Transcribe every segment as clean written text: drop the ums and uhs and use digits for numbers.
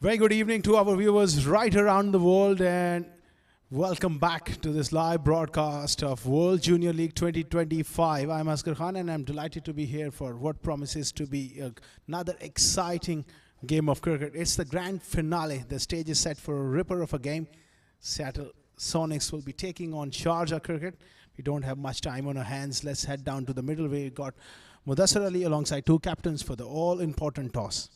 Very good evening to our viewers right around the world, and welcome back to this live broadcast of World Junior League 2025. I'm Asghar Khan, and I'm delighted to be here for what promises to be another exciting game of cricket. It's the grand finale. The stage is set for a ripper of a game. Seattle Sonics will be taking on Sharjah cricket. We don't have much time on our hands. Let's head down to the middle. We got Mudassar Ali alongside two captains for the all-important toss.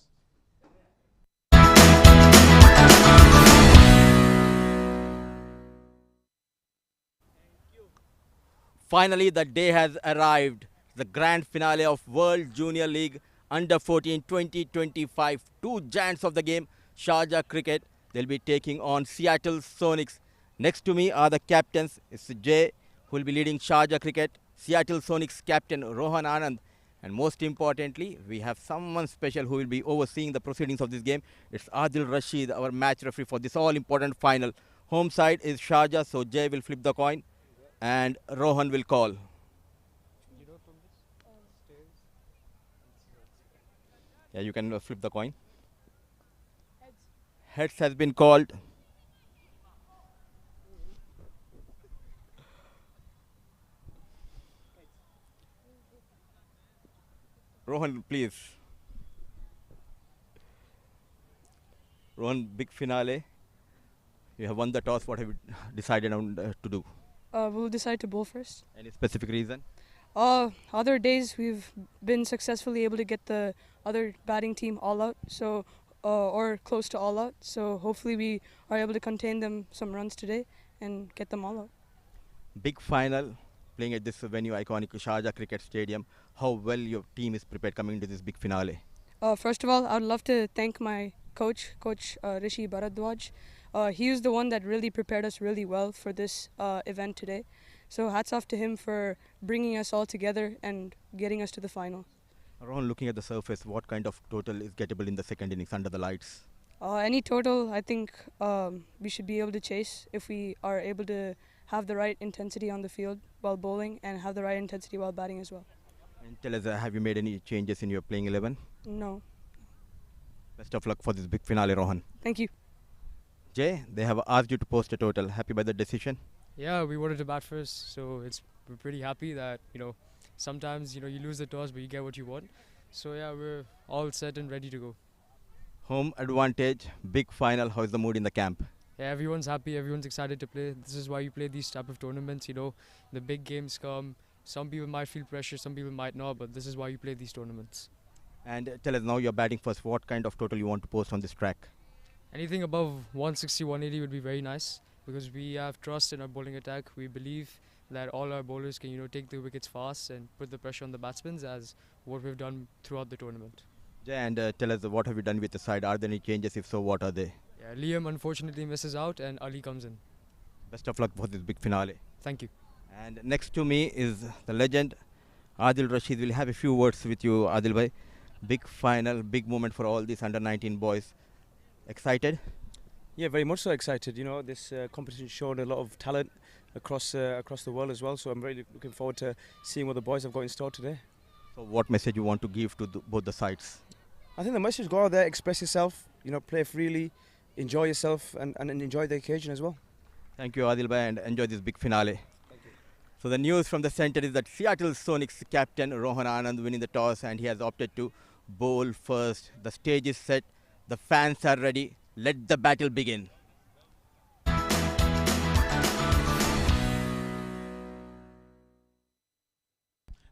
Finally, the day has arrived. The grand finale of World Junior League Under 14 2025. Two giants of the game, Sharjah Cricket. They'll be taking on Seattle Sonics. Next to me are the captains. It's Jay, who will be leading Sharjah Cricket. Seattle Sonics captain Rohan Anand. And most importantly, we have someone special who will be overseeing the proceedings of this game. It's Adil Rashid, our match referee for this all-important final. Home side is Sharjah, so Jay will flip the coin and Rohan will call. Yeah, you can flip the coin. Heads has been called. Rohan, please. Rohan, big finale. You have won the toss. What have you decided on to do? We'll decide to bowl first. Any specific reason? Other days we've been successfully able to get the other batting team all out, so or close to all out. So hopefully we are able to contain them some runs today and get them all out. Big final, playing at this venue, iconic Sharjah Cricket Stadium. How well your team is prepared coming into this big finale? First of all, I'd love to thank my coach, Rishi Bharadwaj. He was the one that really prepared us really well for this event today. So hats off to him for bringing us all together and getting us to the final. Rohan, looking at the surface, what kind of total is gettable in the second innings under the lights? Any total, I think we should be able to chase if we are able to have the right intensity on the field while bowling and have the right intensity while batting as well. And tell us, have you made any changes in your playing 11? No. Best of luck for this big finale, Rohan. Thank you. Jay, they have asked you to post a total. Happy by the decision? Yeah, we wanted to bat first, so we're pretty happy that sometimes you lose the toss but you get what you want. So yeah, we're all set and ready to go. Home advantage, big final. How is the mood in the camp? Yeah, everyone's happy, everyone's excited to play. This is why you play these type of tournaments. The big games come. Some people might feel pressure, some people might not, but this is why you play these tournaments. And tell us now, you're batting first. What kind of total you want to post on this track? Anything above 160, 180 would be very nice because we have trust in our bowling attack. We believe that all our bowlers can take the wickets fast and put the pressure on the batsmen as what we've done throughout the tournament. Jay, and tell us, what have you done with the side? Are there any changes? If so, what are they? Yeah, Liam unfortunately misses out and Ali comes in. Best of luck for this big finale. Thank you. And next to me is the legend, Adil Rashid. We'll have a few words with you, Adil bhai. Big final, big moment for all these under-19 boys. Excited? Yeah, very much so excited. This competition showed a lot of talent across the world as well. So I'm really looking forward to seeing what the boys have got in store today. So what message you want to give to both the sides? I think the message: go out there, express yourself. Play freely, enjoy yourself, and enjoy the occasion as well. Thank you, Adil bhai, and enjoy this big finale. Thank you. So the news from the center is that Seattle Sonics captain Rohan Anand winning the toss, and he has opted to bowl first. The stage is set. The fans are ready. Let the battle begin.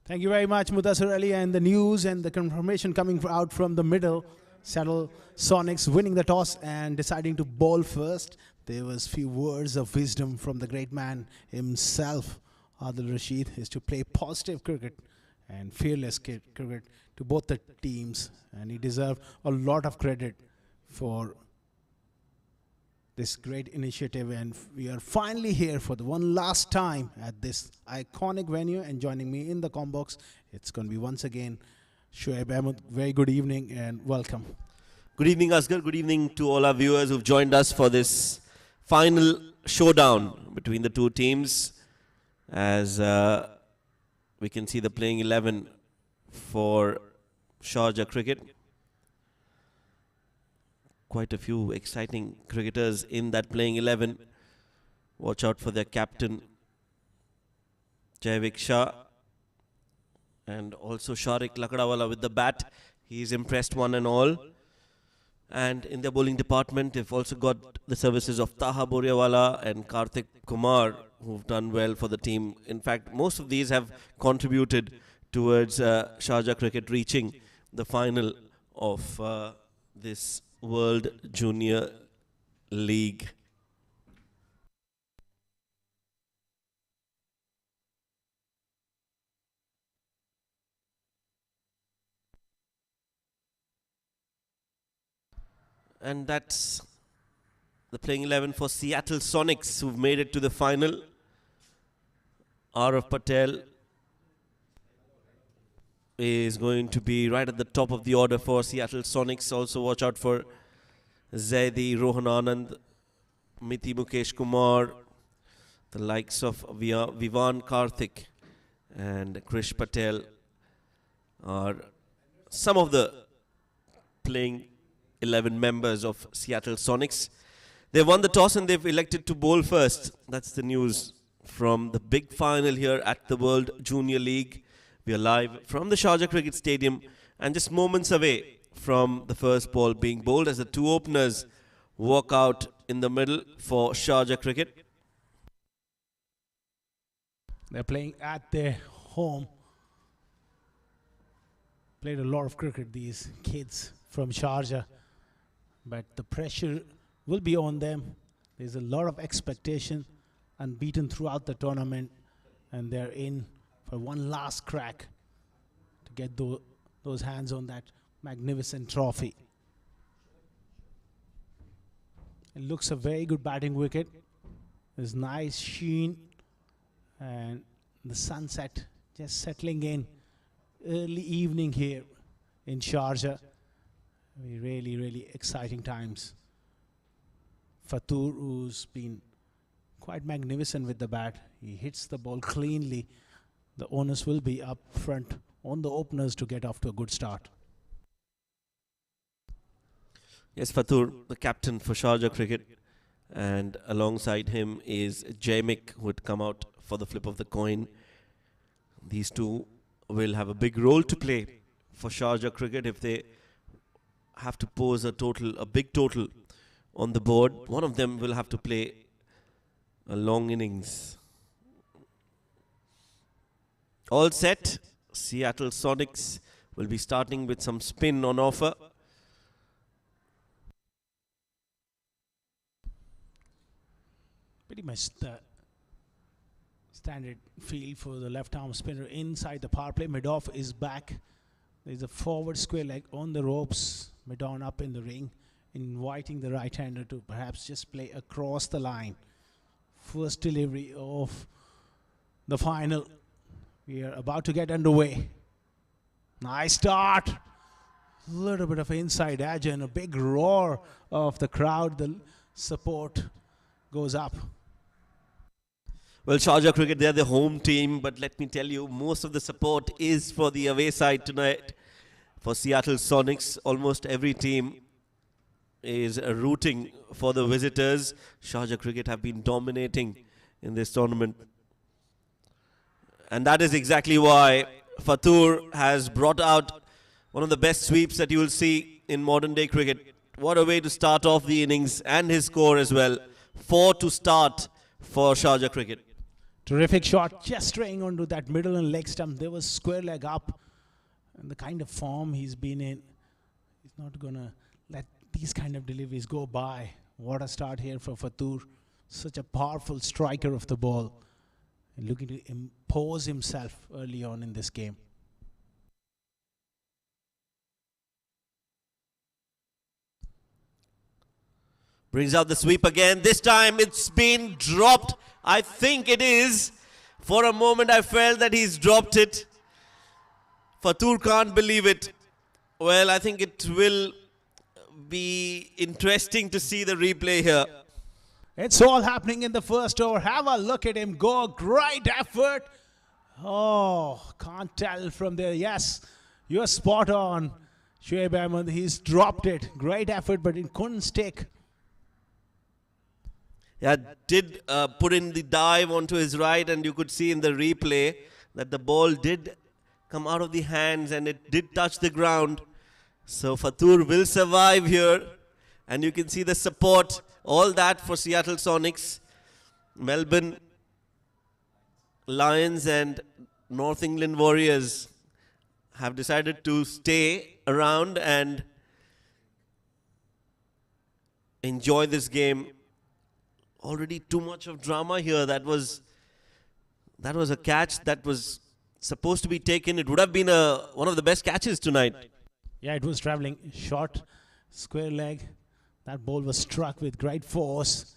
Thank you very much, Mudassar Ali, and the news and the confirmation coming out from the middle. Seattle Sonics winning the toss and deciding to bowl first. There was few words of wisdom from the great man himself, Adil Rashid, is to play positive cricket and fearless cricket to both the teams, and he deserved a lot of credit for this great initiative. And we are finally here for the one last time at this iconic venue, and joining me in the comm box, it's going to be once again Shoaib Ahmed. Very good evening and welcome. Good evening, Asghar. Good evening to all our viewers who've joined us for this final showdown between the two teams. As we can see the playing 11 for Sharjah Cricket. quite a few exciting cricketers in that playing 11. Watch out for their captain, Jaivik Shah, and also Sharik Lakdawala with the bat. He's impressed one and all. And in the bowling department, they've also got the services of Taha Boriawala and Karthik Kumar, who've done well for the team. In fact, most of these have contributed towards Sharjah cricket reaching the final of this World Junior League. And that's the playing 11 for Seattle Sonics, who've made it to the final. Arav Patel is going to be right at the top of the order for Seattle Sonics. Also watch out for Zaidi, Rohan Anand, Miti Mukesh Kumar, the likes of Vivan Karthik and Krish Patel are some of the playing 11 members of Seattle Sonics. They won the toss and they've elected to bowl first. That's the news from the big final here at the World Junior League. We are live from the Sharjah Cricket Stadium and just moments away from the first ball being bowled as the two openers walk out in the middle for Sharjah Cricket. They're playing at their home. Played a lot of cricket, these kids from Sharjah. But the pressure will be on them. There's a lot of expectation, unbeaten throughout the tournament, and they're in for one last crack to get those hands on that magnificent trophy. It looks a very good batting wicket. There's nice sheen and the sunset just settling in. Early evening here in Sharjah. Really, really exciting times. Fatur, who's been quite magnificent with the bat. He hits the ball cleanly. The onus will be up front on the openers to get off to a good start. Yes, Fatur, the captain for Sharjah Cricket. And alongside him is Jaimik, who would come out for the flip of the coin. These two will have a big role to play for Sharjah Cricket if they have to pose a big total on the board. One of them will have to play a long innings. All set. Seattle Sonics will be starting with some spin on offer. Pretty much the standard field for the left arm spinner inside the power play. Mid-off is back. There's a forward square leg on the ropes. Mid-on up in the ring, inviting the right-hander to perhaps just play across the line. First delivery of the final. We are about to get underway. Nice start. A little bit of inside edge and a big roar of the crowd. The support goes up. Well, Sharjah Cricket, they're the home team, but let me tell you, most of the support is for the away side tonight. For Seattle Sonics, almost every team is rooting for the visitors. Sharjah Cricket have been dominating in this tournament. And that is exactly why Fatur has brought out one of the best sweeps that you will see in modern day cricket. What a way to start off the innings and his score as well. 4 to start for Sharjah Cricket. Terrific shot, just straying onto that middle and leg stump. There was square leg up. And the kind of form he's been in, he's not going to let these kind of deliveries go by. What a start here for Fatur. Such a powerful striker of the ball. And looking to impose himself early on in this game. Brings out the sweep again. This time it's been dropped. I think it is. For a moment I felt that he's dropped it. Fatur can't believe it. Well, I think it will be interesting to see the replay here. It's all happening in the first over. Have a look at him go. Great effort. Oh, can't tell from there. Yes, you're spot on. Shoaib Ahmed, he's dropped it. Great effort, but it couldn't stick. Yeah, did put in the dive onto his right, and you could see in the replay that the ball did come out of the hands and it did touch the ground. So Fatur will survive here, and you can see the support, all that for Seattle Sonics. Melbourne Lions and North England Warriors have decided to stay around and enjoy this game. Already too much of drama here. That was a catch that was supposed to be taken. It would have been one of the best catches tonight. Yeah, it was traveling short, square leg. That ball was struck with great force.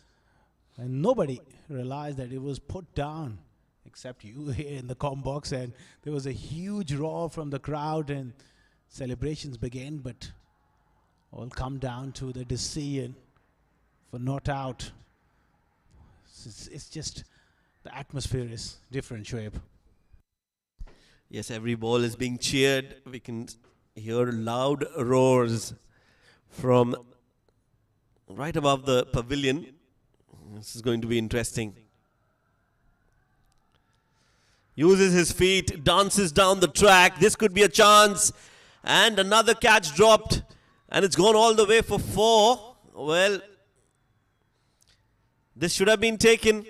And nobody realized that it was put down except you here in the comm box. And there was a huge roar from the crowd and celebrations began. But all come down to the decision for not out. It's just the atmosphere is different, Shoaib. Yes, every ball is being cheered. We can hear loud roars from right above the pavilion. This is going to be interesting. Uses his feet, dances down the track. This could be a chance. And another catch dropped. And it's gone all the way for 4. Well, this should have been taken.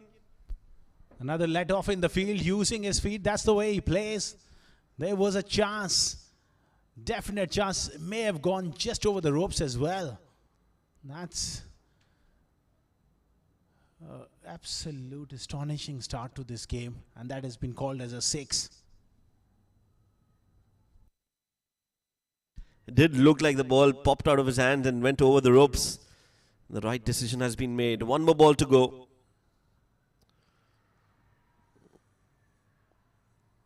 Another let off in the field, using his feet. That's the way he plays. There was a chance. Definite chance. It may have gone just over the ropes as well. That's absolute astonishing start to this game. And that has been called as a 6. It did look like the ball popped out of his hands and went over the ropes. The right decision has been made. One more ball to go.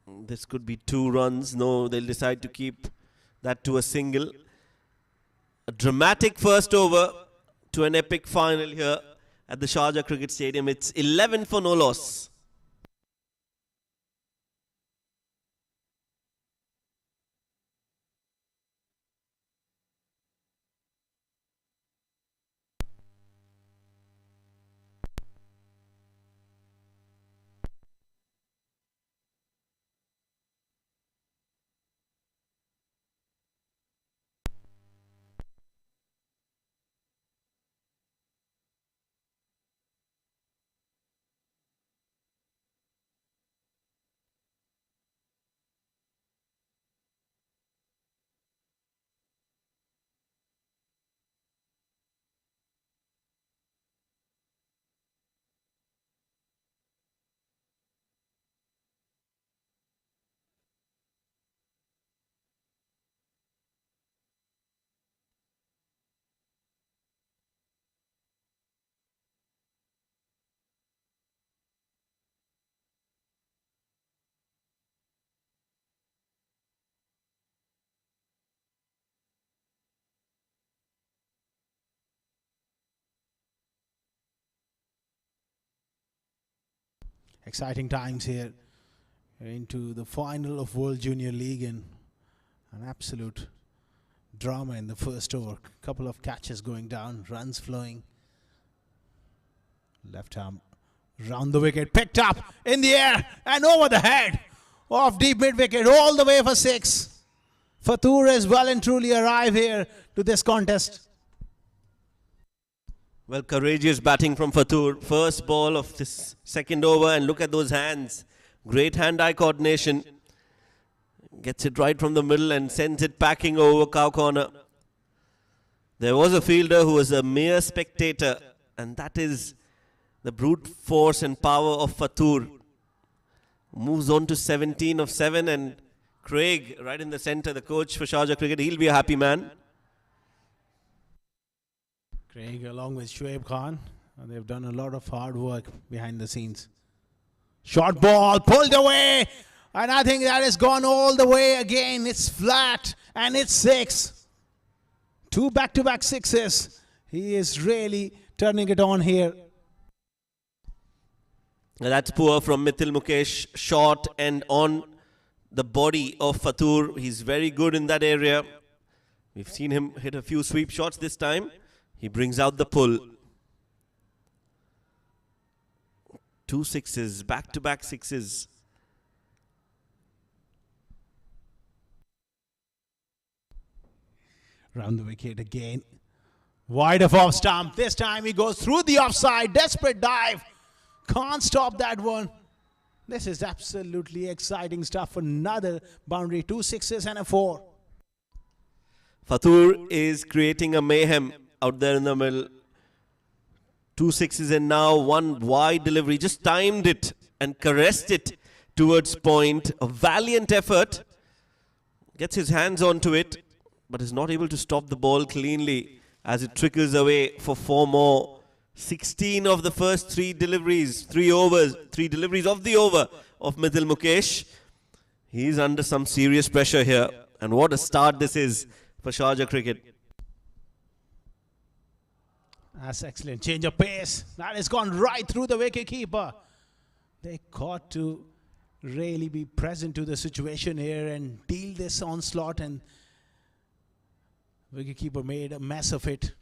This could be 2 runs. No, they'll decide to keep that to a single. A dramatic first over to an epic final here at the Sharjah Cricket Stadium. It's 11 for no loss. Exciting times here into the final of World Junior League, and an absolute drama in the first over. Couple of catches going down, runs flowing. Left arm round the wicket, picked up in the air and over the head off deep mid wicket, all the way for 6. Fatur has well and truly arrived here to this contest. Well, courageous batting from Fatur. First ball of this second over, and look at those hands. Great hand-eye coordination. Gets it right from the middle and sends it packing over cow corner. There was a fielder who was a mere spectator, and that is the brute force and power of Fatur. Moves on to 17 of 7, and Craig right in the center, the coach for Sharjah Cricket. He'll be a happy man. Craig along with Shoaib Khan, they've done a lot of hard work behind the scenes. Short ball pulled away, and I think that has gone all the way again. It's flat and it's 6. 2 back-to-back 6s. He is really turning it on here. That's poor from Mithil Mukesh. Short and on the body of Fatur. He's very good in that area. We've seen him hit a few sweep shots this time. He brings out the pull. 2 sixes, back-to-back sixes. Round the wicket again. Wide of off stump. This time he goes through the offside. Desperate dive. Can't stop that one. This is absolutely exciting stuff. Another boundary. 2 sixes and a 4. Fatur is creating a mayhem out there in the middle. 2 sixes and now 1 wide delivery. Just timed it and caressed it towards point. A valiant effort. Gets his hands onto it, but is not able to stop the ball cleanly as it trickles away for 4 more. 16 of the first 3 deliveries, 3 overs, 3 deliveries of the over of Mithil Mukesh. He's under some serious pressure here. And what a start this is for Sharjah cricket. That's excellent. Change of pace. That has gone right through the wicket keeper. They got to really be present to the situation here and deal this onslaught, and wicketkeeper made a mess of it.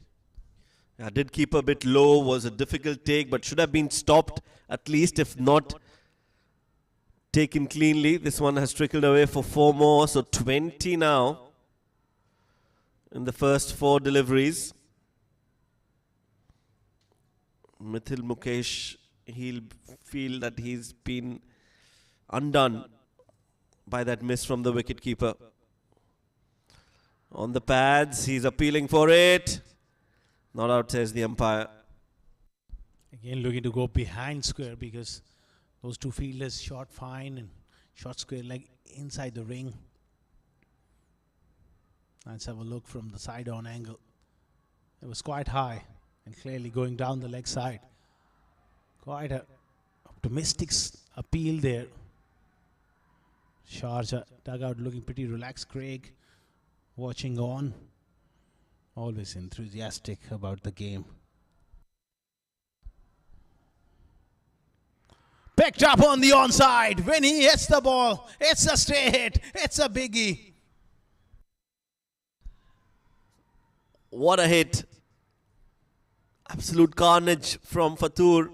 Yeah, did keep a bit low, was a difficult take, but should have been stopped at least, if not taken cleanly. This one has trickled away for 4 more, so 20 now in the first 4 deliveries. Mithil Mukesh, he'll feel that he's been undone by that miss from the wicketkeeper. On the pads, he's appealing for it. Not out, says the umpire. Again looking to go behind square because those 2 fielders shot fine and shot square like inside the ring. Let's have a look from the side on angle. It was quite high and clearly going down the leg side. Quite a optimistic appeal there. Sharjah dugout looking pretty relaxed. Craig watching on. Always enthusiastic about the game. Picked up on the onside. When he hits the ball, it's a stray hit. It's a biggie. What a hit. Absolute carnage from Fatur.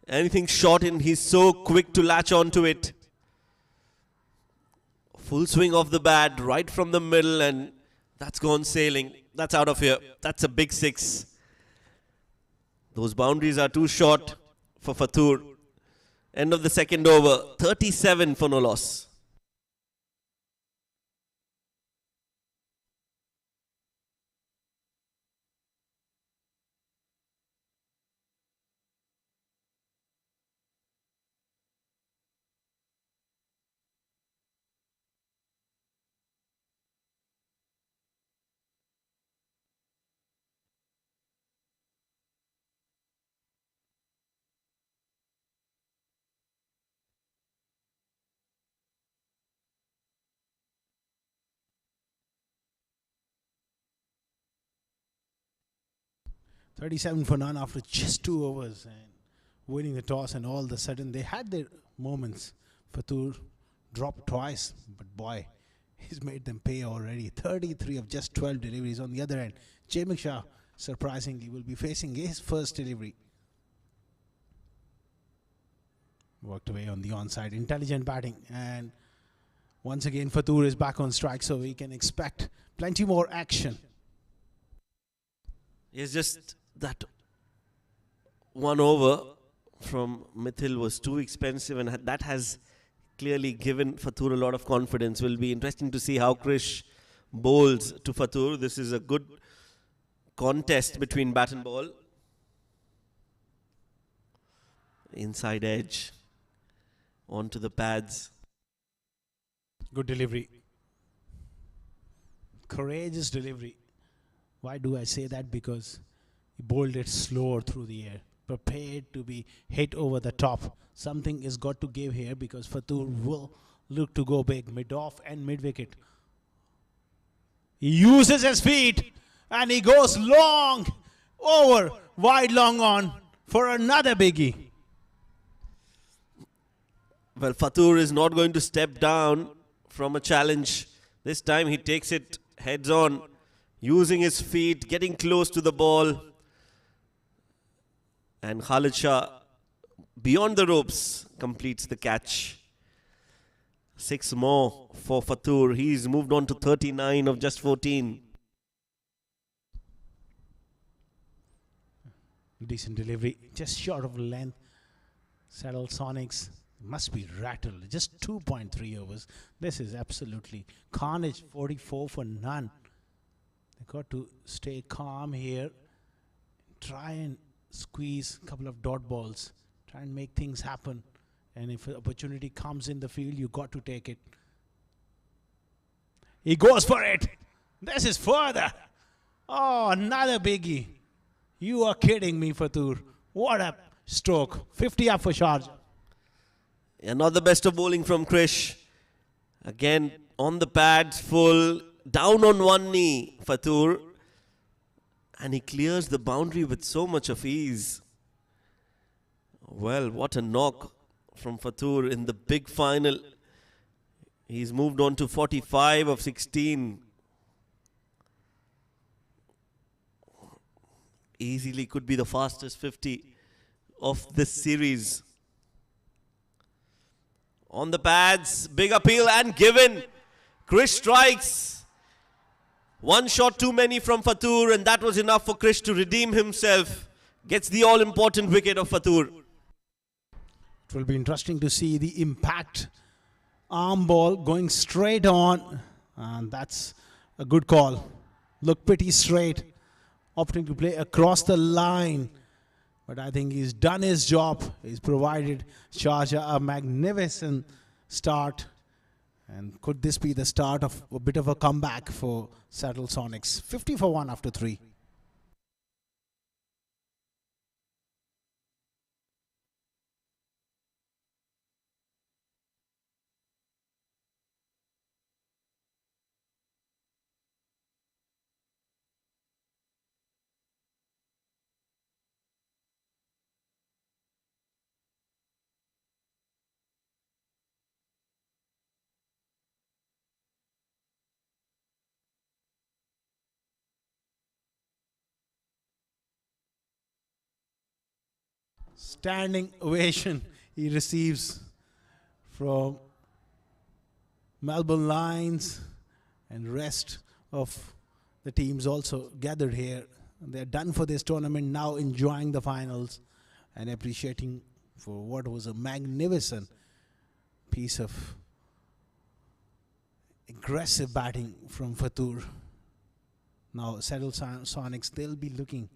Anything short in, he's so quick to latch onto it. Full swing of the bat right from the middle, and that's gone sailing. That's out of here. That's a big 6. Those boundaries are too short for Fatur. End of the second over. 37 for no loss. $37 for none after just 2 overs and winning the toss, and all of a sudden they had their moments. Fatur dropped twice, but boy, he's made them pay already. 33 of just 12 deliveries. On the other end, Jamek Shah surprisingly will be facing his first delivery. Worked away on the onside. Intelligent batting, and once again Fatur is back on strike, so we can expect plenty more action. It's just that 1 over from Mithil was too expensive, and that has clearly given Fatur a lot of confidence. Will be interesting to see how Krish bowls to Fatur. This is a good contest between bat and ball. Inside edge onto the pads. Good delivery. Courageous delivery. Why do I say that? Because he bowled it slower through the air, prepared to be hit over the top. Something is got to give here because Fatur will look to go big, mid-off and mid-wicket. He uses his feet and he goes long, over, wide long on for another biggie. Well, Fatur is not going to step down from a challenge. This time he takes it heads on, using his feet, getting close to the ball. And Khalid Shah, beyond the ropes, completes the catch. 6 more for Fatur. He's moved on to 39 of just 14. Decent delivery, just short of length. Saddle Sonics must be rattled. Just 2.3 overs. This is absolutely carnage. 44 for none. They got to stay calm here. Try and squeeze a couple of dot balls. Try and make things happen. And if an opportunity comes in the field, you got to take it. He goes for it. This is further. Oh, another biggie. You are kidding me, Fatur. What a stroke. 50 up for Sharjah. Yeah, not the best of bowling from Krish. Again, on the pads, full, down on one knee, Fatur. And he clears the boundary with so much of ease. Well, what a knock from Fatur in the big final. He's moved on to 45 of 16. Easily could be the fastest 50 of this series. On the pads, big appeal and given. Krish strikes. One shot too many from Fatur, and that was enough for Krish to redeem himself. Gets the all-important wicket of Fatur. It will be interesting to see the impact. Arm ball going straight on, and that's a good call. Look pretty straight, opting to play across the line. But I think he's done his job. He's provided Sharjah a magnificent start. And could this be the start of a bit of a comeback for Saddle Sonics? 50 for 1 after 3. Standing ovation he receives from Melbourne Lions and rest of the teams also gathered here. They're done for this tournament, now enjoying the finals and appreciating for what was a magnificent piece of aggressive batting from Fatur. Now Saddle Sonics, they'll be looking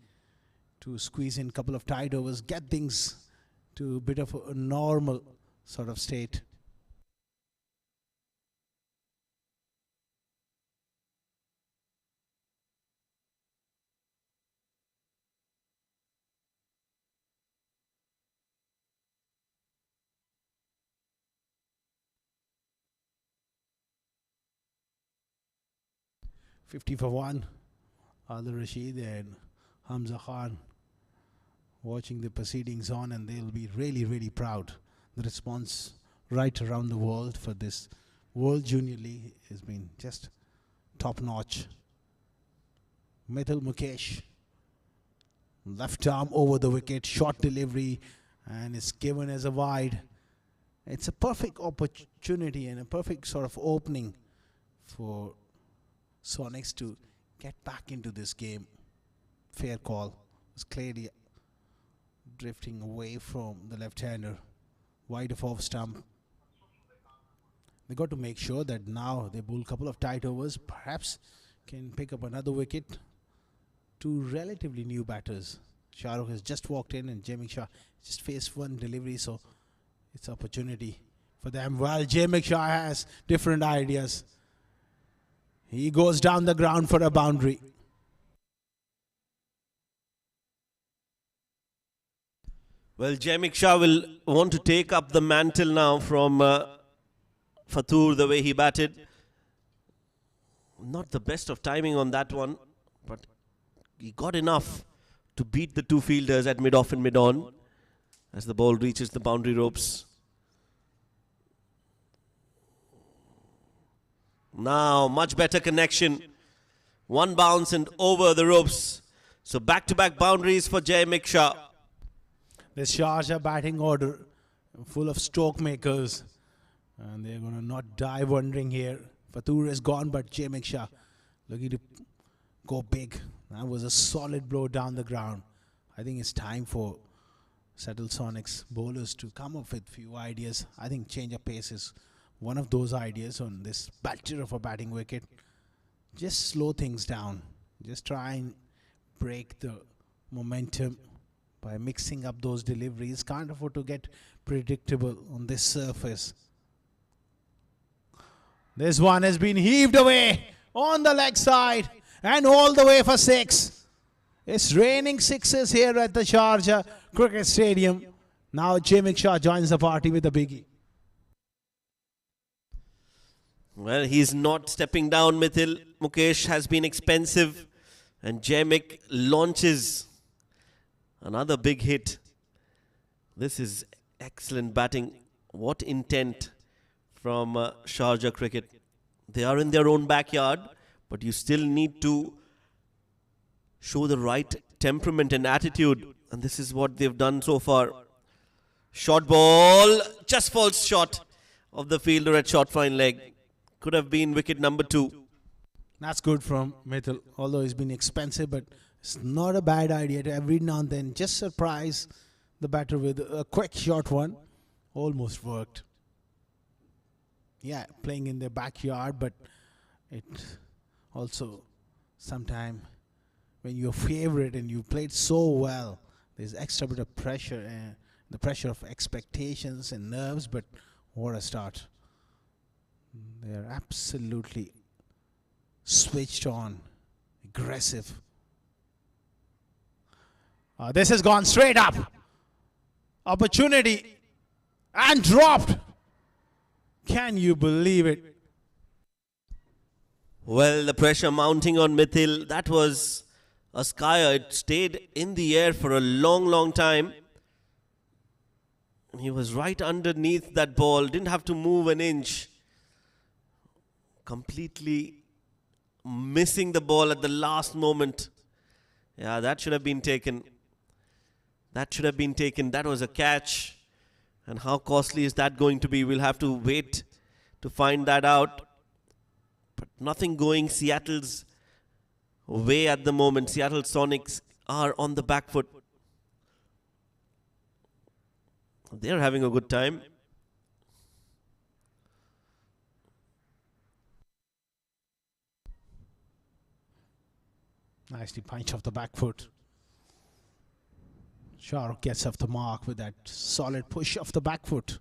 to squeeze in a couple of tight overs, get things to a bit of a normal sort of state. $50 for 1. Adil Rashid and Hamza Khan watching the proceedings on, and they'll be really, really proud. The response right around the world for this World Junior League has been just top-notch. Mithil Mukesh, left arm over the wicket, short delivery, and it's given as a wide. It's a perfect opportunity and a perfect sort of opening for Sonics to get back into this game. Fair call. Was clearly drifting away from the left-hander, wide of off stump. They got to make sure that now they bowl a couple of tight overs, perhaps can pick up another wicket. Two relatively new batters. Shahrukh has just walked in and Jamik Shah just faced one delivery, so it's opportunity for them. Well, Jamik Shah has different ideas. He goes down the ground for a boundary. Well, Jamik Shah will want to take up the mantle now from Fatur, the way he batted. Not the best of timing on that one, but he got enough to beat the two fielders at mid-off and mid-on as the ball reaches the boundary ropes. Now, much better connection One bounce and over the ropes. So back-to-back boundaries for Jay Miksha. This Sharjah batting order full of stroke makers. And they're going to not die wondering here. Fatur is gone, but Jay Miksha looking to go big. That was a solid blow down the ground. I think it's time for Settle Sonics bowlers to come up with few ideas. I think change of pace is one of those ideas on this belter of a batting wicket. Just slow things down. Just try and break the momentum by mixing up those deliveries. Can't afford to get predictable on this surface. This one has been heaved away on the leg side and all the way for 6. It's raining sixes here at the Sharjah Cricket Stadium. Now Jay Miksha joins the party with a biggie. Well, he's not stepping down, Mithil. Mukesh has been expensive. And Jaimik launches another big hit. This is excellent batting. What intent from Sharjah Cricket. They are in their own backyard, but you still need to show the right temperament and attitude. And this is what they've done so far. Short ball, just falls short of the fielder at short fine leg. Could have been wicket number 2. That's good from Mithil, although it's been expensive, but it's not a bad idea to every now and then just surprise the batter with a quick short one. Almost worked. Yeah, playing in their backyard, but it also sometime when you're favorite and you played so well, there's extra bit of pressure, the pressure of expectations and nerves, but what a start. They're absolutely switched on, aggressive. This has gone straight up. Opportunity and dropped. Can you believe it? Well, the pressure mounting on Mithil. That was a skyer. It stayed in the air for a long, long time. He was right underneath that ball. Didn't have to move an inch. Completely missing the ball at the last moment. Yeah, that should have been taken. That should have been taken. That was a catch. And how costly is that going to be? We'll have to wait to find that out. But nothing going Seattle's way at the moment. Seattle Sonics are on the back foot. They're having a good time. Nicely punch off the back foot. Shahrukh gets off the mark with that solid push off the back foot.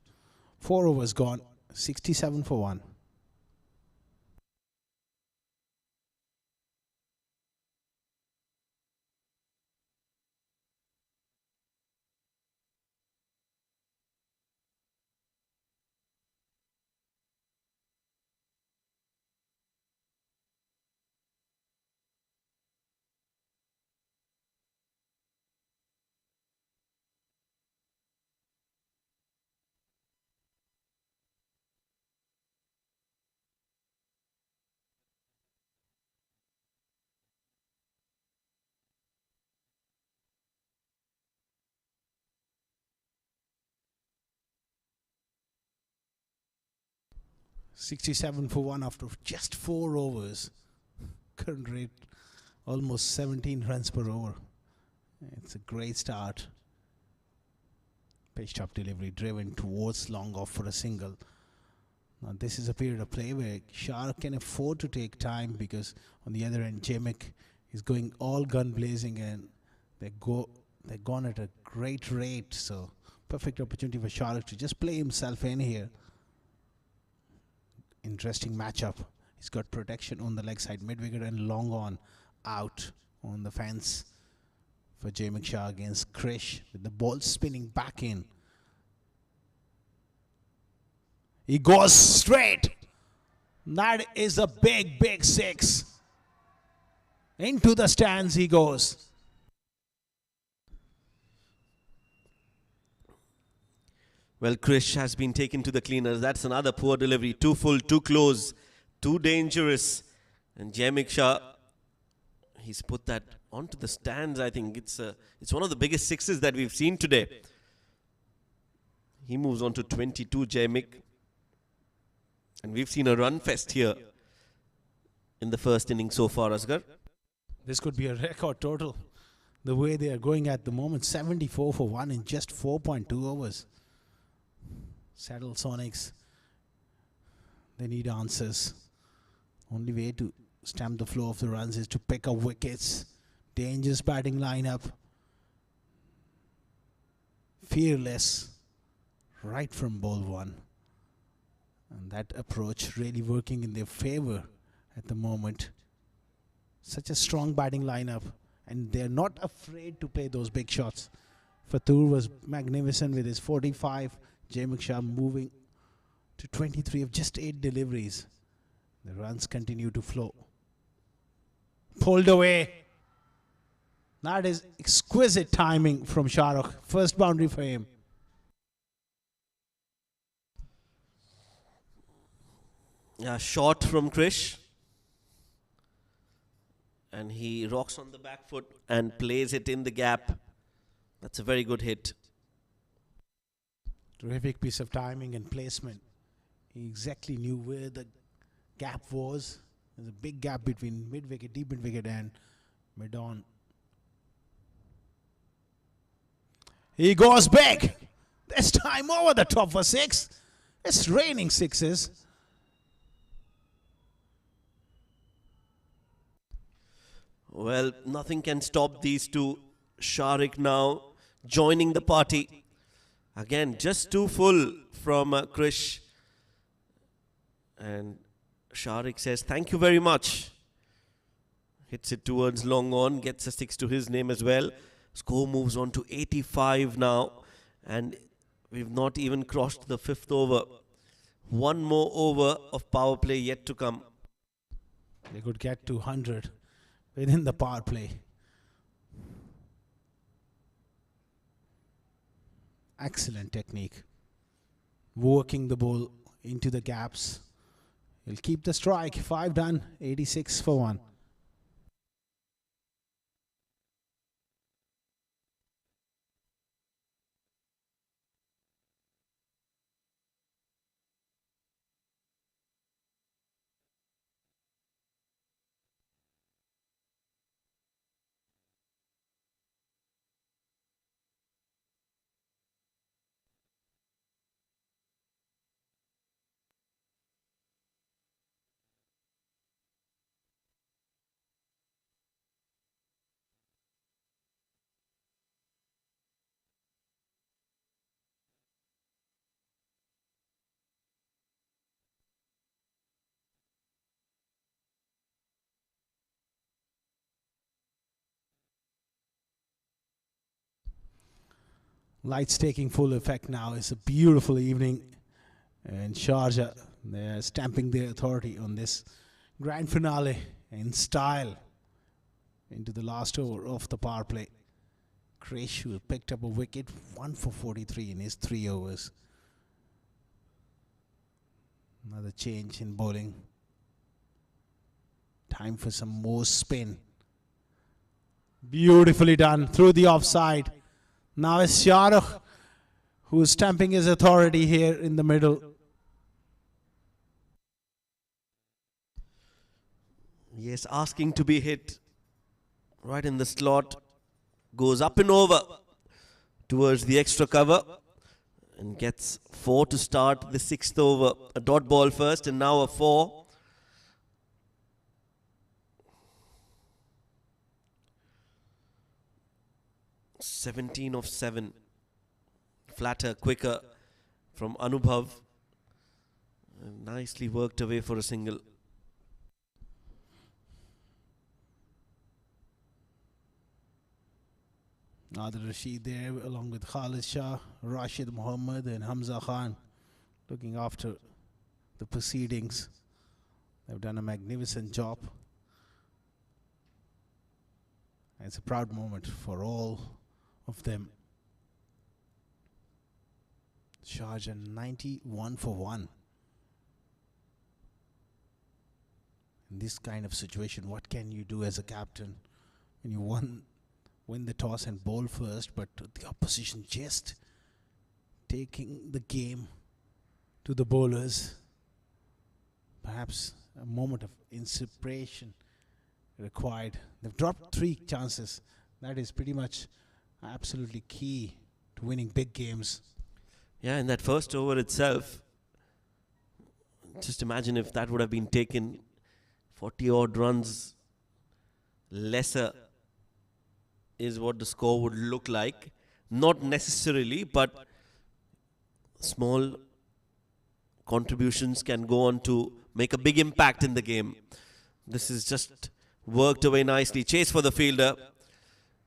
4 overs gone, 67 for 1. $67 for 1 after just 4 overs. Current rate almost 17 runs per over. It's a great start. Pitched up delivery driven towards long off for a single. Now this is a period of play where Shahrukh can afford to take time, because on the other end Jaimik is going all gun blazing and they're gone at a great rate. So perfect opportunity for Shahrukh to just play himself in here. Interesting matchup. He's got protection on the leg side, mid-wicket and long on out on the fence for Jay Miksha against Krish with the ball spinning back in. He goes straight. That is a big, big 6. Into the stands he goes. Well, Krish has been taken to the cleaners. That's another poor delivery. Too full, too close, too dangerous. And Jay Miksha He's put that onto the stands. I think it's one of the biggest sixes that we've seen today. He moves on to 22, Jaimik. And we've seen a run fest here in the first inning so far, Asghar. This could be a record total. The way they are going at the moment, 74 for 1 in just 4.2 overs. Saddle Sonics, they need answers. Only way to stamp the flow of the runs is to pick up wickets. Dangerous batting lineup. Fearless, right from ball one. And that approach really working in their favor at the moment. Such a strong batting lineup, and they're not afraid to play those big shots. Fatur was magnificent with his 45. Jaimik Shah moving to 23 of just 8 deliveries. The runs continue to flow. Pulled away. That is exquisite timing from Shahrukh. First boundary for him. Yeah, short from Krish. And he rocks on the back foot and plays it in the gap. That's a very good hit. Terrific piece of timing and placement. He exactly knew where the gap was. There's a big gap between mid-wicket, deep mid-wicket and mid-on. He goes big. This time over the top for 6. It's raining sixes. Well, nothing can stop these two. Sharik now joining the party. Again, just too full from Krish. And Sharik says, thank you very much. Hits it towards long on, gets a 6 to his name as well. Score moves on to 85 now. And we've not even crossed the 5th over. One more over of power play yet to come. They could get to 100 within the power play. Excellent technique. Working the ball into the gaps. He'll keep the strike. 5 done, 86 for 1. Lights taking full effect now. It's a beautiful evening in Sharjah. They're stamping their authority on this grand finale in style into the last over of the power play. Krish, who picked up a wicket, 1 for 43 in his 3 overs. Another change in bowling. Time for some more spin. Beautifully done through the offside. Now it's Shahrukh who is stamping his authority here in the middle. Yes, asking to be hit right in the slot. Goes up and over towards the extra cover and gets 4 to start the 6th over. A dot ball first and now a 4. "17 of 7. Flatter, quicker from Anubhav. And nicely worked away for a single. Nadir Rashid there along with Khalid Shah, Rashid Muhammad and Hamza Khan looking after the proceedings. They've done a magnificent job. It's a proud moment for all of them. Sharjah 91 for 1. In this kind of situation, what can you do as a captain? when you win the toss and bowl first, but the opposition just taking the game to the bowlers. Perhaps a moment of inspiration required. They've dropped 3 chances. That is pretty much absolutely key to winning big games. Yeah, in that first over itself, just imagine if that would have been taken 40 odd runs lesser is what the score would look like. Not necessarily, but small contributions can go on to make a big impact in the game. This is just worked away nicely. Chase for the fielder.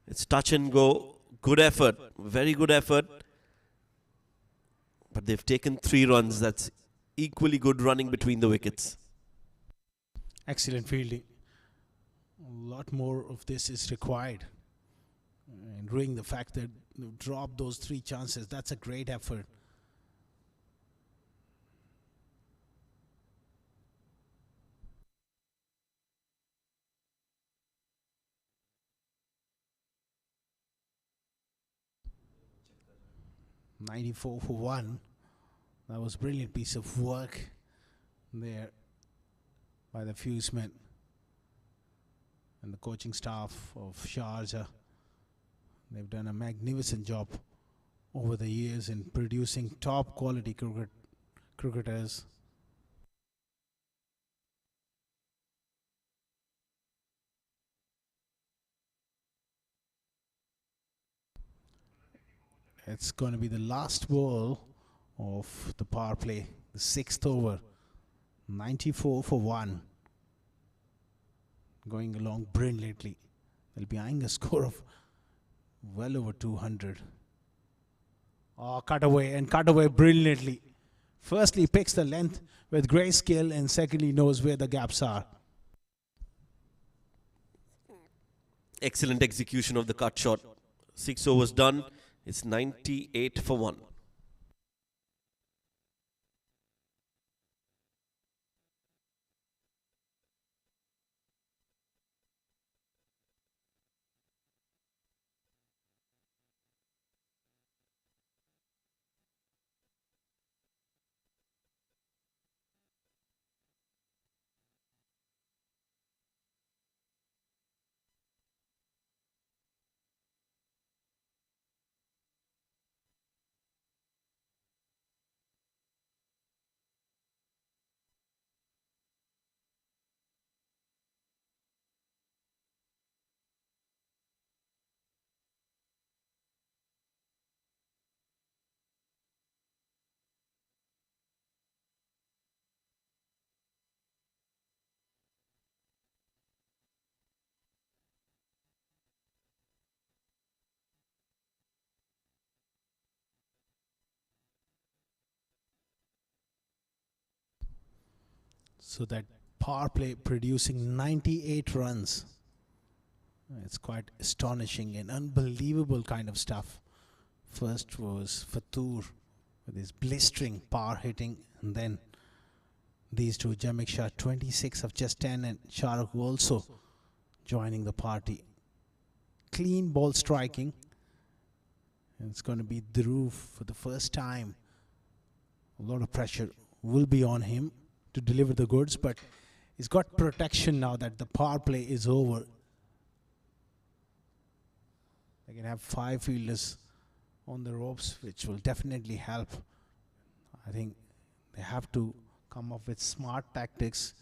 It's touch and go. Good effort. Very good effort. But they've taken 3 runs. That's equally good running between the wickets. Excellent fielding. A lot more of this is required. And knowing the fact that you dropped those 3 chances, that's a great effort. .94 for 1. That was a brilliant piece of work there by the Fusemen and the coaching staff of Sharjah. They've done a magnificent job over the years in producing top quality cricketers. It's going to be the last ball of the power play, the 6th over. 94 for 1. Going along brilliantly. They'll be eyeing a score of well over 200. Oh, cut away brilliantly. Firstly, picks the length with great skill, and secondly, knows where the gaps are. Excellent execution of the cut shot. 6 overs done. It's 98 for 1. So that power play producing 98 runs. It's quite astonishing and unbelievable kind of stuff. First was Fatur with his blistering power hitting, and then these two, Jamik Shah 26 of just 10 and Shahrukh also joining the party. Clean ball striking. And it's going to be Dhruv for the first time. A lot of pressure will be on him to deliver the goods, but he's got protection now that the power play is over. They can have 5 fielders on the ropes, which will definitely help. I think they have to come up with smart tactics,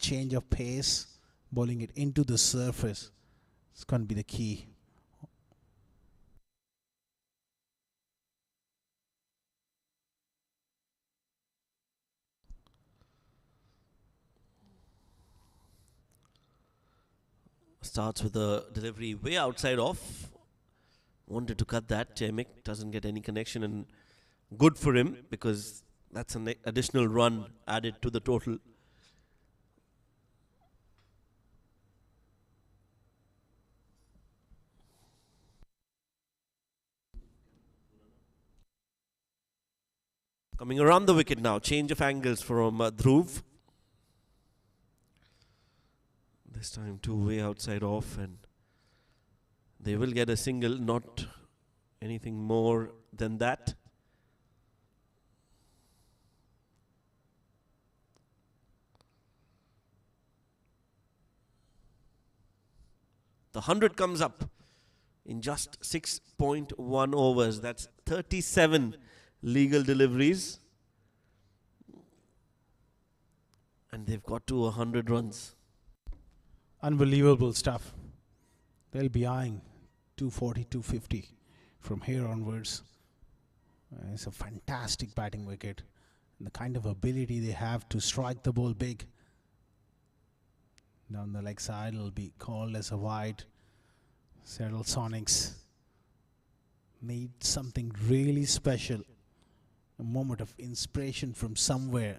change of pace, bowling it into the surface. It's going to be the key. Starts with a delivery way outside off. Wanted to cut that. Jamik doesn't get any connection, and good for him because that's an additional run added to the total. Coming around the wicket now. Change of angles from Dhruv. This time 2 way outside off, and They will get a single, not anything more than that. The 100 comes up in just 6.1 overs. That's 37 legal deliveries. And they've got to 100 runs. Unbelievable stuff. They'll be eyeing 240, 250 from here onwards. It's a fantastic batting wicket. And the kind of ability they have to strike the ball big. Down the leg side, it'll be called as a wide. Seattle Sonics need something really special. A moment of inspiration from somewhere.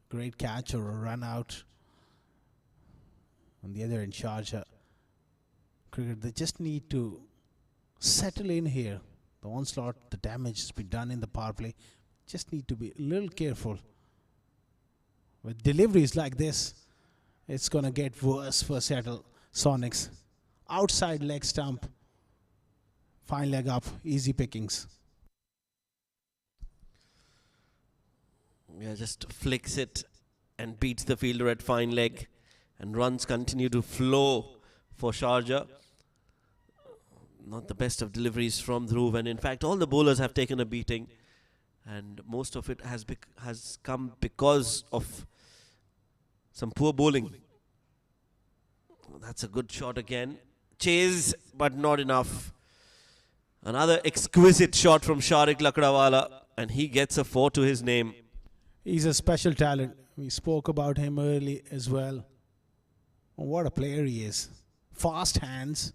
Great catch or a run out. On the other end, Sharjah cricket, they just need to settle in here. The onslaught, the damage has been done in the power play. Just need to be a little careful. With deliveries like this, it's going to get worse for Seattle Sonics. Outside leg stump, fine leg up, easy pickings. Yeah, just flicks it and beats the fielder at fine leg. And runs continue to flow for Sharjah. Not the best of deliveries from Dhruv. And in fact, all the bowlers have taken a beating. And most of it has come because of some poor bowling. That's a good shot again. Chase, but not enough. Another exquisite shot from Sharik Lakdawala. And he gets a 4 to his name. He's a special talent. We spoke about him early as well. What a player he is. Fast hands.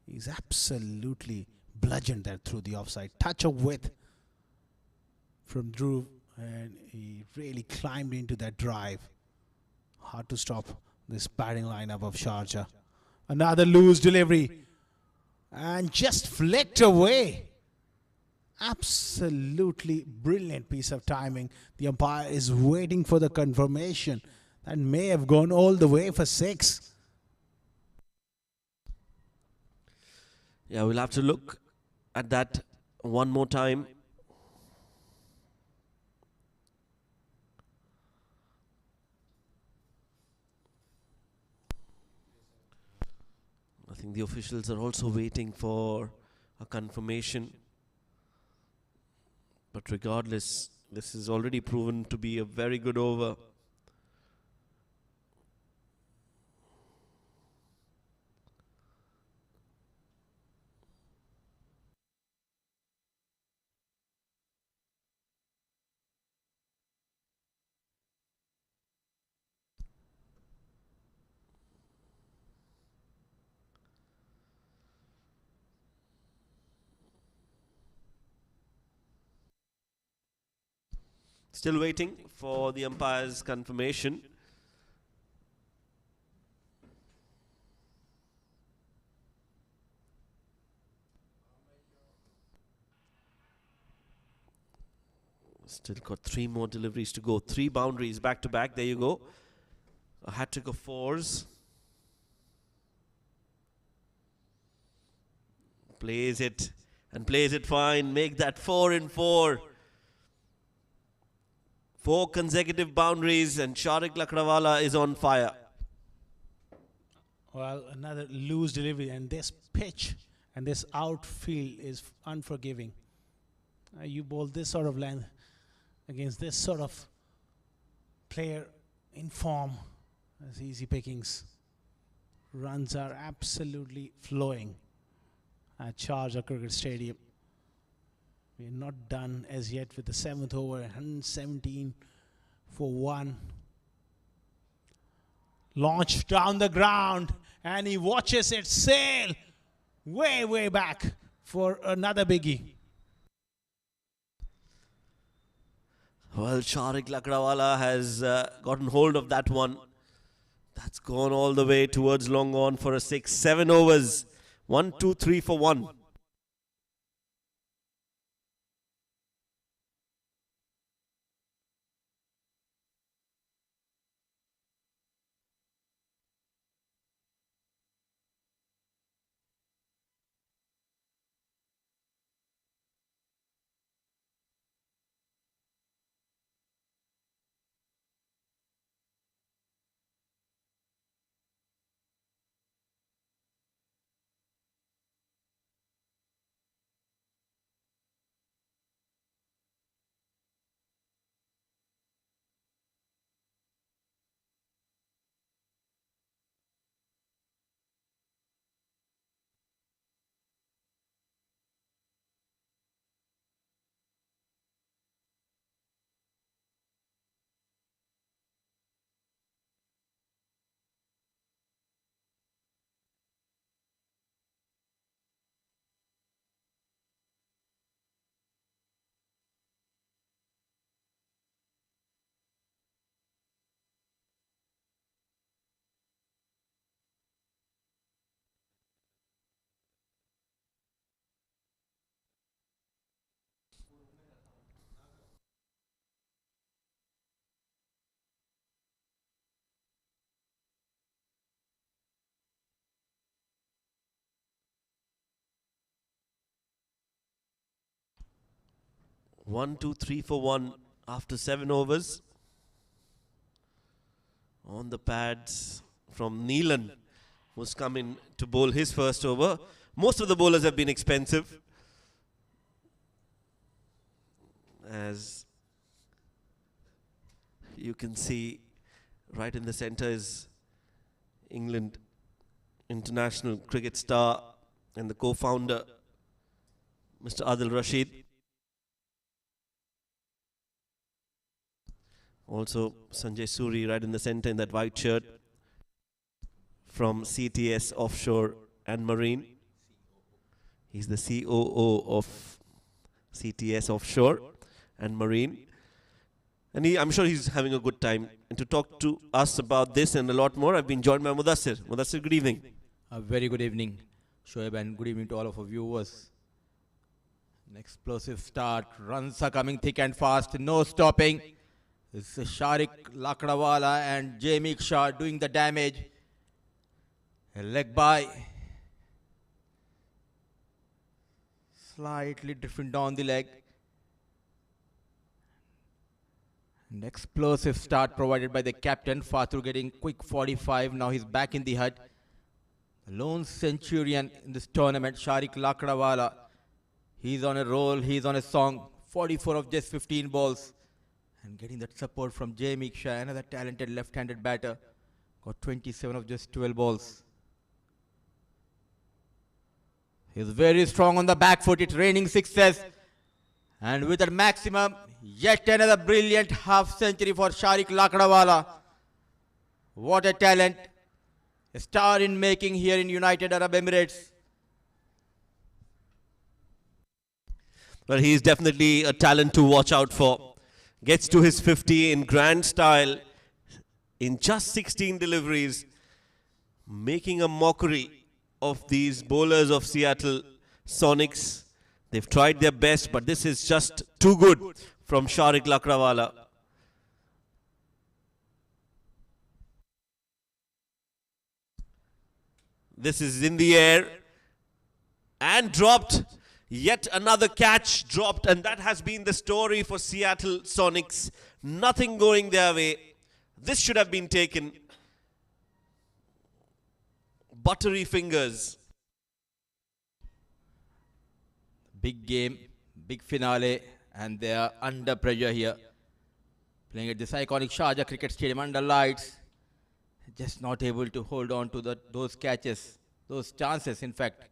He's absolutely bludgeoned that through the offside. Touch of width from Dhruv. And he really climbed into that drive. Hard to stop this batting lineup of Sharjah. Another loose delivery. And just flicked away. Absolutely brilliant piece of timing. The umpire is waiting for the confirmation. That may have gone all the way for 6. Yeah, we'll have to look at that one more time. I think the officials are also waiting for a confirmation. But regardless, this is already proven to be a very good over. Still waiting for the umpire's confirmation. Still got 3 more deliveries to go. 3 boundaries back to back. There you go. A hat-trick of 4s. Plays it and plays it fine. Make that 4 in 4. 4 consecutive boundaries and Sharik Lakdawala is on fire. Well, another loose delivery, and this pitch and this outfield is unforgiving. You bowl this sort of length against this sort of player in form. That's easy pickings. Runs are absolutely flowing at Sharjah Cricket Stadium. We're not done as yet with the 7th over. 117 for 1. Launched down the ground, and he watches it sail way, way back for another biggie. Well, Sharik Lakdawala has gotten hold of that one. That's gone all the way towards long on for a 6. 7 overs. 1, 2, 3 for 1. 1, 2, 3 for 1 after 7 overs. On the pads from Neelan, who's come in to bowl his first over. Most of the bowlers have been expensive, as you can see right in the centre is England international cricket star and the co-founder, Mr. Adil Rashid. Also Sanjay Suri right in the centre in that white shirt from CTS Offshore and Marine. He's the COO of CTS Offshore and Marine. And I'm sure he's having a good time. And to talk to us about this and a lot more, I've been joined by Mudassir. Mudassir, good evening. A very good evening, Shoaib, and good evening to all of our viewers. An explosive start. Runs are coming thick and fast. No stopping. It's Sharik Lakdawala and Jamie Shah doing the damage. A leg by. Slightly drifting down the leg. An explosive start provided by the captain. Fatur getting quick 45. Now he's back in the hut. The lone centurion in this tournament, Sharik Lakdawala. He's on a roll. He's on a song. 44 of just 15 balls. And getting that support from Jamie Shah, another talented left-handed batter. Got 27 of just 12 balls. He's very strong on the back foot. It's raining sixes. And with a maximum, yet another brilliant half century for Sharik Lakdawala. What a talent. A star in making here in United Arab Emirates. Well, he's definitely a talent to watch out for. Gets to his 50 in grand style in just 16 deliveries, making a mockery of these bowlers of Seattle Sonics. They've tried their best, but this is just too good from Sharik Lakdawala. This is in the air and dropped. Yet another catch dropped, and that has been the story for Seattle Sonics. Nothing going their way. This should have been taken. Buttery fingers. Big game, big finale, and they are under pressure here. Playing at this iconic Sharjah Cricket Stadium under lights. Just not able to hold on to those catches, those chances, in fact,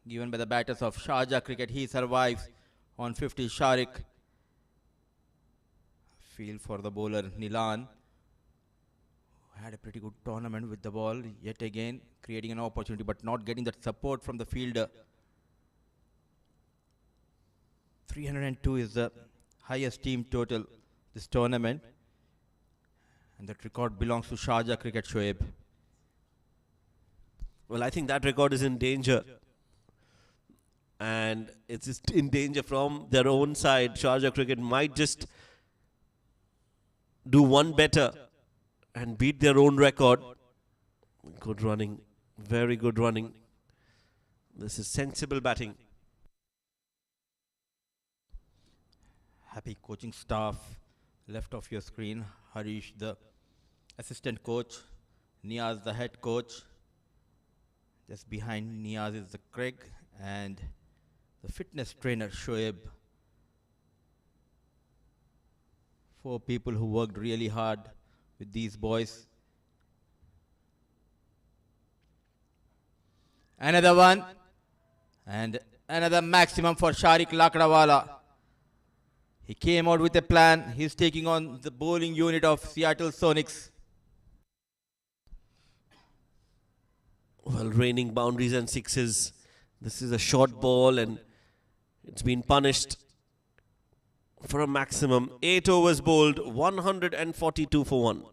given by the batters of Sharjah Cricket. He survives on 50. Sharik. Feel for the bowler Nilan. Had a pretty good tournament with the ball. Yet again, creating an opportunity, but not getting that support from the fielder. 302 is the highest team total this tournament. And that record belongs to Sharjah Cricket, Shoaib. Well, I think that record is in danger. And it's just in danger from their own side. Sharjah Cricket might just do one better and beat their own record. Good running. Very good running. This is sensible batting. Happy coaching staff. Left of your screen, Harish, the assistant coach. Niaz, the head coach. Just behind Niaz is the Craig and the fitness trainer, Shoaib. 4 people who worked really hard with these boys. Another one. And another maximum for Sharik Lakdawala. He came out with a plan. He's taking on the bowling unit of Seattle Sonics. Well, raining boundaries and sixes. This is a short ball and it's been punished for a maximum. 8 overs bowled, 142 for 1.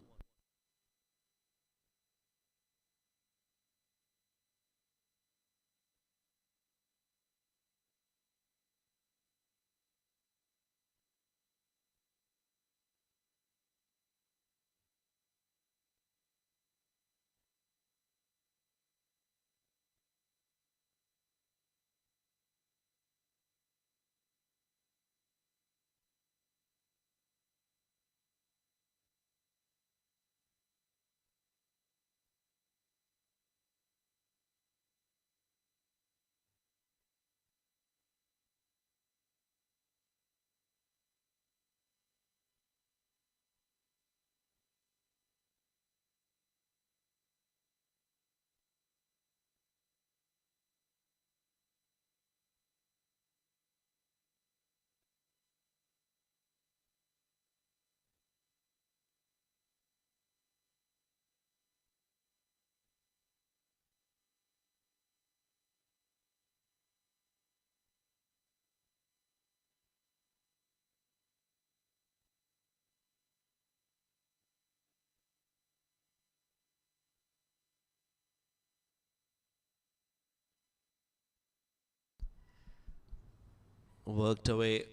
worked away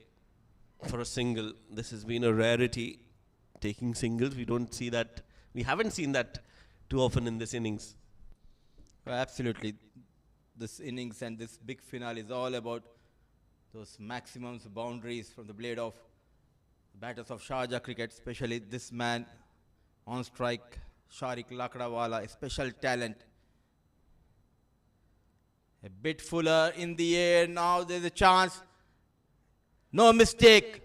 for a single. This has been a rarity, taking singles. We don't see that. We haven't seen that too often in this innings. Absolutely. This innings and this big finale is all about those maximums boundaries from the blade of batters of Sharjah cricket, especially this man on strike, Sharik Lakdawala, a special talent. A bit fuller in the air. Now there's a chance. No mistake.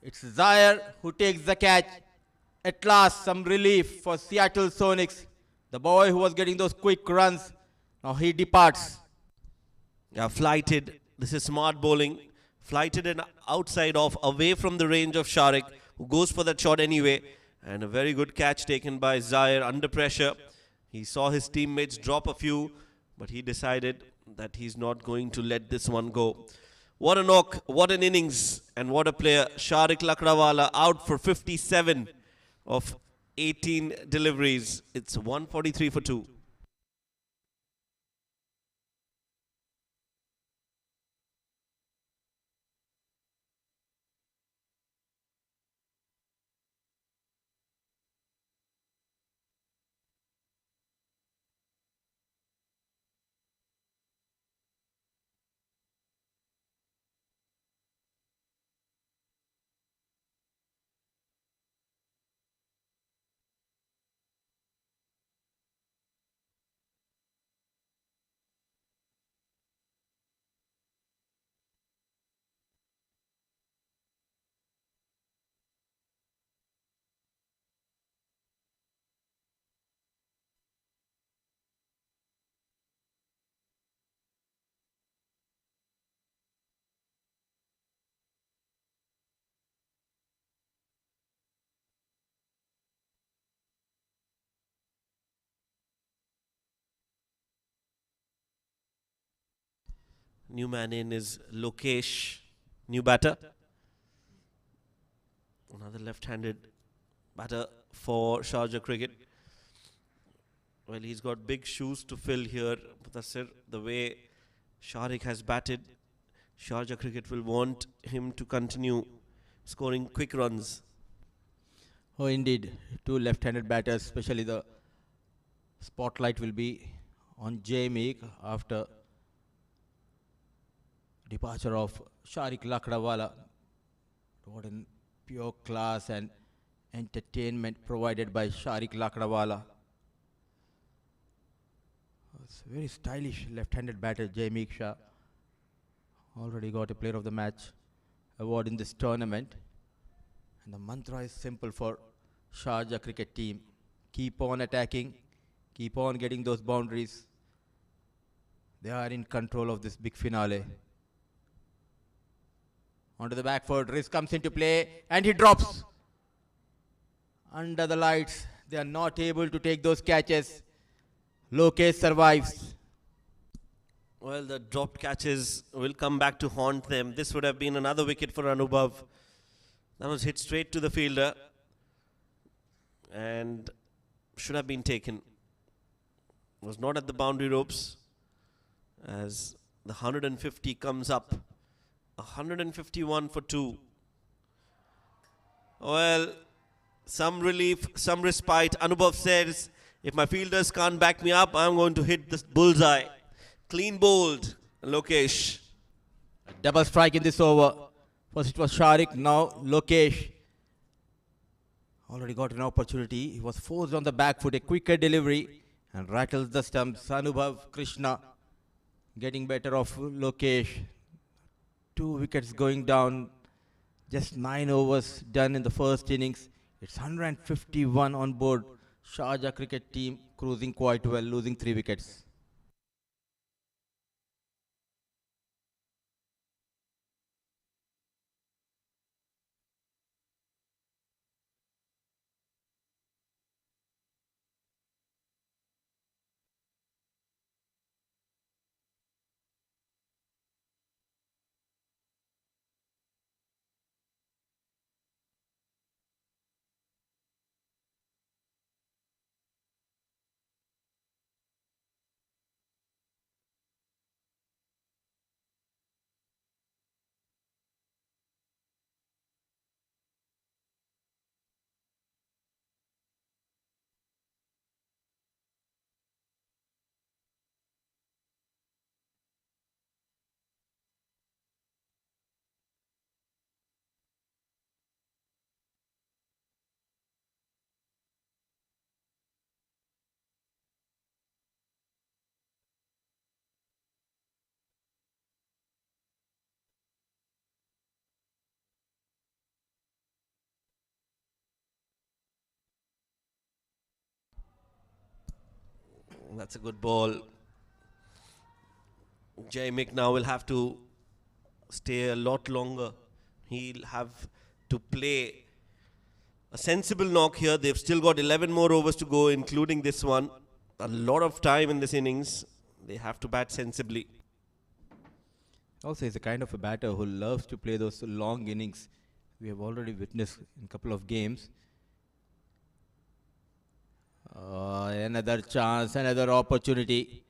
It's Zaire who takes the catch. At last, some relief for Seattle Sonics. The boy who was getting those quick runs, now he departs. Yeah, flighted. This is smart bowling. Flighted and outside off, away from the range of Sharik, who goes for that shot anyway. And a very good catch taken by Zaire under pressure. He saw his teammates drop a few, but he decided that he's not going to let this one go. What a knock, what an innings, and what a player. Sharik Lakdawala out for 57 of 18 deliveries. It's 143 for 2. New man in is Lokesh, new batter. Another left-handed batter for Sharjah cricket. Well, he's got big shoes to fill here. Mudassir, the way Sharik has batted, Sharjah cricket will want him to continue scoring quick runs. Oh, indeed. Two left-handed batters, especially the spotlight will be on J. Meek after departure of Sharik Lakdawala. What a pure class and entertainment provided by Sharik Lakdawala. It's a very stylish left-handed batter, J. Meek Shah. Already got a player of the match award in this tournament. And the mantra is simple for Sharjah cricket team. Keep on attacking. Keep on getting those boundaries. They are in control of this big finale. Onto the back foot, Riz comes into play and he drops. Under the lights, they are not able to take those catches. Lokesh survives. Well, the dropped catches will come back to haunt them. This would have been another wicket for Anubhav. That was hit straight to the fielder and should have been taken. Was not at the boundary ropes as the 150 comes up. 151 for 2. Well, some relief, some respite. Anubhav says, if my fielders can't back me up, I'm going to hit this bullseye. Clean bowled, Lokesh. A double strike in this over. First it was Sharik, now Lokesh. Already got an opportunity. He was forced on the back foot, a quicker delivery and rattles the stumps. Anubhav Krishna getting better of Lokesh. 2 wickets going down. Just 9 overs done in the first innings. It's 151 on board. Sharjah cricket team cruising quite well, losing 3 wickets. That's a good ball. Mick now will have to stay a lot longer. He'll have to play a sensible knock here. They've still got 11 more overs to go, including this one. A lot of time in this innings. They have to bat sensibly. Also, he's a kind of a batter who loves to play those long innings. We have already witnessed in a couple of games. Another chance, another opportunity.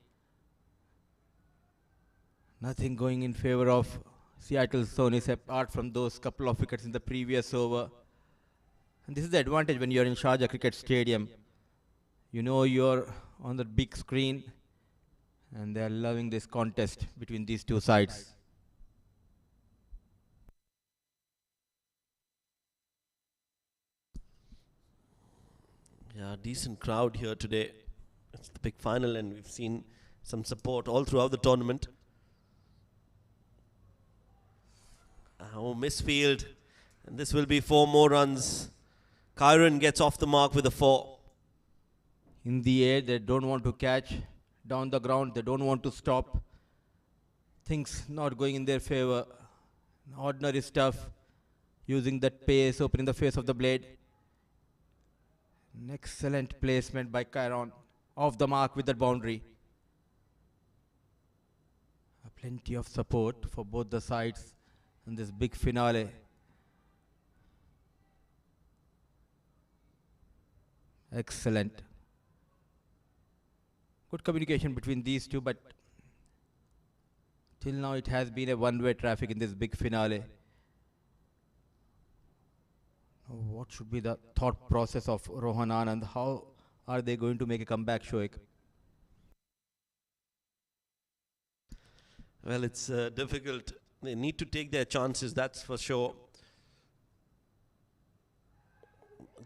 Nothing going in favor of Seattle Sonics apart from those couple of wickets in the previous over. And this is the advantage when you're in Sharjah Cricket Stadium. You know you're on the big screen and they're loving this contest between these two sides. Yeah, decent crowd here today. It's the big final and we've seen some support all throughout the tournament. Misfield. And this will be 4 more runs. Kyron gets off the mark with a 4. In the air, they don't want to catch. Down the ground, they don't want to stop. Things not going in their favor. Ordinary stuff. Using that pace, opening the face of the blade. An excellent placement by Kyron. Off the mark with that boundary. Plenty of support for both the sides in this big finale. Excellent. Good communication between these two, but till now it has been a one-way traffic in this big finale. What should be the thought process of Rohan Anand? How are they going to make a comeback, Shoaib? Well, it's difficult. They need to take their chances, that's for sure.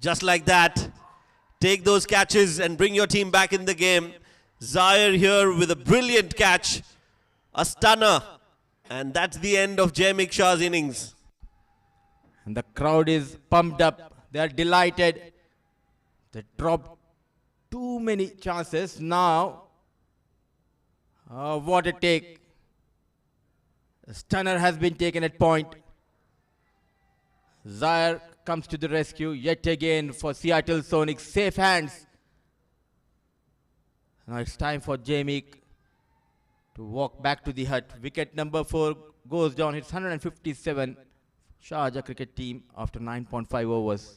Just like that, take those catches and bring your team back in the game. Zaire here with a brilliant catch, a stunner, and that's the end of Jaimik Shah's innings. And the crowd is pumped up. They are delighted. They dropped too many chances. Now, what a take. A stunner has been taken at point. Zaire comes to the rescue yet again for Seattle Sonics. Safe hands. Now it's time for Jaimik to walk back to the hut. Wicket number 4 goes down. It's 157. Sharjah cricket team after 9.5 overs.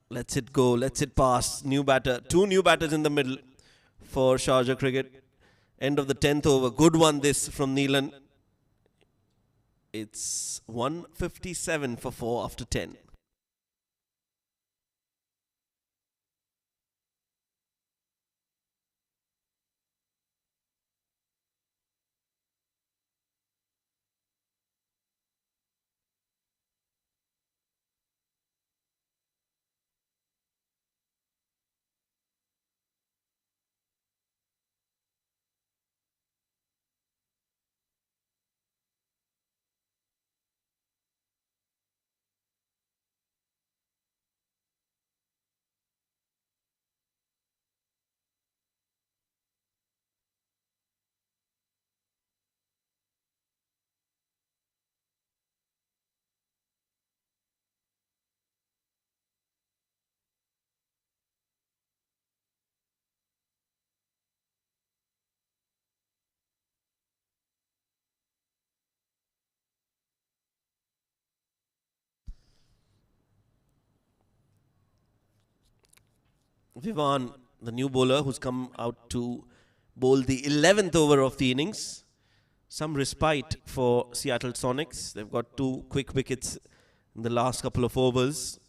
Lets it go, lets it pass. New batter. Two new batters in the middle for Sharjah cricket. End of the 10th over. Good one this from Neelan. It's 157 for 4 after 10. Vivan, the new bowler who's come out to bowl the 11th over of the innings. Some respite for Seattle Sonics. They've got two quick wickets in the last couple of overs.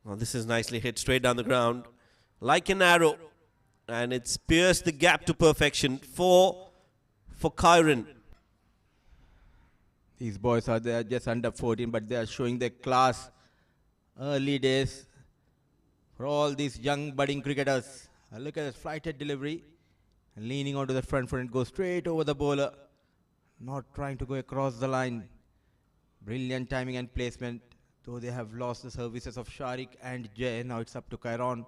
Now this is nicely hit straight down the ground like an arrow, and it's pierced the gap to perfection. 4 for Kyron. These boys are there just under 14, but they are showing their class. Early days for all these young budding cricketers. Look at this flighted delivery. Leaning onto the front foot and go straight over the bowler. Not trying to go across the line. Brilliant timing and placement. Though they have lost the services of Sharik and Jay, now it's up to Kyron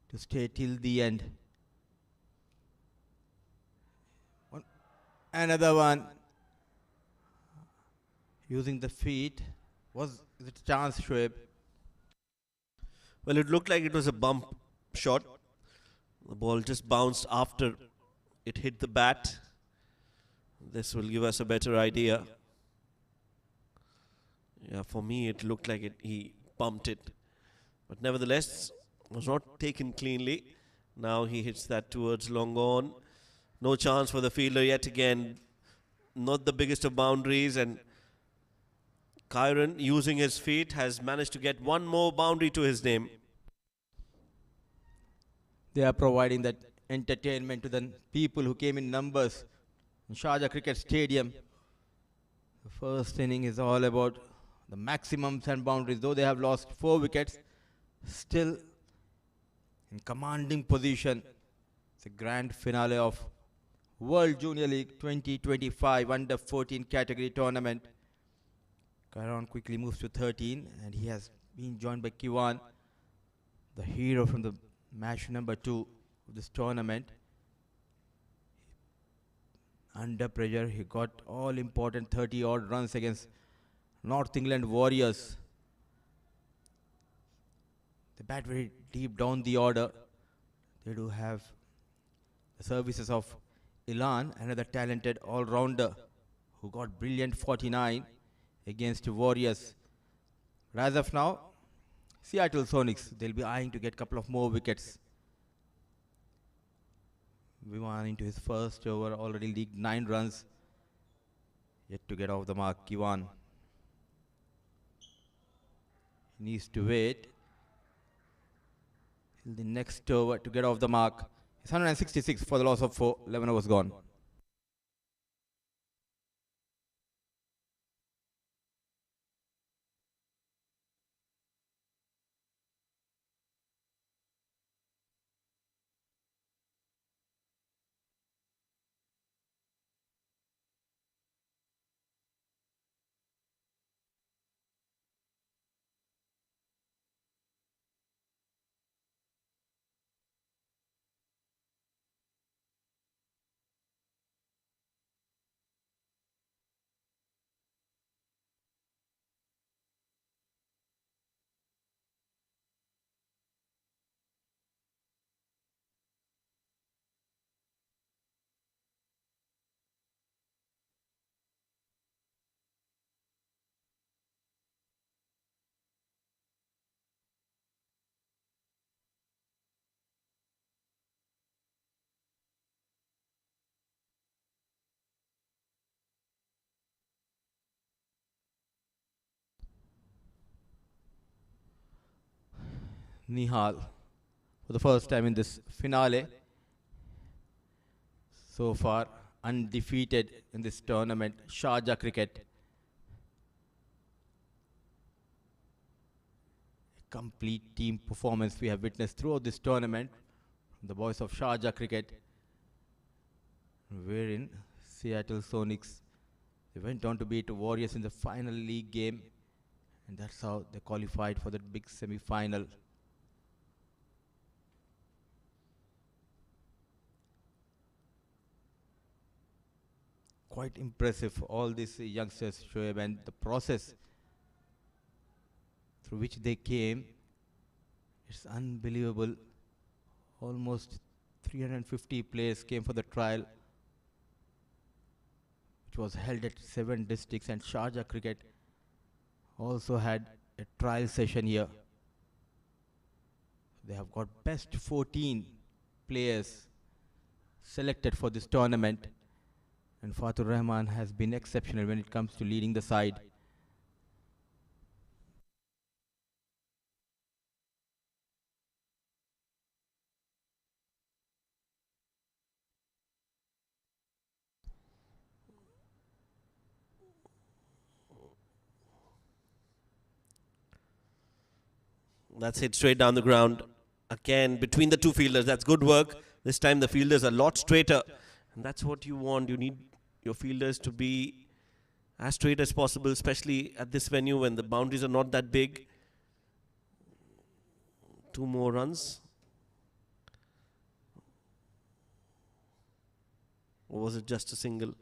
to stay till the end. Another one. Using the feet. Was it a chance, Shoaib? Well, it looked like it was a bump shot. The ball just bounced after it hit the bat. This will give us a better idea. Yeah, for me it looked like he bumped it. But nevertheless, was not taken cleanly. Now he hits that towards long on. No chance for the fielder yet again. Not the biggest of boundaries, and Kyron, using his feet, has managed to get one more boundary to his name. They are providing that entertainment to the people who came in numbers in Sharjah Cricket Stadium. The first inning is all about the maximums and boundaries. Though they have lost 4 wickets, still in commanding position. It's a grand finale of World Junior League 2025 Under 14 category tournament. Kyron quickly moves to 13, and he has been joined by Kiwan, the hero from the match number 2 of this tournament. Under pressure, he got all important 30 odd runs against North England Warriors. They bat very deep down the order. They do have the services of Ilan, another talented all-rounder who got brilliant 49 against Warriors. But as of now, Seattle Sonics, they'll be eyeing to get a couple of more wickets. Vivan into his first over, already leagued 9 runs. Yet to get off the mark, Kiwan. He needs to wait till the next over to get off the mark. It's 166 for the loss of 4, 11 overs gone. Nihal for the first time in this finale. So far undefeated in this tournament, Sharjah cricket. Complete team performance we have witnessed throughout this tournament from the boys of Sharjah cricket, wherein Seattle Sonics, they went on to beat Warriors in the final league game, and that's how they qualified for the big semi-final. Quite impressive for all these youngsters, Shoaib, and the process through which they came. It's unbelievable. Almost 350 players came for the trial, which was held at 7 districts, and Sharjah cricket also had a trial session here. They have got best 14 players selected for this tournament, and Fatur Rahman has been exceptional when it comes to leading the side. That's hit straight down the ground. Again, between the two fielders. That's good work. This time the fielders are a lot straighter. And that's what you want. You need your fielders to be as straight as possible, especially at this venue when the boundaries are not that big. 2 more runs. Or was it just a single?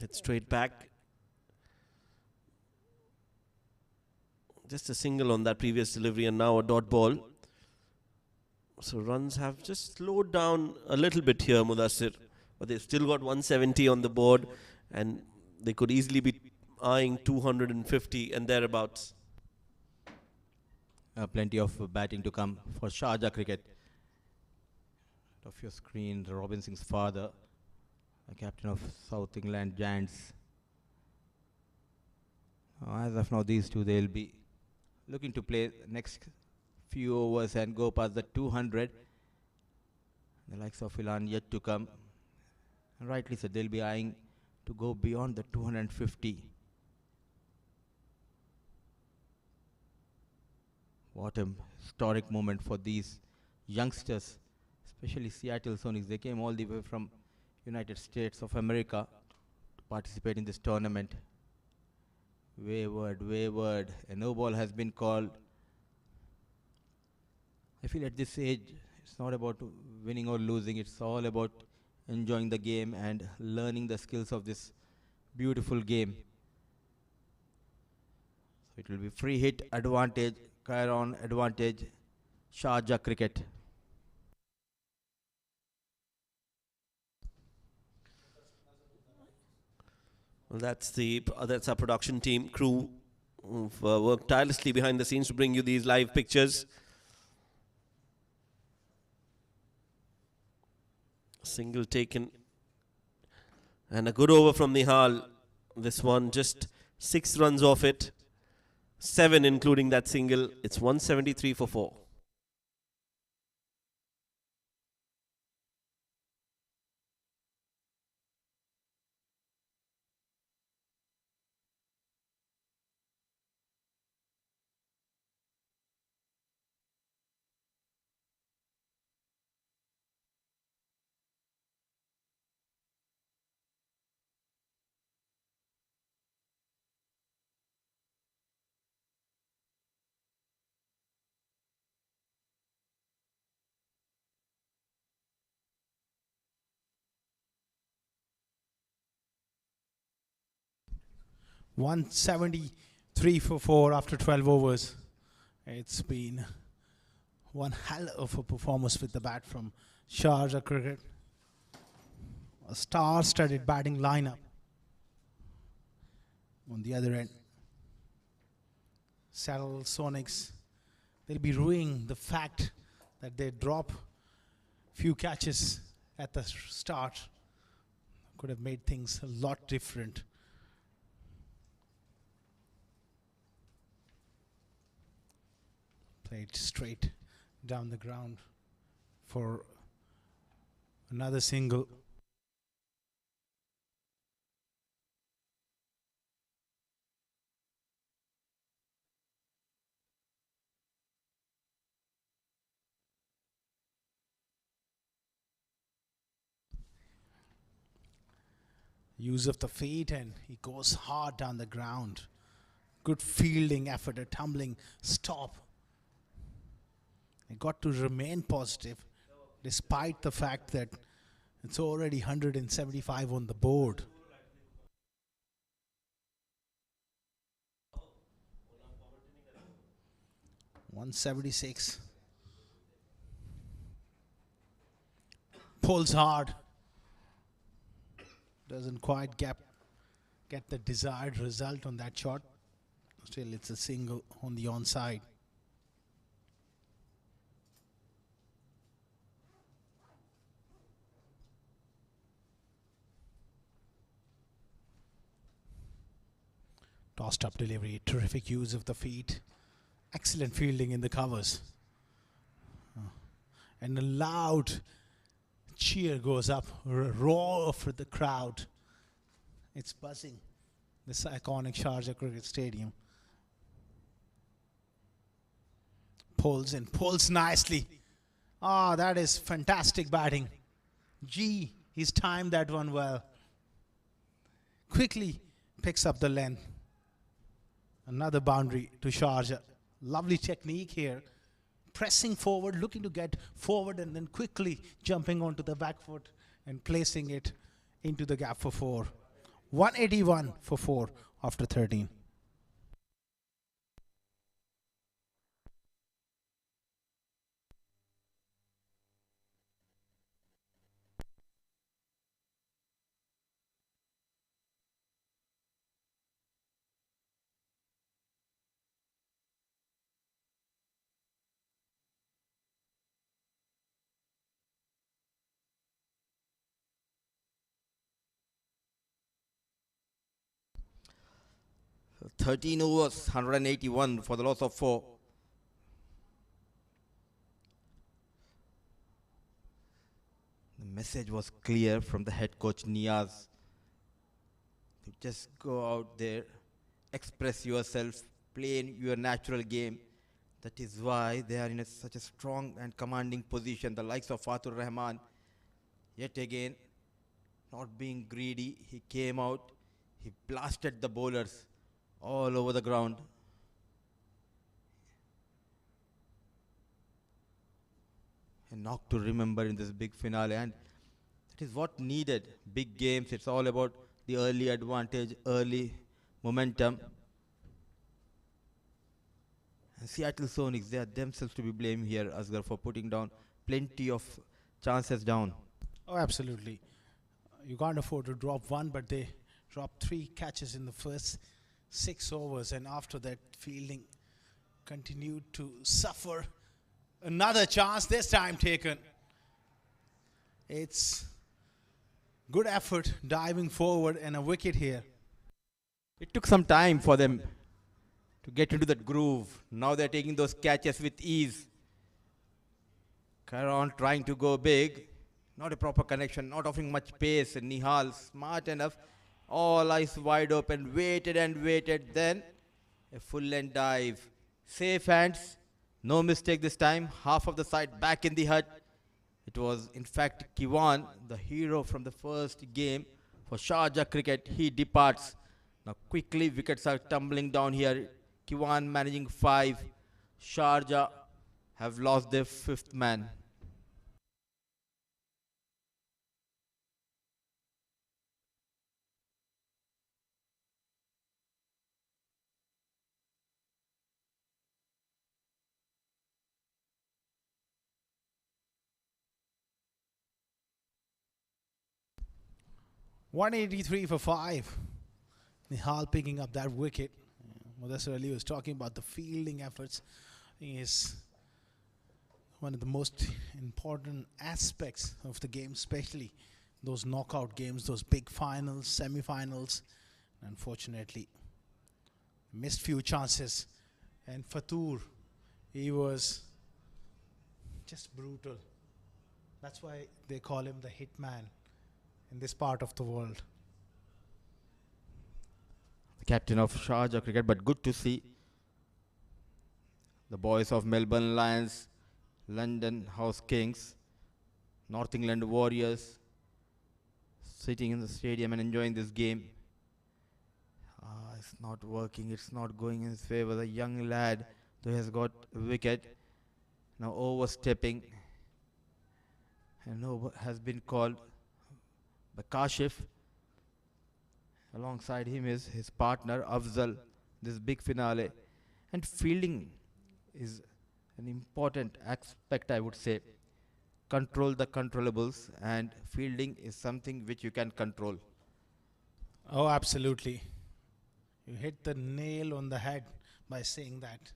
Hit straight back. Just a single on that previous delivery, and now a dot ball. So runs have just slowed down a little bit here, Mudassir. But they've still got 170 on the board, and they could easily be eyeing 250 and thereabouts. Plenty of batting to come for Sharjah cricket. Of your screen, Robin Singh's father, the captain of South England Giants. As of now, these two, they'll be looking to play next few overs and go past the 200. The likes of Ilan yet to come. And rightly said, they'll be eyeing to go beyond the 250. What a historic moment for these youngsters, especially Seattle Sonics. They came all the way from United States of America to participate in this tournament. Wayward, wayward. A no ball has been called. I feel at this age, it's not about winning or losing. It's all about enjoying the game and learning the skills of this beautiful game. So it will be free hit advantage, Chiron advantage, Sharjah cricket. Well, that's our production team crew who've worked tirelessly behind the scenes to bring you these live pictures. Single taken. And a good over from Nihal. This one just 6 runs off it. 7 including that single. It's 173 for 4. $173 for 4 after 12 overs. It's been one hell of a performance with the bat from Sharjah cricket. A star-studded batting lineup. On the other end, Seattle Sonics, they'll be ruining the fact that they drop few catches at the start could have made things a lot different. Played straight down the ground for another single. Use of the feet, and he goes hard down the ground. Good fielding effort, a tumbling stop. He got to remain positive despite the fact that it's already 175 on the board. .176. Pulls hard. Doesn't quite get the desired result on that shot. Still, it's a single on the onside. Tossed up delivery, terrific use of the feet. Excellent fielding in the covers. And a loud cheer goes up, a roar for the crowd. It's buzzing this iconic Sharjah Cricket Stadium. Pulls and pulls nicely. Ah, that is fantastic batting. Gee, he's timed that one well. Quickly picks up the length. Another boundary to Sharjah. Lovely technique here. Pressing forward, looking to get forward and then quickly jumping onto the back foot and placing it into the gap for 4. 181 for 4 after 13. So 13 overs, 181 for the loss of 4. The message was clear from the head coach Niaz. To just go out there, express yourself, play in your natural game. That is why they are in such a strong and commanding position. The likes of Fatur Rahman, yet again, not being greedy, he came out, he blasted the bowlers all over the ground. A knock to remember in this big finale, and that is what needed. Big games, it's all about the early advantage, early momentum. And Seattle Sonics, they are themselves to be blamed here, Asghar, for putting down plenty of chances down. Oh, absolutely. You can't afford to drop one, but they dropped 3 catches in the first 6 overs, and after that fielding continued to suffer. Another chance, this time taken. It's good effort diving forward and a wicket here. It took some time for them to get into that groove. Now they're taking those catches with ease. Caron trying to go big. Not a proper connection, not offering much pace. And Nihal, smart enough, all eyes wide open, waited and waited. Then a full-length dive. Safe hands, no mistake this time. Half of the side back in the hut. It was, in fact, Kiwan, the hero from the first game for Sharjah Cricket. He departs. Now quickly wickets are tumbling down here. Kiwan managing 5. Sharjah have lost their 5th man. .183 for 5. Nihal picking up that wicket. Mudassir Ali was talking about the fielding efforts. He is one of the most important aspects of the game, especially those knockout games, those big finals, semi-finals. Unfortunately, missed few chances. And Fatur, he was just brutal. That's why they call him the hitman in this part of the world. The captain of Sharjah cricket, but good to see the boys of Melbourne Lions, London House Kings, North England Warriors sitting in the stadium and enjoying this game. It's not working, it's not going in his favor. The young lad who has got a wicket, now overstepping, and has been called by Kashif. Alongside him is his partner Afzal. This big finale, and fielding is an important aspect, I would say. Control the controllables, and fielding is something which you can control. Oh, absolutely. You hit the nail on the head by saying that.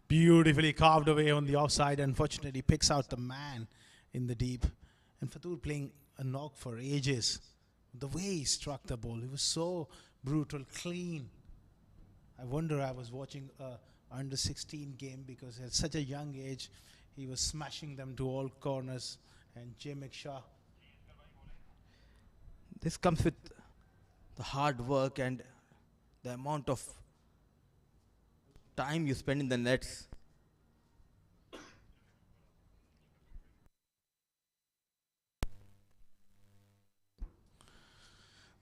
Beautifully carved away on the offside. Unfortunately, picks out the man in the deep. And Fatur playing a knock for ages. The way he struck the ball, it was so brutal, clean. I wonder, I was watching a under 16 game because at such a young age, he was smashing them to all corners. And Jay McShaw. This comes with the hard work and the amount of time you spend in the nets.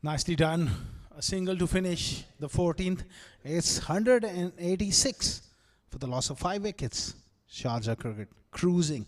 Nicely done. A single to finish the 14th. It's 186 for the loss of 5 wickets. Sharjah cricket cruising.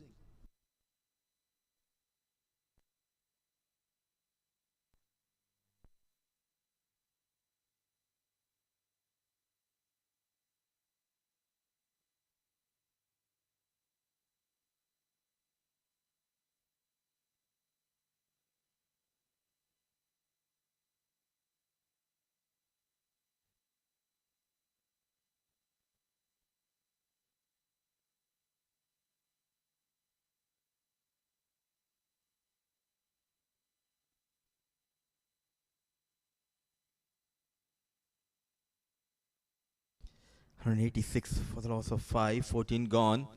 $186 for the loss of 5, 14 gone.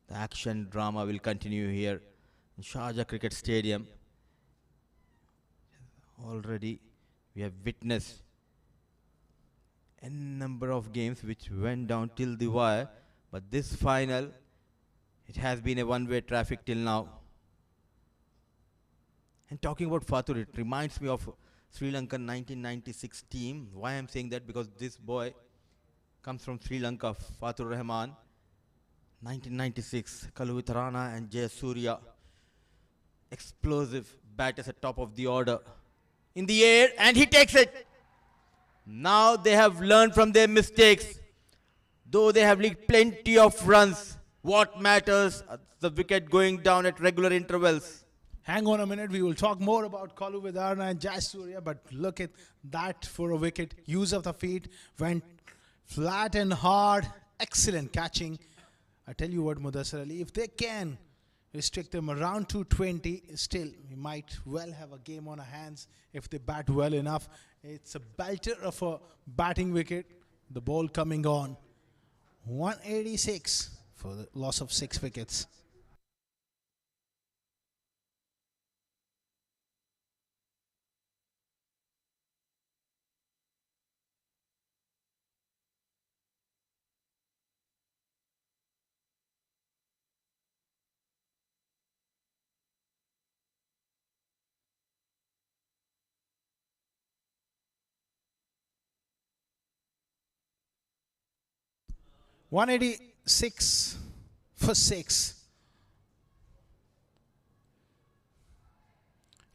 The action drama will continue here in Sharjah Cricket Stadium. Already we have witnessed a number of games which went down till the wire, but this final, it has been a one-way traffic till now. And talking about Fatur, it reminds me of Sri Lankan 1996 team. Why I'm saying that? Because this boy comes from Sri Lanka, Fatur Rahman. 1996, Kalu Rana and Jay Surya. Explosive batters at top of the order. In the air, and he takes it. Now they have learned from their mistakes. Though they have leaked plenty of runs, what matters? The wicket going down at regular intervals. Hang on a minute, we will talk more about Kalu Vidarna and Jai Surya, but look at that for a wicket. Use of the feet, went flat and hard. Excellent catching. I tell you what, Mudassar Ali, if they can restrict them around 220, still, we might well have a game on our hands if they bat well enough. It's a belter of a batting wicket. The ball coming on. 186 for the loss of 6 wickets. $186 for 6.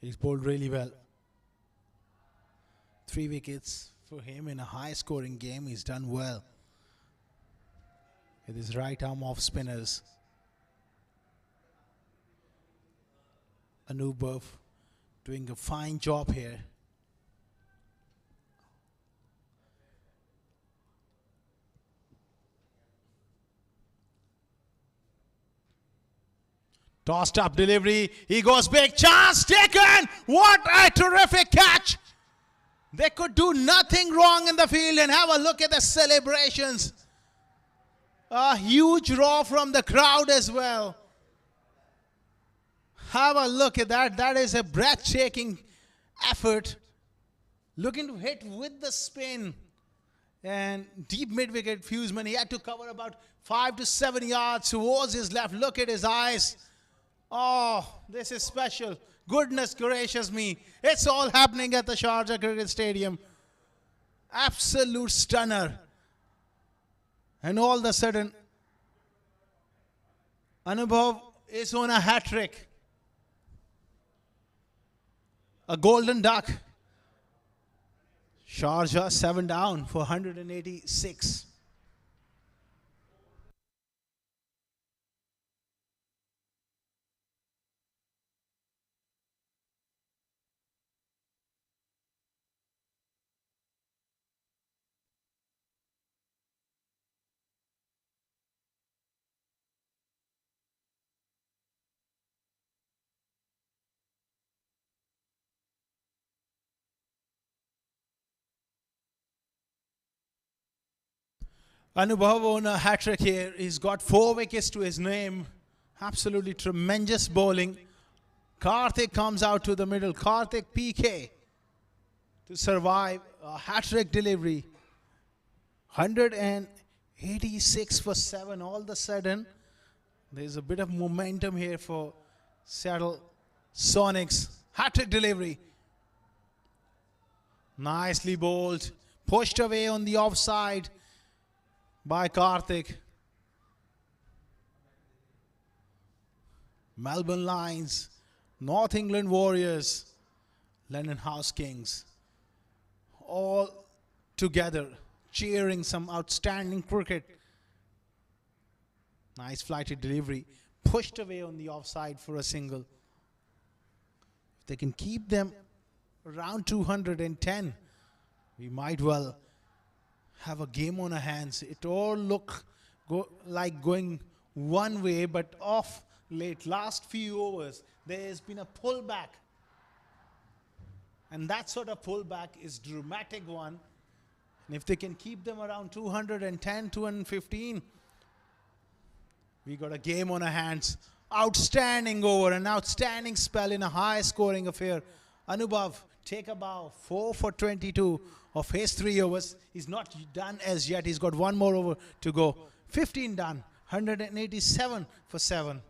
He's bowled really well. 3 wickets for him in a high scoring game. He's done well with his right arm off spinners. Anubhav doing a fine job here. Tossed up delivery. He goes big. Chance taken. What a terrific catch. They could do nothing wrong in the field, and have a look at the celebrations. A huge roar from the crowd as well. Have a look at that. That is a breathtaking effort. Looking to hit with the spin. And deep mid-wicket Fuseman. He had to cover about 5 to 7 yards towards his left. Look at his eyes. Oh, this is special. Goodness gracious me. It's all happening at the Sharjah Cricket Stadium. Absolute stunner. And all of a sudden, Anubhav is on a hat-trick. A golden duck. Sharjah 7 down for 186. Anubhav on a hat-trick here. He's got 4 wickets to his name. Absolutely tremendous bowling. Karthik comes out to the middle. Karthik PK to survive a hat-trick delivery. 186 for 7. All of a sudden, there's a bit of momentum here for Seattle Sonics. Hat-trick delivery. Nicely bowled. Pushed away on the offside by Karthik. Melbourne Lions, North England Warriors, London House Kings, all together cheering some outstanding cricket. Nice flighty delivery, pushed away on the offside for a single. If they can keep them around 210, we might well have a game on our hands. It all look like going one way, but off late. Last few overs, there has been a pullback. And that sort of pullback is dramatic one. And if they can keep them around 210, 215, we got a game on our hands. Outstanding over, an outstanding spell in a high scoring affair. Anubhav, take a bow, 4 for 22 of his 3 overs. He's not done as yet. He's got 1 more over to go. 15 done, 187 for 7.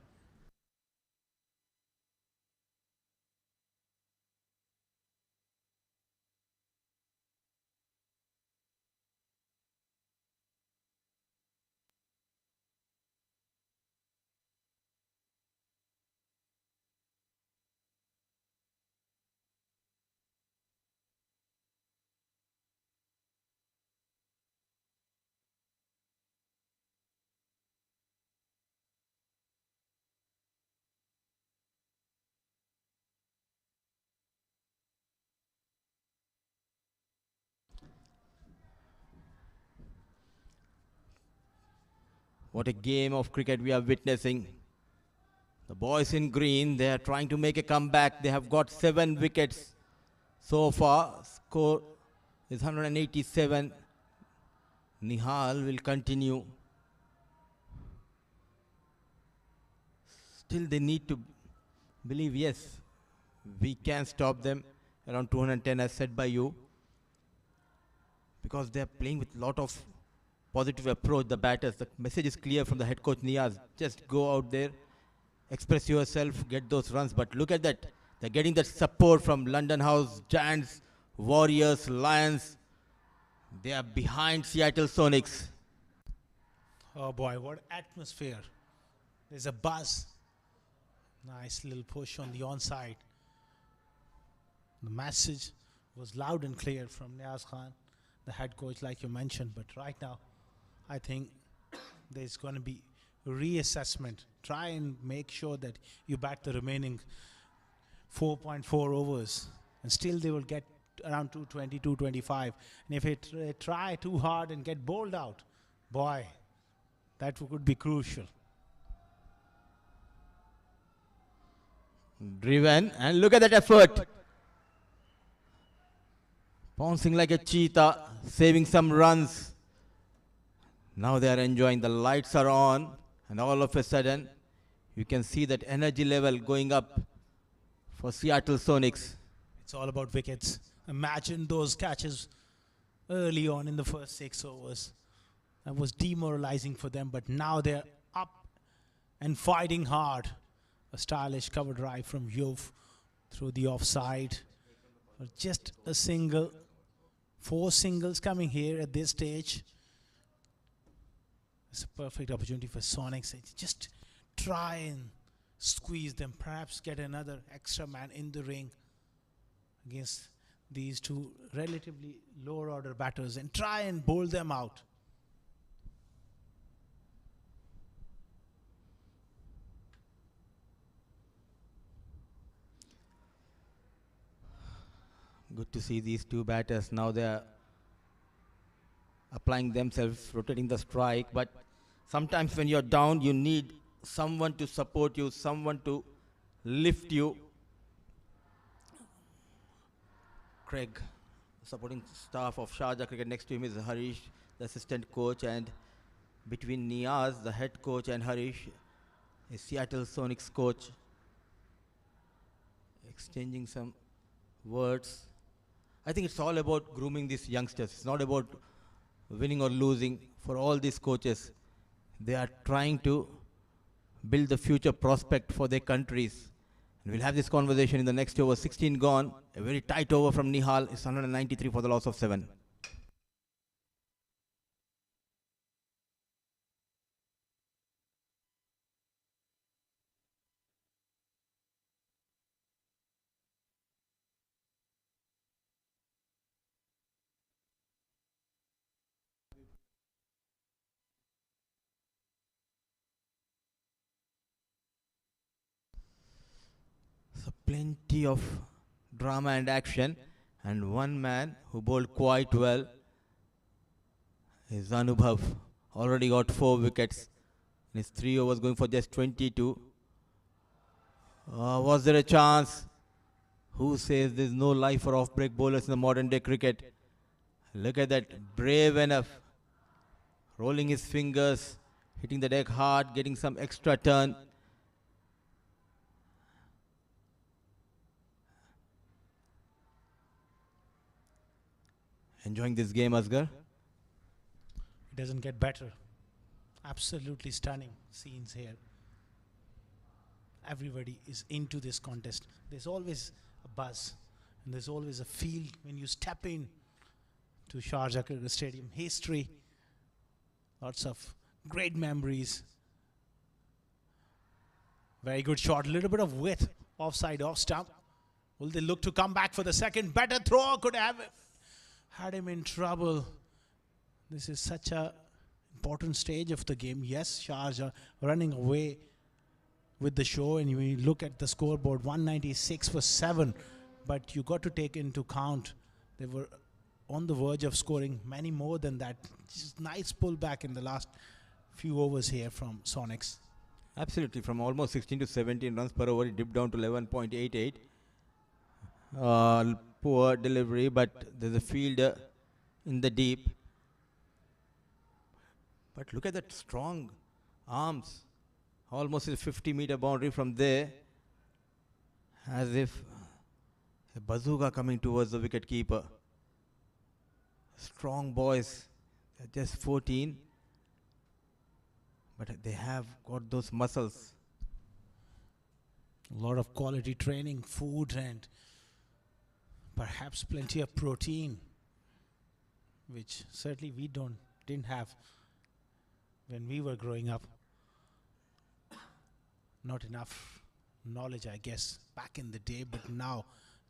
What a game of cricket we are witnessing. The boys in green, they are trying to make a comeback. They have got 7 wickets so far. Score is 187. Nihal will continue. Still they need to believe, yes, we can stop them around 210 as said by you. Because they are playing with a lot of positive approach, the batters. The message is clear from the head coach Niaz. Just go out there, express yourself, get those runs. But look at that. They're getting that support from London House, Giants, Warriors, Lions. They are behind Seattle Sonics. Oh boy, what atmosphere. There's a buzz. Nice little push on the onside. The message was loud and clear from Niaz Khan, the head coach, like you mentioned. But right now, I think there's going to be reassessment. Try and make sure that you bat the remaining 4.4 overs. And still they will get around 220, 225. And if they try too hard and get bowled out, boy, that could be crucial. Driven, and look at that effort. Bouncing like a cheetah, saving some runs. Now they are enjoying, the lights are on, and all of a sudden, you can see that energy level going up for Seattle Sonics. It's all about wickets. Imagine those catches early on in the first 6 overs. That was demoralizing for them, but now they're up and fighting hard. A stylish cover drive from Yov through the offside. Just a single. 4 singles coming here at this stage. It's a perfect opportunity for Sonics. Just try and squeeze them. Perhaps get another extra man in the ring against these two relatively lower order batters and try and bowl them out. Good to see these two batters. Now they are applying themselves, rotating the strike. But sometimes when you're down, you need someone to support you, someone to lift you. Craig, supporting staff of Sharjah Cricket. Next to him is Harish, the assistant coach. And between Niaz, the head coach, and Harish is Seattle Sonics coach. Exchanging some words. I think it's all about grooming these youngsters. It's not about winning or losing. For all these coaches, they are trying to build the future prospect for their countries. And we'll have this conversation in the next over. 16 gone. A very tight over from Nihal. It's 193 for the loss of 7. So plenty of drama and action, and one man who bowled quite well is Anubhav. Already got 4 wickets in his 3 overs, going for just 22. Was there a chance? Who says there's no life for off-break bowlers in the modern day cricket? Look at that, brave enough, rolling his fingers, hitting the deck hard, getting some extra turn. Enjoying this game, Asghar? It doesn't get better. Absolutely stunning scenes here. Everybody is into this contest. There's always a buzz and there's always a feel when you step in to Sharjah Cricket Stadium. History, lots of great memories. Very good shot, a little bit of width, offside, off stump. Will they look to come back for the second? Better throw, could have had him in trouble. This is such a important stage of the game. Yes, Sharjah running away with the show, and you look at the scoreboard, 196 for 7, but you got to take into account they were on the verge of scoring many more than that. Just nice pullback in the last few overs here from Sonics. Absolutely, from almost 16 to 17 runs per over, it dipped down to 11.88. Poor delivery, but there's a fielder in the deep. But look at that strong arms. Almost a 50-meter boundary from there. As if a bazooka coming towards the wicket keeper. Strong boys. They're just 14. But they have got those muscles. A lot of quality training, food, and perhaps plenty of protein, which certainly we didn't have when we were growing up. Not enough knowledge, I guess, back in the day, but now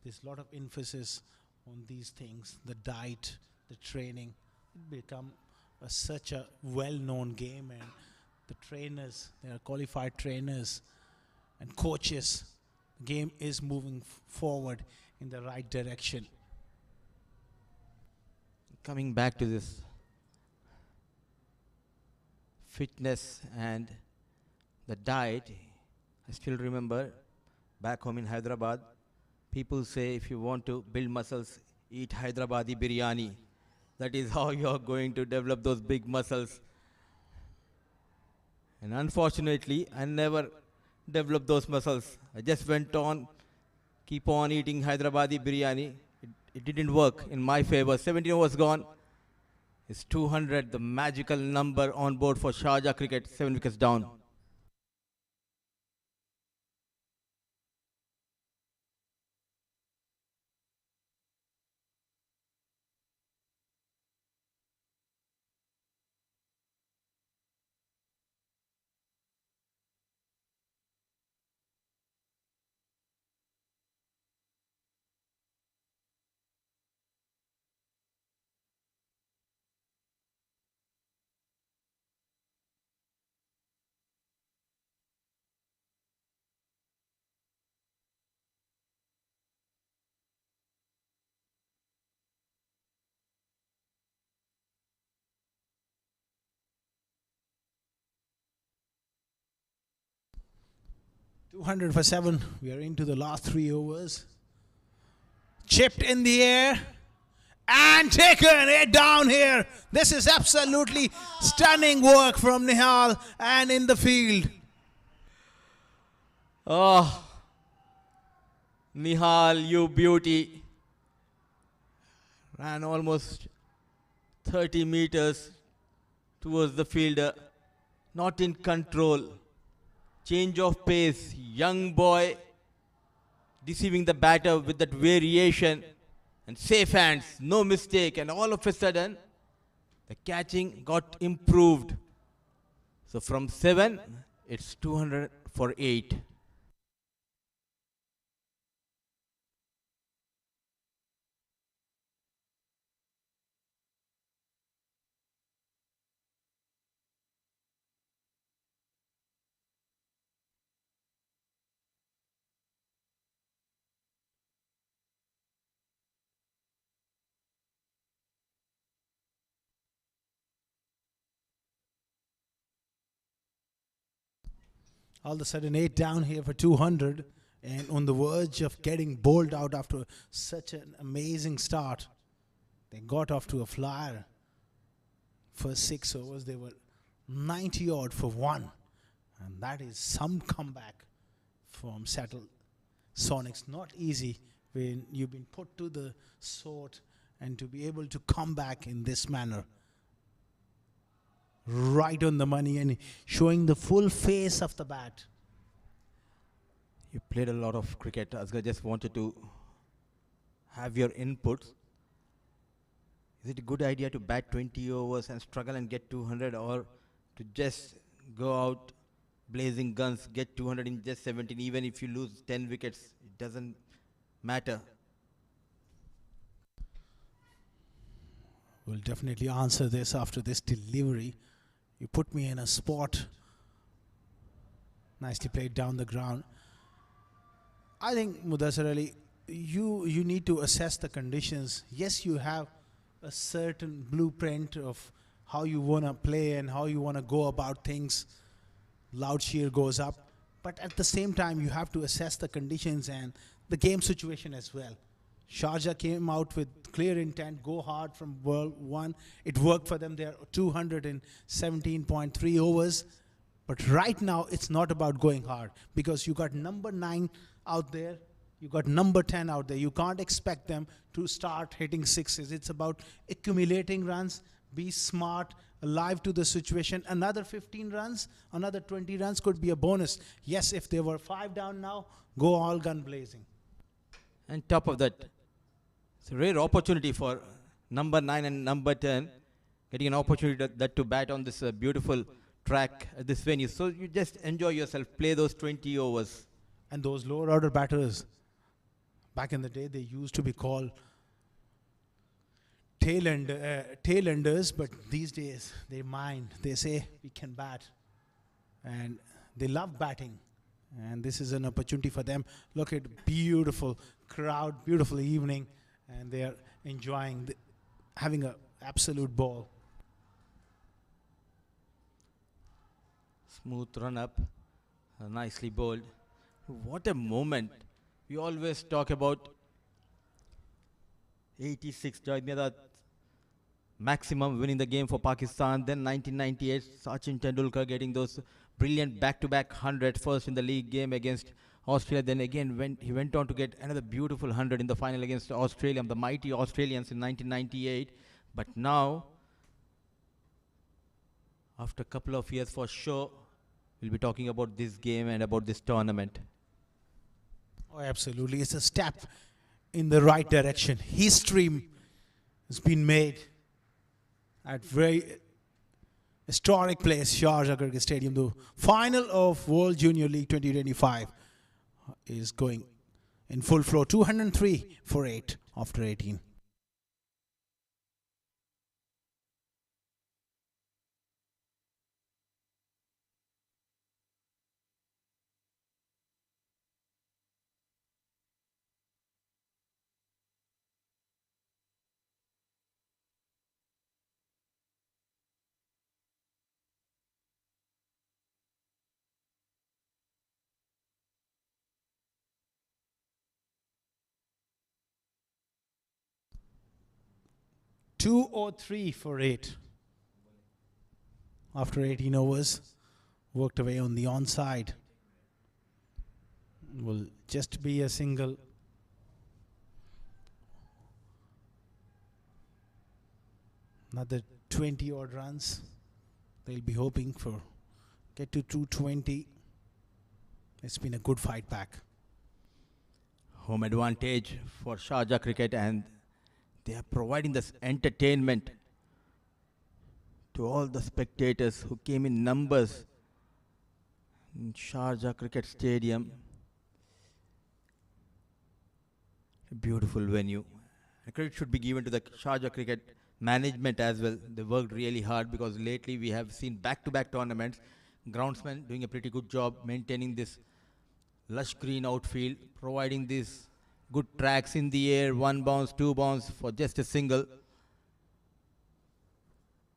there's a lot of emphasis on these things, the diet, the training. It become such a well-known game, and the trainers, there are qualified trainers and coaches. The game is moving forward in the right direction. Coming back to this fitness and the diet, I still remember back home in Hyderabad, people say if you want to build muscles, eat Hyderabadi biryani. That is how you are going to develop those big muscles. And unfortunately, I never developed those muscles. I just went on, keep on eating Hyderabadi biryani. It didn't work in my favor. 17 overs gone. It's 200, the magical number on board for Sharjah cricket. 7 wickets down. $200 for 7. We are into the last 3 overs. Chipped in the air and taken it down here. This is absolutely stunning work from Nihal and in the field. Oh, Nihal, you beauty. Ran almost 30 meters towards the fielder. Not in control. Change of pace. Young boy deceiving the batter with that variation. And safe hands. No mistake. And all of a sudden, the catching got improved. So from 7, it's 200 for 8. All of a sudden 8 down here for 200 and on the verge of getting bowled out after such an amazing start. They got off to a flyer. First 6 overs they were 90 odd for 1, and that is some comeback from Seattle Sonics. Not easy when you've been put to the sword and to be able to come back in this manner. Right on the money and showing the full face of the bat. You played a lot of cricket. Asghar, just wanted to have your inputs. Is it a good idea to bat 20 overs and struggle and get 200, or to just go out blazing guns, get 200 in just 17, even if you lose 10 wickets, it doesn't matter? We'll definitely answer this after this delivery. You put me in a spot. Nicely played down the ground. I think, Mudassar Ali, you need to assess the conditions. Yes, you have a certain blueprint of how you want to play and how you want to go about things. Loud shear goes up. But at the same time, you have to assess the conditions and the game situation as well. Sharjah came out with clear intent, go hard from ball 1. It worked for them. They're 217.3 overs. But right now, it's not about going hard because you got number 9 out there. You got number 10 out there. You can't expect them to start hitting sixes. It's about accumulating runs, be smart, alive to the situation. Another 15 runs, another 20 runs could be a bonus. Yes, if they were 5 down now, go all gun blazing. And top of that, it's a rare opportunity for number 9 and number 10, getting an opportunity that to bat on this beautiful track at this venue. So you just enjoy yourself, play those 20 overs. And those lower order batters, back in the day, they used to be called tail enders, but these days they mind. They say we can bat, and they love batting. And this is an opportunity for them. Look at beautiful crowd, beautiful evening, and they are enjoying having an absolute ball. Smooth run up, nicely bowled. What a moment. We always talk about 86, Jadmeda maximum winning the game for Pakistan. Then 1998, Sachin Tendulkar getting those brilliant back-to-back 100, first in the league game against Australia. Then again, he went on to get another beautiful 100 in the final against Australia, the mighty Australians in 1998. But now, after a couple of years for sure, we'll be talking about this game and about this tournament. Oh, absolutely. It's a step in the right direction. History has been made at very historic place, Sharjah Cricket Stadium. The final of World Junior League 2025 is going in full flow. 203 for 8 after 18. Two or three for 8 after 18 overs. Worked away on the onside. Will just be a single. Another 20 odd runs. They'll be hoping for get to 220. It's been a good fight back. Home advantage for Sharjah Cricket, and they are providing this entertainment to all the spectators who came in numbers in Sharjah Cricket Stadium. A beautiful venue. And credit should be given to the Sharjah Cricket management as well. They worked really hard because lately we have seen back-to-back tournaments. Groundsmen doing a pretty good job maintaining this lush green outfield, providing these good tracks in the air, 1 bounce, 2 bounce for just a single.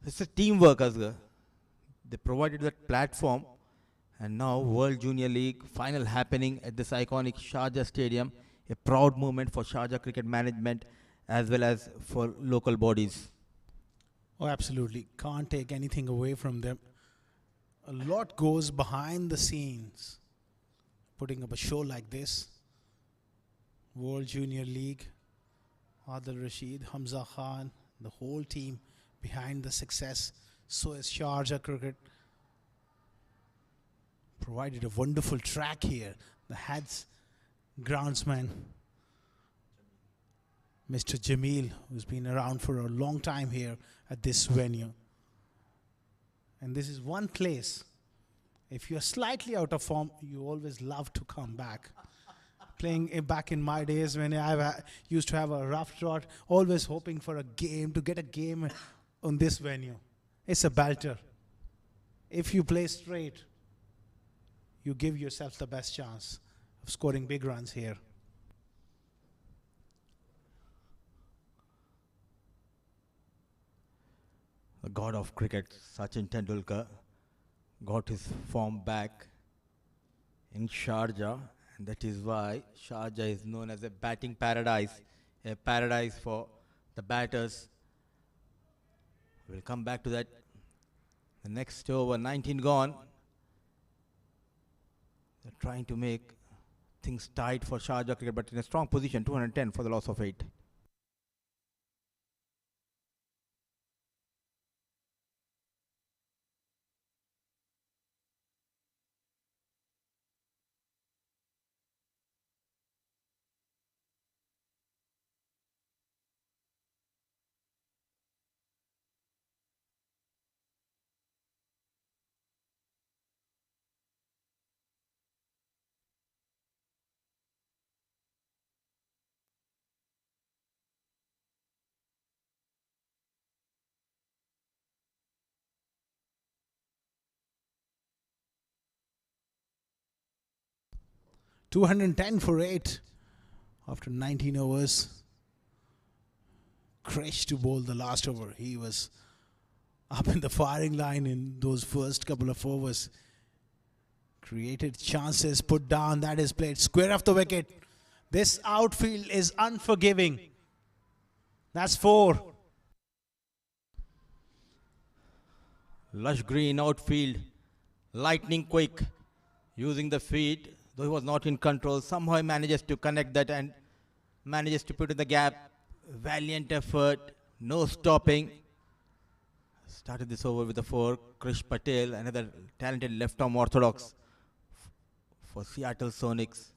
It's a teamwork, Asghar. They provided that platform, and now World Junior League final happening at this iconic Sharjah Stadium. A proud moment for Sharjah Cricket management as well as for local bodies. Oh, absolutely. Can't take anything away from them. A lot goes behind the scenes putting up a show like this. World Junior League, Adil Rashid, Hamza Khan, the whole team behind the success. So is Sharjah Cricket. Provided a wonderful track here. The heads groundsman, Mr. Jamil, who's been around for a long time here at this venue. And this is one place, if you're slightly out of form, you always love to come back. Playing back in my days when I used to have a rough trot, always hoping for a game, to get a game on this venue. It's a belter. If you play straight, you give yourself the best chance of scoring big runs here. The god of cricket, Sachin Tendulkar, got his form back in Sharjah, and that is why Sharjah is known as a batting paradise, a paradise for the batters. We'll come back to that. The next over, 19 gone. They're trying to make things tight for Sharjah Cricket, but in a strong position, 210 for the loss of 8. $210 for 8 after 19 overs. Krish to bowl the last over. He was up in the firing line in those first couple of overs. Created chances, put down, that is played square off the wicket. This outfield is unforgiving. That's 4. Lush green outfield, lightning quick, using the feet. Though he was not in control, somehow he manages to connect that and manages to put in the gap. Valiant effort, no stopping. Started this over with the 4. Krish Patel, another talented left-arm orthodox for Seattle Sonics.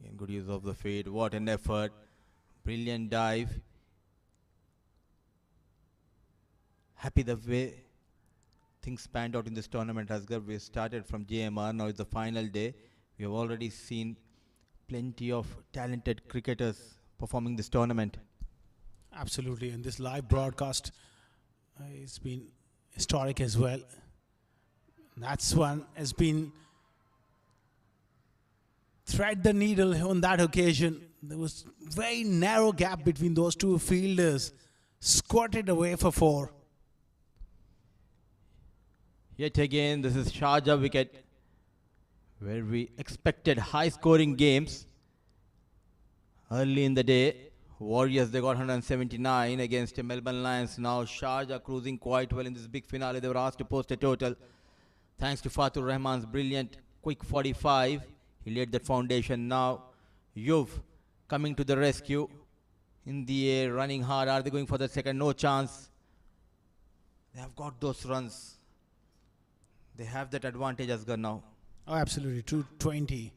Again, good use of the feet. What an effort. Brilliant dive. Happy the way things panned out in this tournament. As we started from JMR, now it's the final day. We have already seen plenty of talented cricketers performing this tournament. Absolutely, and this live broadcast it's been historic as well. That's one has been thread the needle on that occasion. There was very narrow gap between those two fielders, squatted away for 4. Yet again, this is Sharjah wicket, where we expected high-scoring games. Early in the day, Warriors, they got 179 against the Melbourne Lions. Now Sharjah cruising quite well in this big finale. They were asked to post a total. Thanks to Fatur Rahman's brilliant quick 45. He laid that foundation. Now Yuv coming to the rescue. In the air, running hard. Are they going for the second? No chance. They have got those runs. They have that advantage as well now. Oh, absolutely. 220.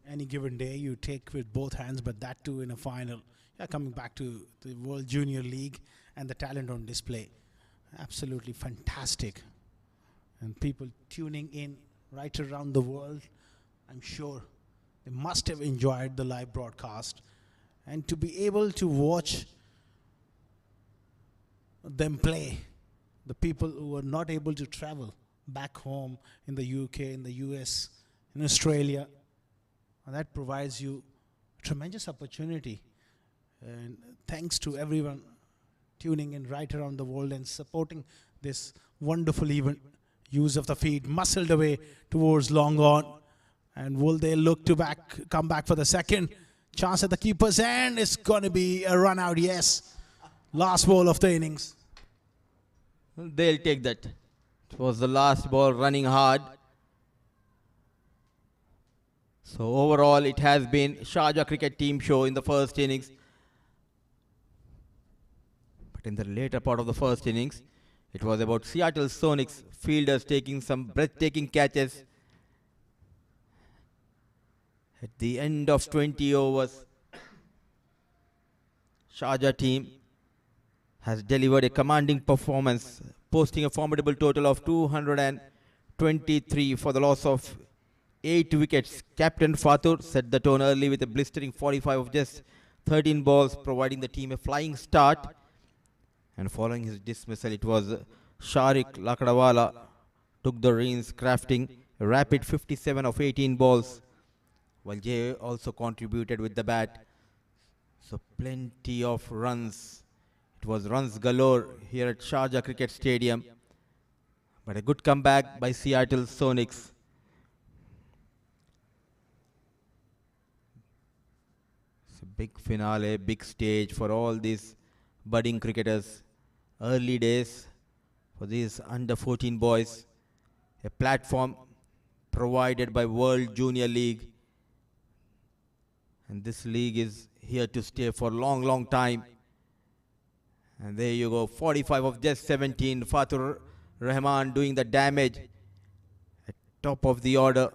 Any given day you take with both hands, but that too in a final. Yeah, coming back to the World Junior League and the talent on display. Absolutely fantastic. And people tuning in right around the world, I'm sure they must have enjoyed the live broadcast. And to be able to watch them play, the people who were not able to travel back home in the UK, in the US, in Australia, and that provides you a tremendous opportunity. And thanks to everyone tuning in right around the world and supporting this wonderful event. Use of the feet, muscled away towards long on. And will they look to come back for the second? Chance at the keeper's end. It's going to be a run out, yes. Last ball of the innings. They'll take that. It was the last ball, running hard. So overall, it has been Sharjah cricket team show in the first innings. But in the later part of the first innings, it was about Seattle Sonics fielders taking some breathtaking catches. At the end of 20 overs, Sharjah team has delivered a commanding performance, posting a formidable total of 223 for the loss of 8 wickets. Captain Fatur set the tone early with a blistering 45 of just 13 balls, providing the team a flying start. And following his dismissal, it was Sharik Lakdawala took the reins, crafting a rapid 57 of 18 balls, while Jay also contributed with the bat. So plenty of runs. It was runs galore here at Sharjah Cricket Stadium. But a good comeback by Seattle Sonics. It's a big finale, big stage for all these budding cricketers. Early days for these under 14 boys. A platform provided by World Junior League. And this league is here to stay for a long, long time. And there you go, 45 of just 17. Fatur Rahman doing the damage at top of the order.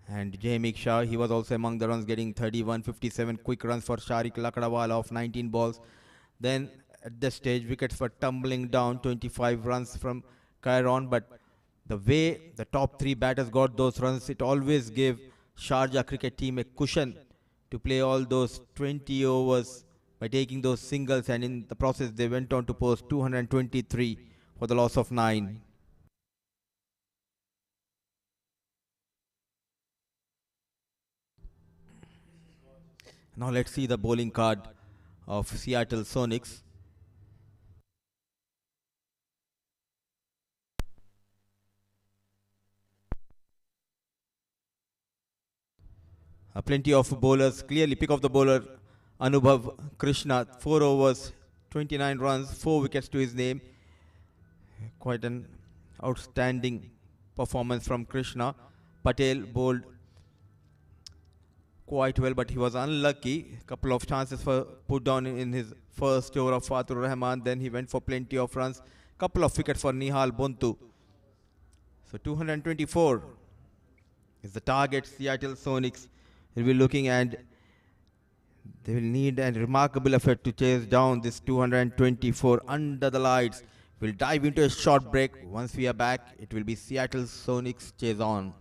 And Jamie Shah, he was also among the runs, getting 31, 57 quick runs for Sharik Lakdawala of 19 balls. Then at this stage, wickets were tumbling down, 25 runs from Chiron. But the way the top 3 batters got those runs, it always gave Sharjah cricket team a cushion to play all those 20 overs by taking those singles. And in the process, they went on to post 223 for the loss of 9. Now let's see the bowling card of Seattle Sonics. Plenty of bowlers. Clearly, pick of the bowler Anubhav Krishna. 4 overs, 29 runs, 4 wickets to his name. Quite an outstanding performance from Krishna. Patel bowled quite well, but he was unlucky. Couple of chances for put down in his first over of Fatur Rahman. Then he went for plenty of runs. Couple of wickets for Nihal Bontu. So 224 is the target. Seattle Sonics will be looking, and they will need a remarkable effort to chase down this 224 under the lights. We'll dive into a short break. Once we are back, it will be Seattle Sonics chase on.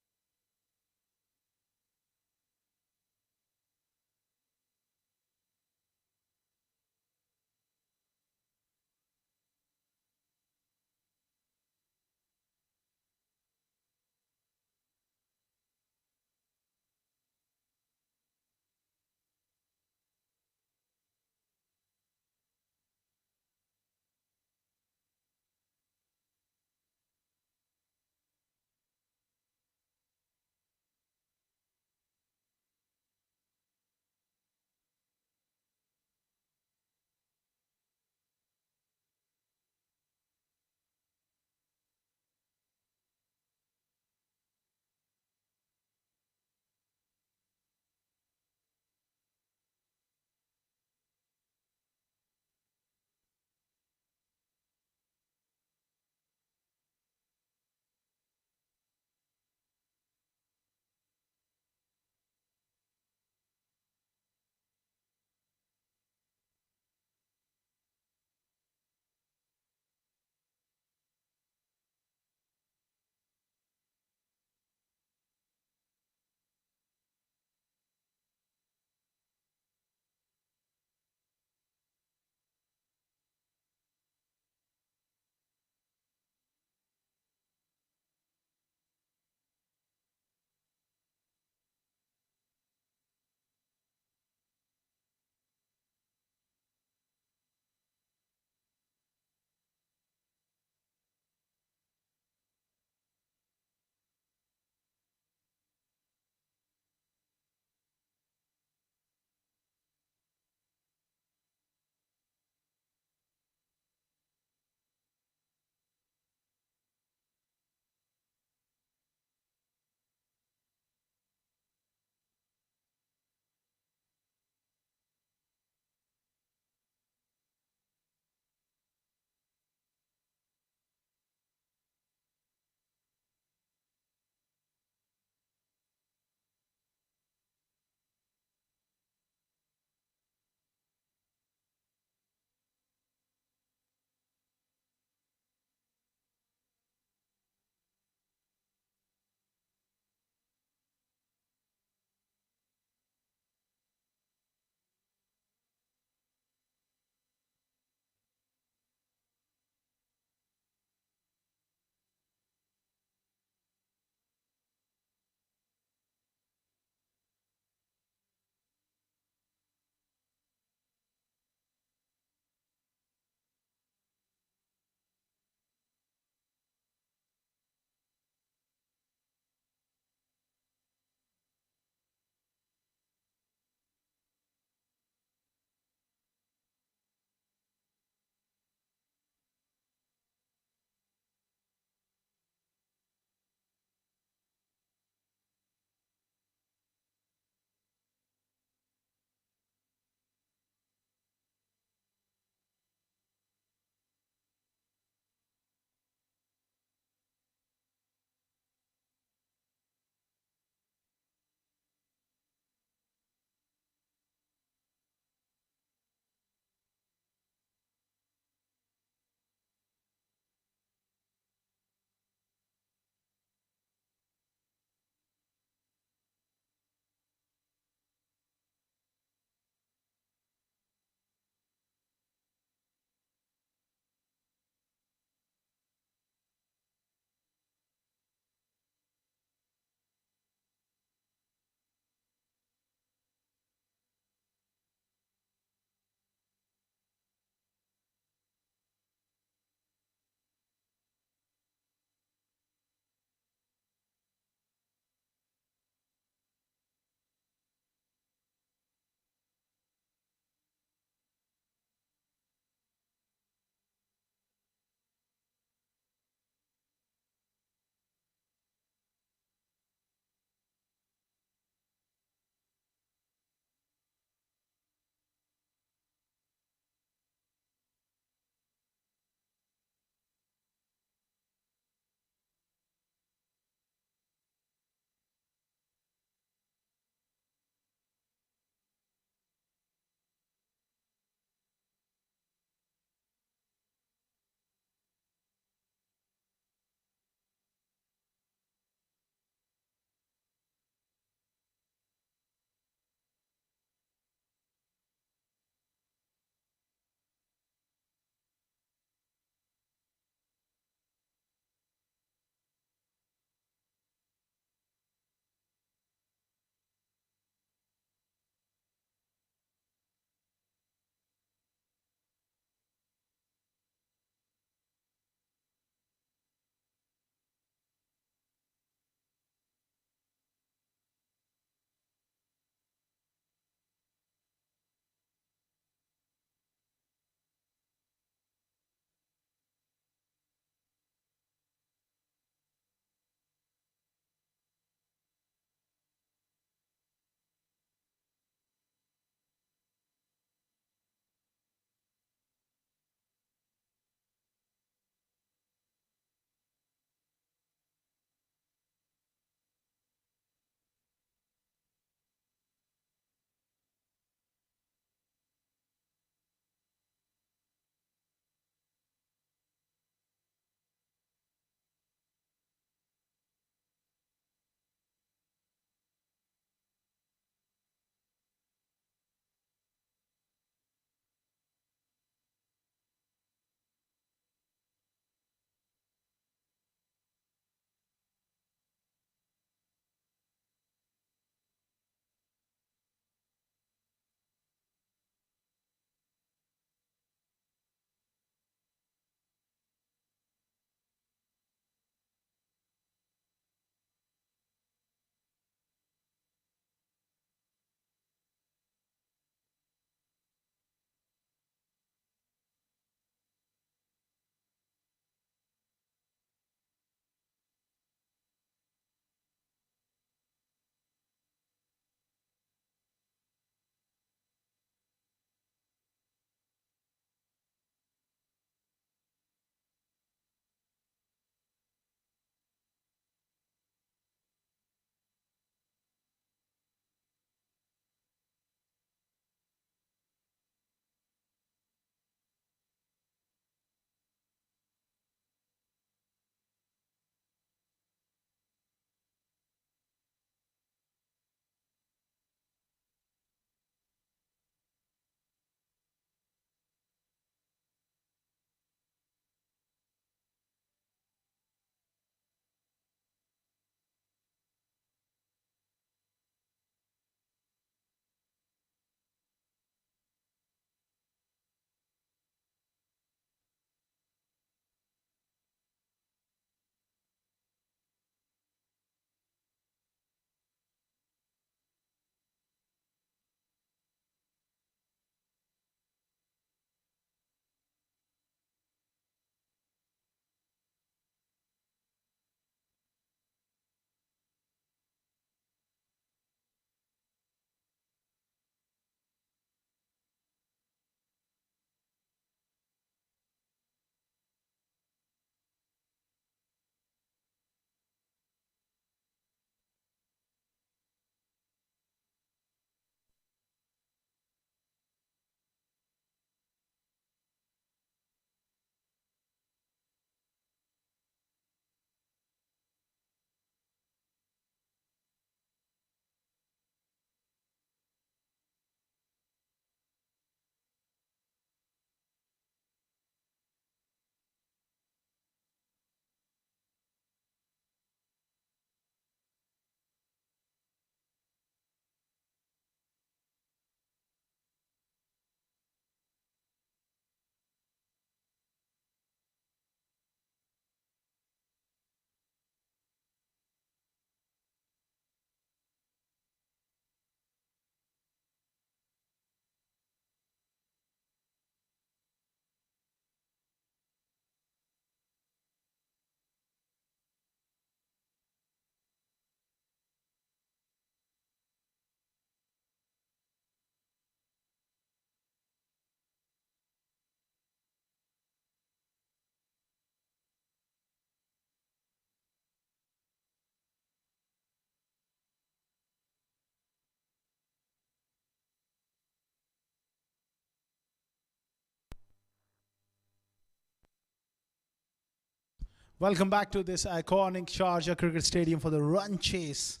Welcome back to this iconic Sharjah Cricket Stadium for the run chase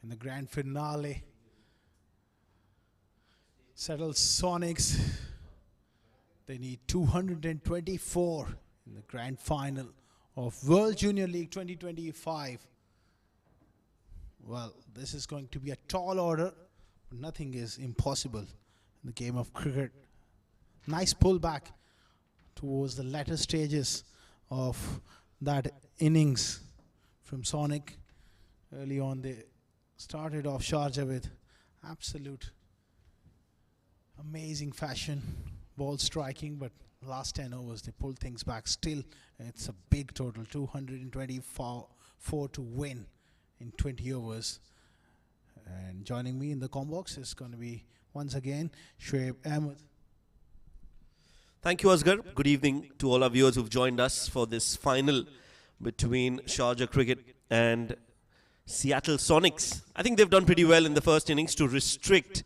in the grand finale. Settle Sonics. They need 224 in the grand final of World Junior League 2025. Well, this is going to be a tall order, but nothing is impossible in the game of cricket. Nice pullback towards the latter stages of that innings from Sonic. Early on, they started off Sharjah with absolute amazing fashion, ball striking, but last 10 overs they pulled things back. Still, it's a big total, 224 to win in 20 overs. And joining me in the combox is going to be once again Shoaib Ahmed. Thank you, Asghar. Good evening to all our viewers who've joined us for this final between Sharjah Cricket and Seattle Sonics. I think they've done pretty well in the first innings to restrict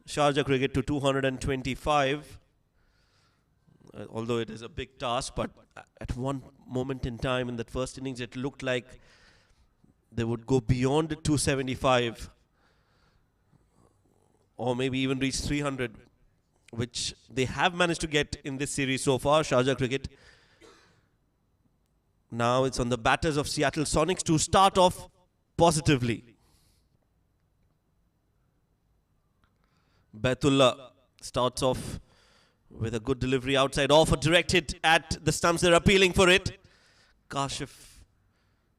Sharjah Cricket to 225. Although it is a big task, but at one moment in time in that first innings, it looked like they would go beyond 275 or maybe even reach 300, which they have managed to get in this series so far, Sharjah Cricket. Now it's on the batters of Seattle Sonics to start off positively. Baitullah starts off with a good delivery outside off, a direct hit at the stumps. They're appealing for it. Kashif,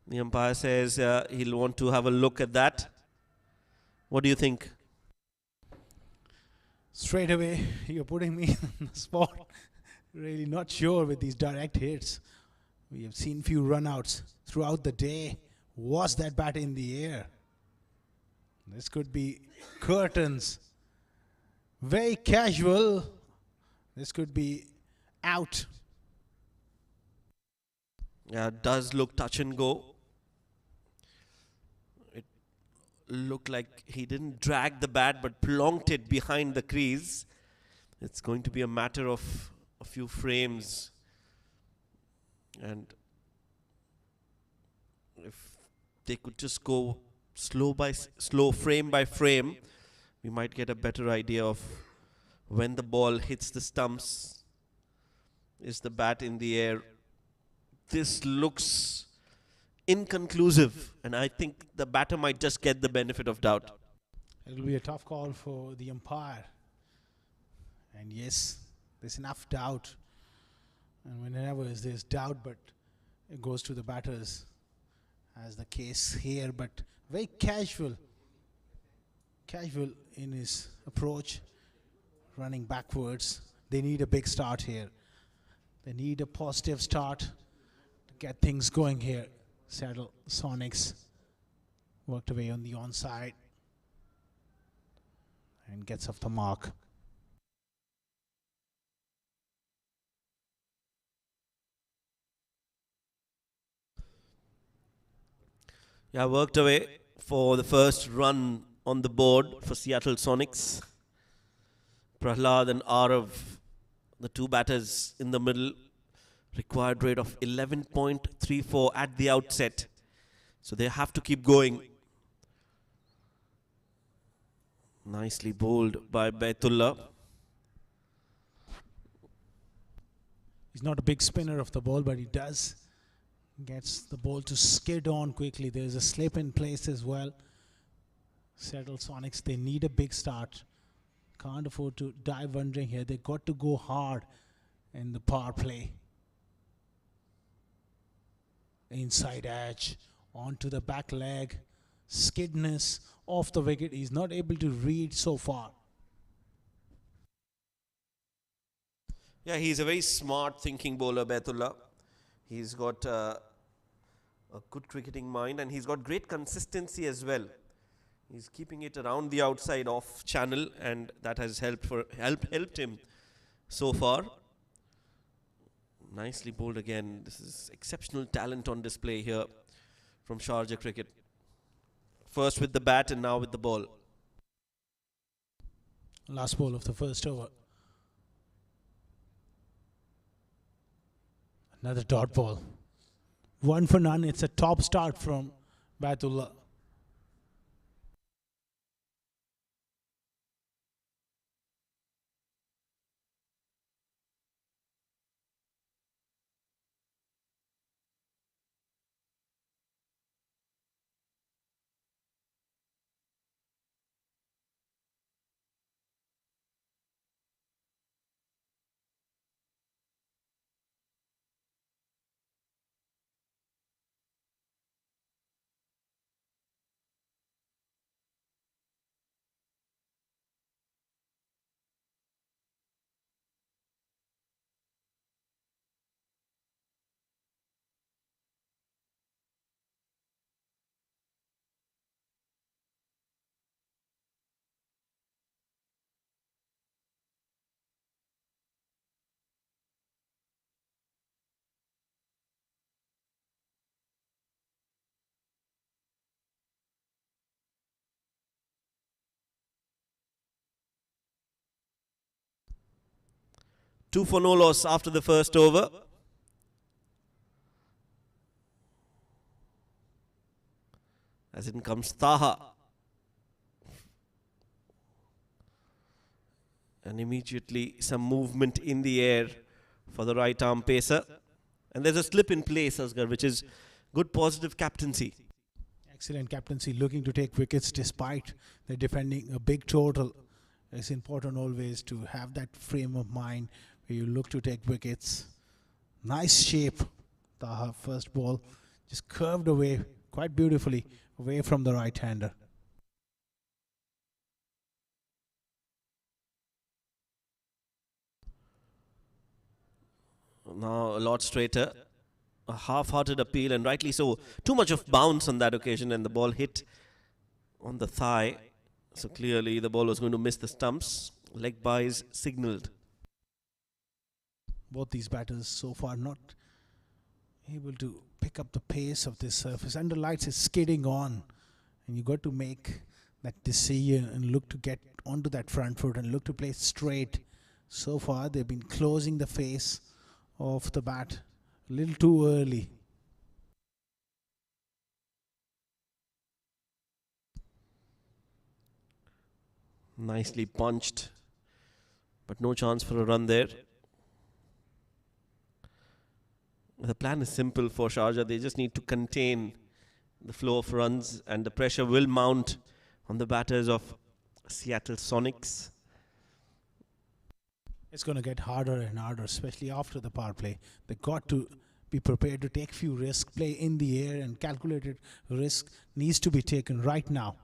the umpire says he'll want to have a look at that. What do you think? Straight away, you're putting me on the spot. Really not sure with these direct hits. We have seen few runouts throughout the day. Was that bat in the air? This could be curtains. Very casual. This could be out. Yeah, it does look touch and go. It looked like he didn't drag the bat but plonked it behind the crease. It's going to be a matter of a few frames. And if they could just go slow frame by frame, we might get a better idea of when the ball hits the stumps. Is the bat in the air? This looks inconclusive, and I think the batter might just get the benefit of doubt. It will be a tough call for the umpire. And yes, there's enough doubt. And whenever there's doubt, but it goes to the batters, as the case here. But very casual in his approach, running backwards. They need a big start here. They need a positive start to get things going here. Seattle Sonics worked away on the onside and gets off the mark. Yeah, worked away for the first run on the board for Seattle Sonics. Prahlad and Arav, the two batters in the middle, required rate of 11.34 at the outset. So they have to keep going. Nicely bowled by Baitullah. He's not a big spinner of the ball, but he does gets the ball to skid on quickly. There's a slip in place as well. Seattle Sonics, they need a big start. Can't afford to die wondering here. They got to go hard in the power play. Inside edge, onto the back leg. Skidness off the wicket. He's not able to read so far. Yeah, he's a very smart thinking bowler, Baitullah. He's got a good cricketing mind, and he's got great consistency as well. He's keeping it around the outside off channel, and that has helped him so far. Nicely bowled again. This is exceptional talent on display here from Sharjah Cricket. First with the bat and now with the ball. Last ball of the first over. Another dot ball. One for none. It's a top start from Baitullah. Two for no loss after the first over. As in comes Taha. And immediately some movement in the air for the right arm pacer. And there's a slip in place, Asghar, which is good positive captaincy. Excellent captaincy, looking to take wickets despite the defending a big total. It's important always to have that frame of mind where you look to take wickets. Nice shape. Taha first ball just curved away quite beautifully away from the right-hander. Now a lot straighter. A half-hearted appeal, and rightly so. Too much of bounce on that occasion, and the ball hit on the thigh. So clearly the ball was going to miss the stumps. Leg byes signalled. Both these batters so far not able to pick up the pace of this surface. Under lights is skidding on, and you got to make that decision and look to get onto that front foot and look to play straight. So far they've been closing the face of the bat a little too early. Nicely punched, but no chance for a run there. The plan is simple for Sharjah. They just need to contain the flow of runs, and the pressure will mount on the batters of Seattle Sonics. It's going to get harder and harder, especially after the power play. They got to be prepared to take few risks, play in the air, and calculated risk needs to be taken right now.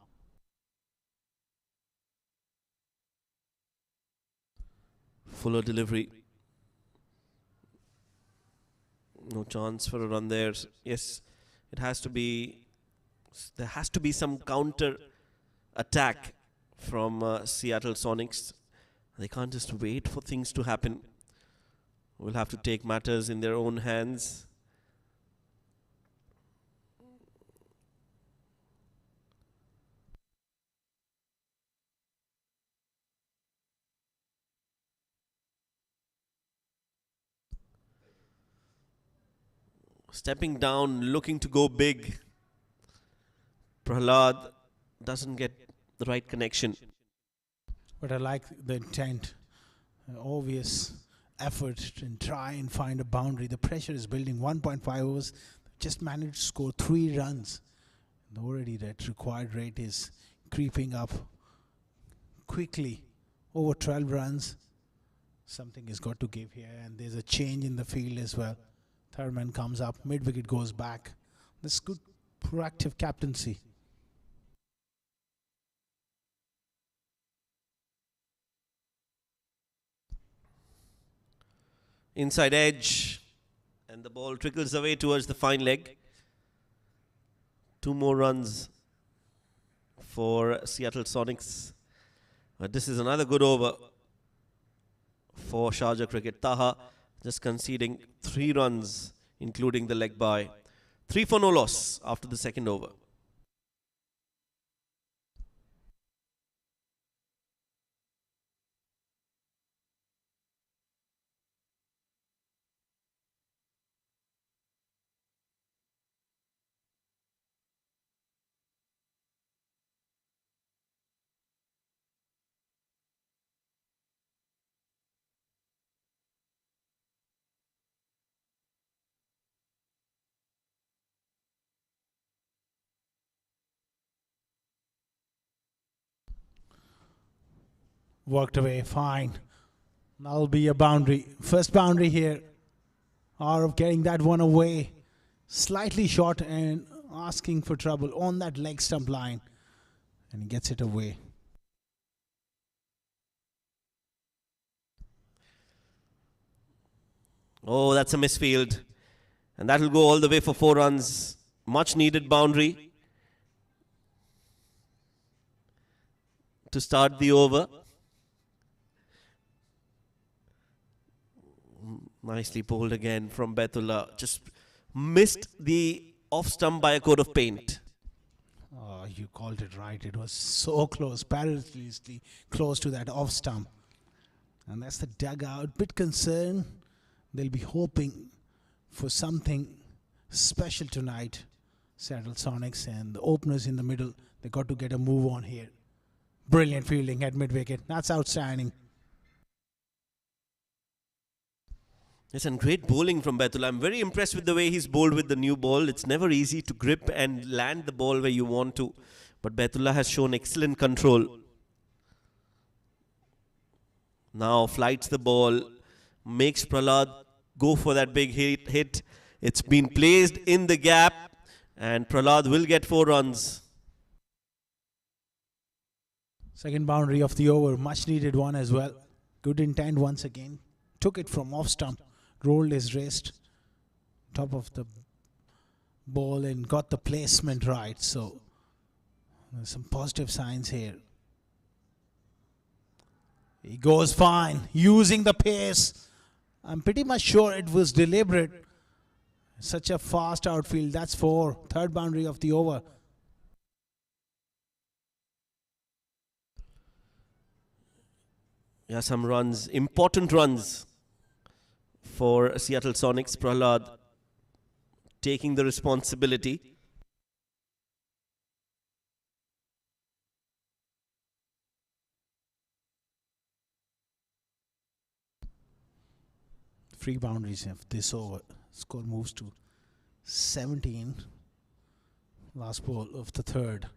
Fuller delivery. No chance for a run there. Yes, it has to be. There has to be some counter attack from Seattle Sonics. They can't just wait for things to happen. Will have to take matters in their own hands. Stepping down, looking to go big. Prahlad doesn't get the right connection. But I like the intent, obvious effort to try and find a boundary. The pressure is building. 1.5 overs, just managed to score 3 runs. And already that required rate is creeping up quickly. Over 12 runs. Something has got to give here, and there's a change in the field as well. Third man comes up, mid-wicket goes back. This is good proactive captaincy. Inside edge, and the ball trickles away towards the fine leg. 2 more runs for Seattle Sonics. But this is another good over for Sharjah Cricket. Taha just conceding 3 runs, including the leg bye. 3 for no loss after the second over. Worked away, fine. That'll be a boundary. First boundary here. Or of getting that one away. Slightly short and asking for trouble on that leg stump line. And he gets it away. Oh, that's a misfield. And that'll go all the way for 4 runs. Much needed boundary to start the over. Nicely bowled again from Baitullah. Just missed the off stump by a coat of paint. Oh, you called it right. It was so close, perilously close to that off stump. And that's the dugout. Bit concerned. They'll be hoping for something special tonight. Seattle Sonics and the openers in the middle. They got to get a move on here. Brilliant fielding at mid-wicket. That's outstanding. Yes, and great bowling from Baitullah. I'm very impressed with the way he's bowled with the new ball. It's never easy to grip and land the ball where you want to. But Baitullah has shown excellent control. Now flights the ball, makes Prahlad go for that big hit. It's been placed in the gap, and Prahlad will get 4 runs. Second boundary of the over. Much needed one as well. Good intent once again. Took it from off stump. Rolled his wrist. Top of the ball and got the placement right. So there's some positive signs here. He goes fine. Using the pace. I'm pretty much sure it was deliberate. Such a fast outfield. That's 4. Third boundary of the over. Yeah, some runs. Important runs for Seattle Sonics. Prahlad taking the responsibility. Free boundaries of this over. Score moves to 17. Last ball of the third.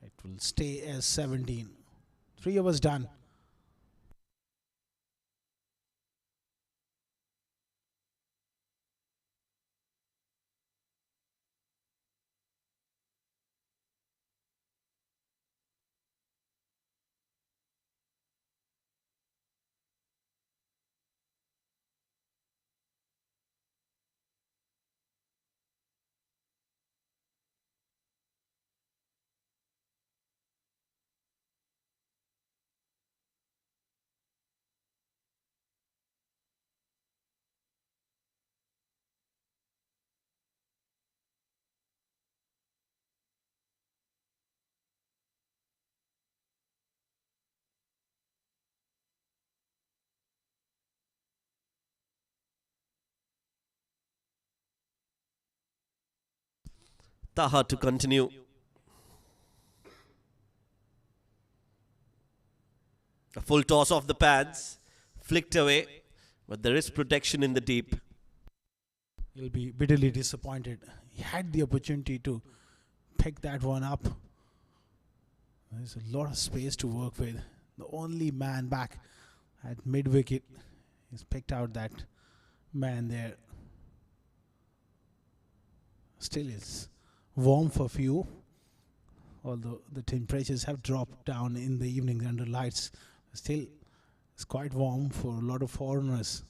It will stay as 17. 3 overs done. Taha to continue. A full toss off the pads. Flicked away. But there is protection in the deep. He'll be bitterly disappointed. He had the opportunity to pick that one up. There's a lot of space to work with. The only man back at mid-wicket. He's picked out that man there. Still is warm for few, although the temperatures have dropped down in the evenings under lights. Still, it's quite warm for a lot of foreigners.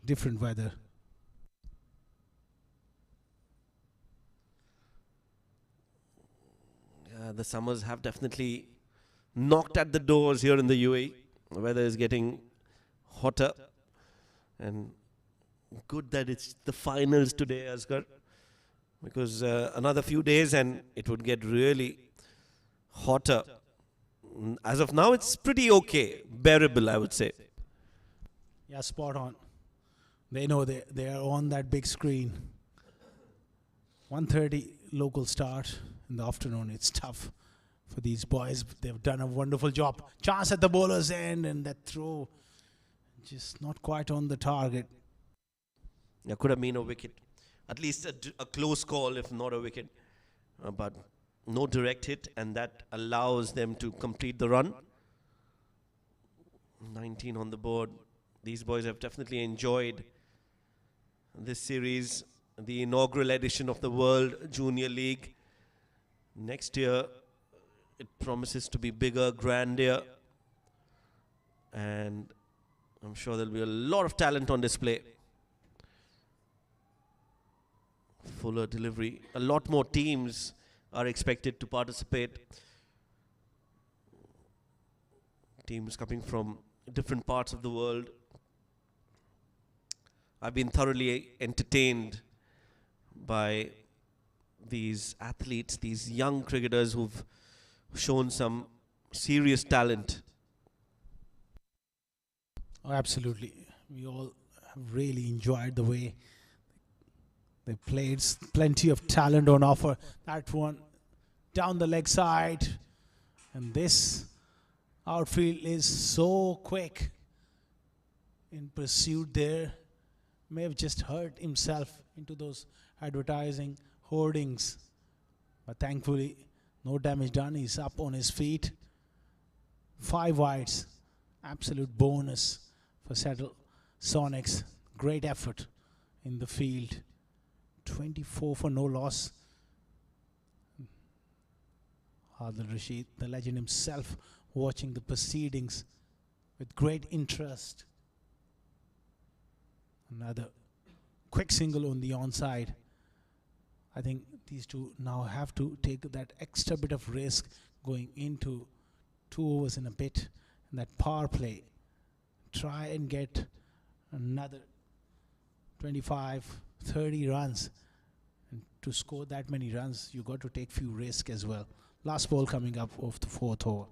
Different weather. The summers have definitely knocked at the doors here in the UAE. The weather is getting hotter, and good that it's the finals today, Asghar. Because another few days and it would get really hotter. As of now, it's pretty okay. Bearable, I would say. Yeah, spot on. They know they are on that big screen. 1:30 local start in the afternoon. It's tough for these boys. They've done a wonderful job. Chance at the bowler's end, and that throw just not quite on the target. Yeah, could have been a wicket. At least a close call, if not a wicket. But no direct hit, and that allows them to complete the run. 19 on the board. These boys have definitely enjoyed this series, the inaugural edition of the World Junior League. Next year, it promises to be bigger, grander, and I'm sure there'll be a lot of talent on display. Fuller delivery. A lot more teams are expected to participate. Teams coming from different parts of the world. I've been thoroughly entertained by these athletes, these young cricketers who've shown some serious talent. Oh, absolutely. We all have really enjoyed the way they played. Plenty of talent on offer. That one down the leg side. And this outfield is so quick in pursuit there. May have just hurt himself into those advertising hoardings. But thankfully, no damage done. He's up on his feet. 5 wides. Absolute bonus for Seattle Sonics. Great effort in the field. 24 for no loss. Adil Rashid, the legend himself, watching the proceedings with great interest. Another quick single on the onside. I think these two now have to take that extra bit of risk going into 2 overs in a bit. And that power play. Try and get another 25, 30 runs. And to score that many runs, you got to take few risks as well. Last ball coming up of the 4th over.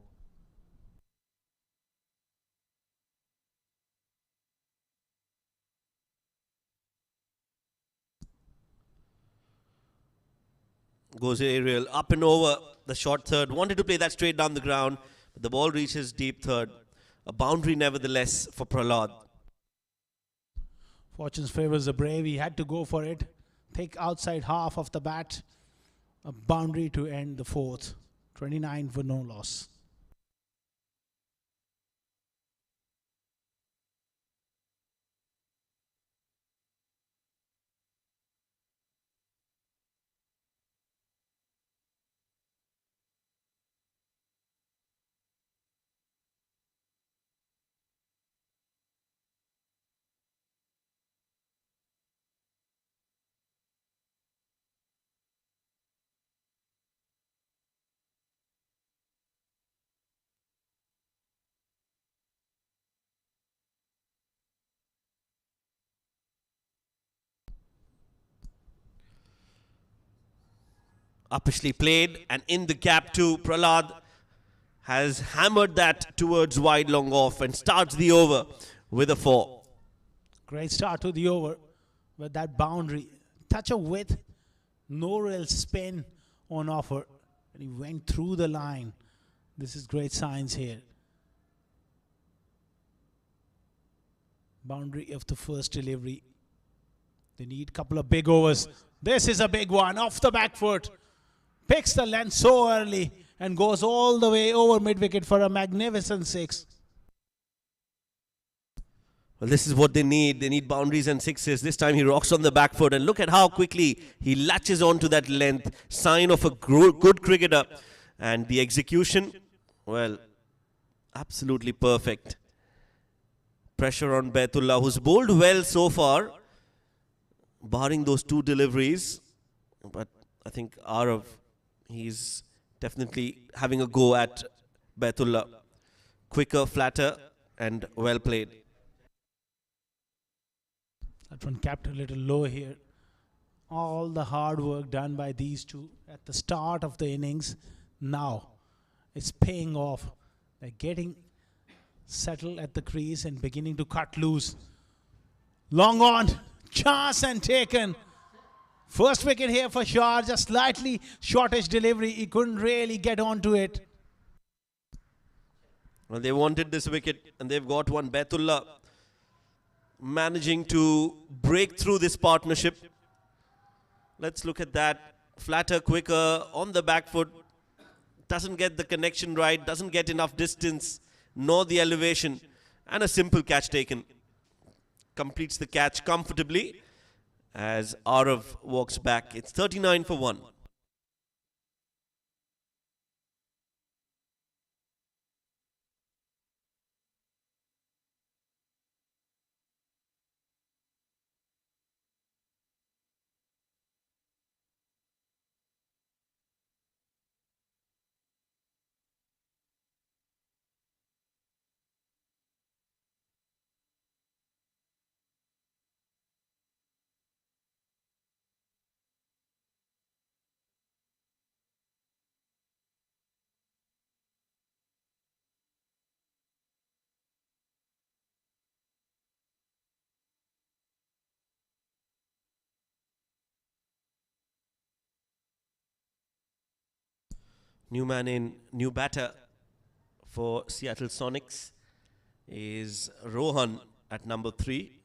Goes aerial, up and over the short third. Wanted to play that straight down the ground, but the ball reaches deep third. A boundary nevertheless for Prahlad. Fortune's favors the brave. He had to go for it. Take outside half of the bat. A boundary to end the 4th. 29 for no loss. Uppishly played, and in the gap too, Prahlad has hammered that towards wide long off and starts the over with a 4. Great start to the over with that boundary. Touch of width, no real spin on offer. And he went through the line. This is great signs here. Boundary of the first delivery. They need a couple of big overs. This is a big one off the back foot. Picks the length so early and goes all the way over mid-wicket for a magnificent 6. Well, this is what they need. They need boundaries and sixes. This time he rocks on the back foot, and look at how quickly he latches onto that length. Sign of a good cricketer. And the execution, well, absolutely perfect. Pressure on Baitullah, who's bowled well so far, barring those 2 deliveries. But I think Arav, he's definitely having a go at Baitullah. Quicker, flatter, and well played. That one capped a little low here. All the hard work done by these two at the start of the innings, now it's paying off. They're getting settled at the crease and beginning to cut loose. Long on, chance and taken. First wicket here for Sharjah, slightly shortish delivery. He couldn't really get onto it. Well, they wanted this wicket, and they've got one. Baitullah managing to break through this partnership. Let's look at that. Flatter, quicker, on the back foot. doesn't get the connection right, doesn't get enough distance, nor the elevation, and a simple catch taken. Completes the catch comfortably as Arav walks back. It's 39 for 1. New man in, new batter for Seattle Sonics is Rohan at number 3.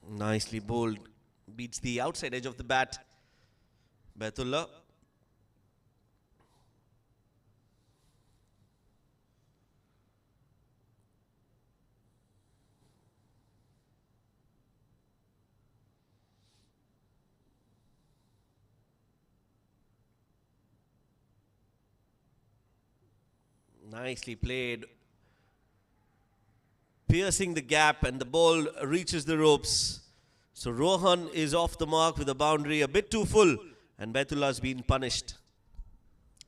Nicely bowled, beats the outside edge of the bat. Baitullah. Nicely played. Piercing the gap, and the ball reaches the ropes. So Rohan is off the mark with a boundary a bit too full, and Baitullah has been punished.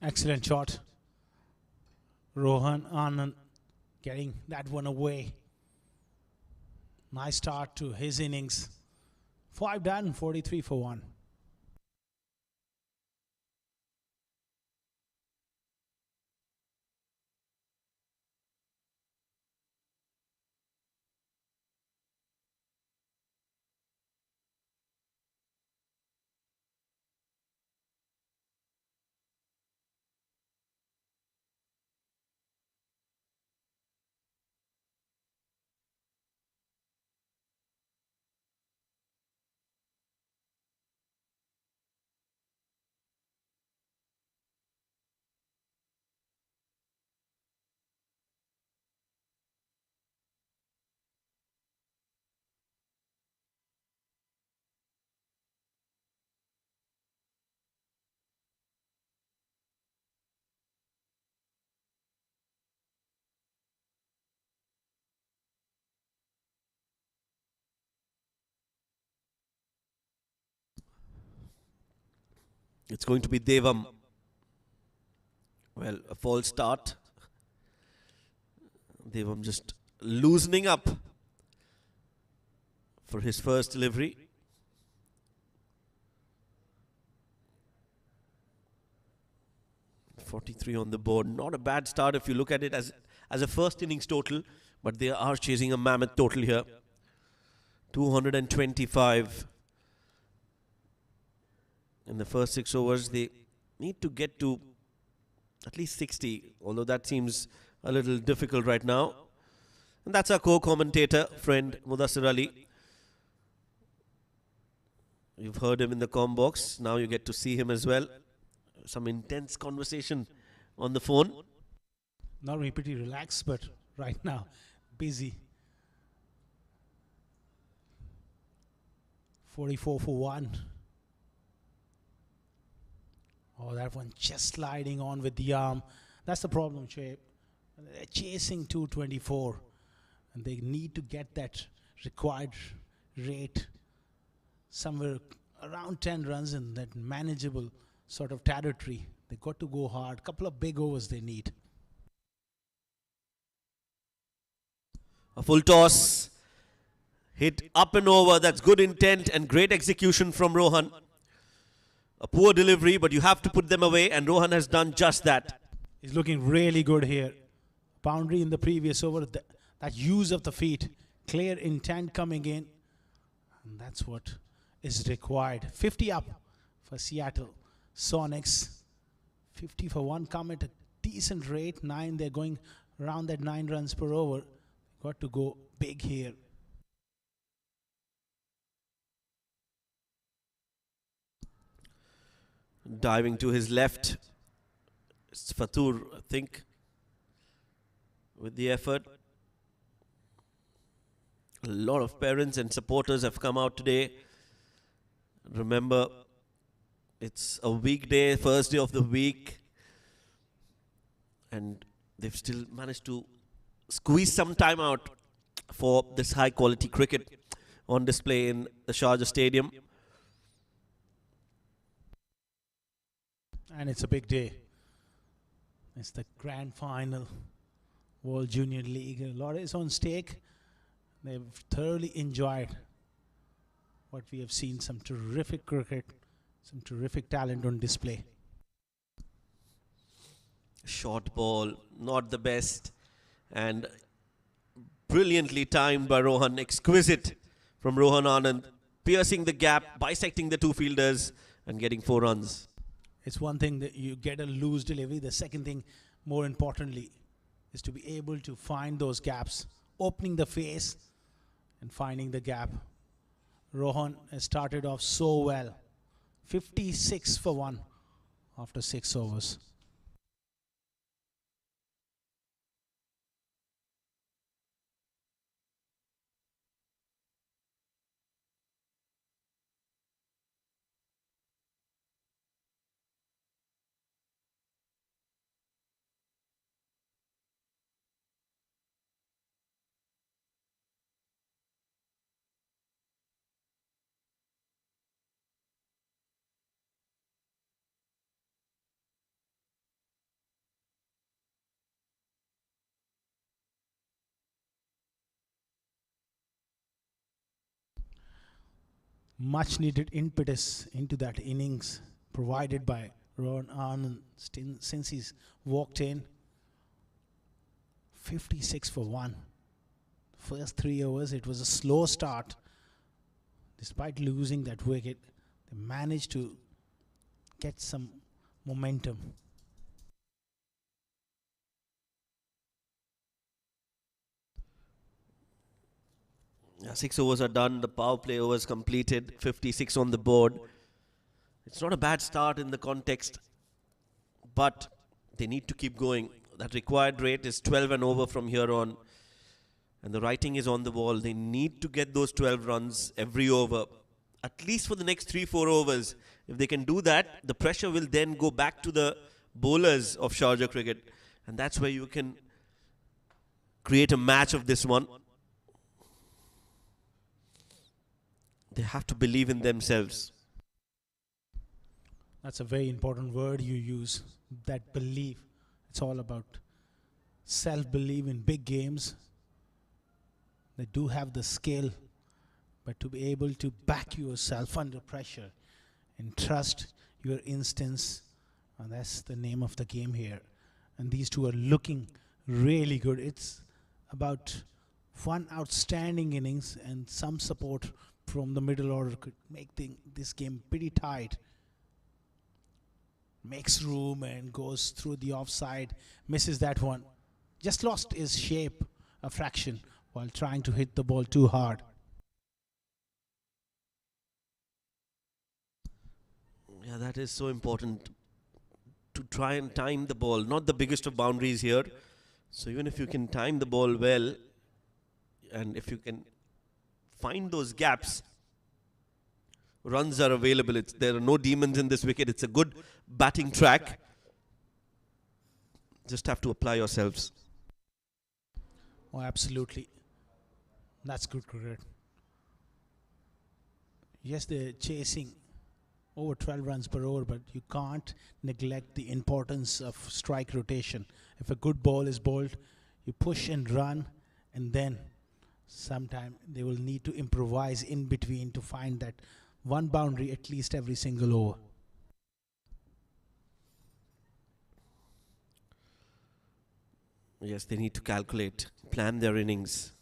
Excellent shot. Rohan Anand getting that one away. Nice start to his innings. 5 done, 43 for 1. It's going to be Devam. Well, a false start. Devam just loosening up for his first delivery. .43 on the board. Not a bad start if you look at it as a first innings total, but they are chasing a mammoth total here. 225 in the first 6 overs. They need to get to at least 60, although that seems a little difficult right now. And that's our co-commentator, friend Mudassir Ali. You've heard him in the comm box. Now you get to see him as well. Some intense conversation on the phone. Normally pretty relaxed, but right now busy. 44 for 1. Oh, that one just sliding on with the arm. That's the problem, Shape. They're chasing 224, and they need to get that required rate somewhere around 10 runs in that manageable sort of territory. They got to go hard. Couple of big overs they need. A full toss. Hit up and over. That's good intent and great execution from Rohan. A poor delivery, but you have to put them away, and Rohan has done just that. He's looking really good here. Boundary in the previous over. That use of the feet. Clear intent coming in. And that's what is required. 50 up for Seattle Sonics. 50 for 1 come at a decent rate. 9, they're going around that 9 runs per over. Got to go big here. Diving to his left, it's Fatur, I think, with the effort. A lot of parents and supporters have come out today. Remember, it's a weekday, first day of the week, and they've still managed to squeeze some time out for this high quality cricket on display in the Sharjah Stadium. And it's a big day. It's the grand final, World Junior League. A lot is on stake. They've thoroughly enjoyed what we have seen. Some terrific cricket, some terrific talent on display. Short ball, not the best, and brilliantly timed by Rohan. Exquisite from Rohan Anand, piercing the gap, bisecting the two fielders, and getting 4 runs. It's one thing that you get a loose delivery. The second thing, more importantly, is to be able to find those gaps, opening the face and finding the gap. Rohan has started off so well. 56 for 1 after 6 overs. Much needed impetus into that innings provided by Rohan Anand since he's walked in. 56 for 1. First 3 overs, it was a slow start. Despite losing that wicket, they managed to get some momentum. Yeah, 6 overs are done, the power play overs completed, 56 on the board. It's not a bad start in the context, but they need to keep going. That required rate is 12 and over from here on, and the writing is on the wall. They need to get those 12 runs every over, at least for the next 3-4 overs. If they can do that, the pressure will then go back to the bowlers of Sharjah cricket, and that's where you can create a match of this one. They have to believe in themselves. That's a very important word you use, that belief. It's all about self-belief in big games. They do have the skill, but to be able to back yourself under pressure and trust your instincts, and that's the name of the game here. And these two are looking really good. It's about one outstanding innings, and some support from the middle order could make this game pretty tight. Makes room and goes through the offside, misses that one. Just lost his shape a fraction while trying to hit the ball too hard. Yeah, that is so important, to try and time the ball. Not the biggest of boundaries here. So even if you can time the ball well, and if you can find those gaps, runs are available. There are no demons in this wicket. It's a good batting track. Just have to apply yourselves. Oh, absolutely. That's good cricket. Yes, they're chasing over 12 runs per over, but you can't neglect the importance of strike rotation. If a good ball is bowled, you push and run, and then sometime they will need to improvise in between to find that one boundary at least every single over. Yes, they need to calculate, plan their innings.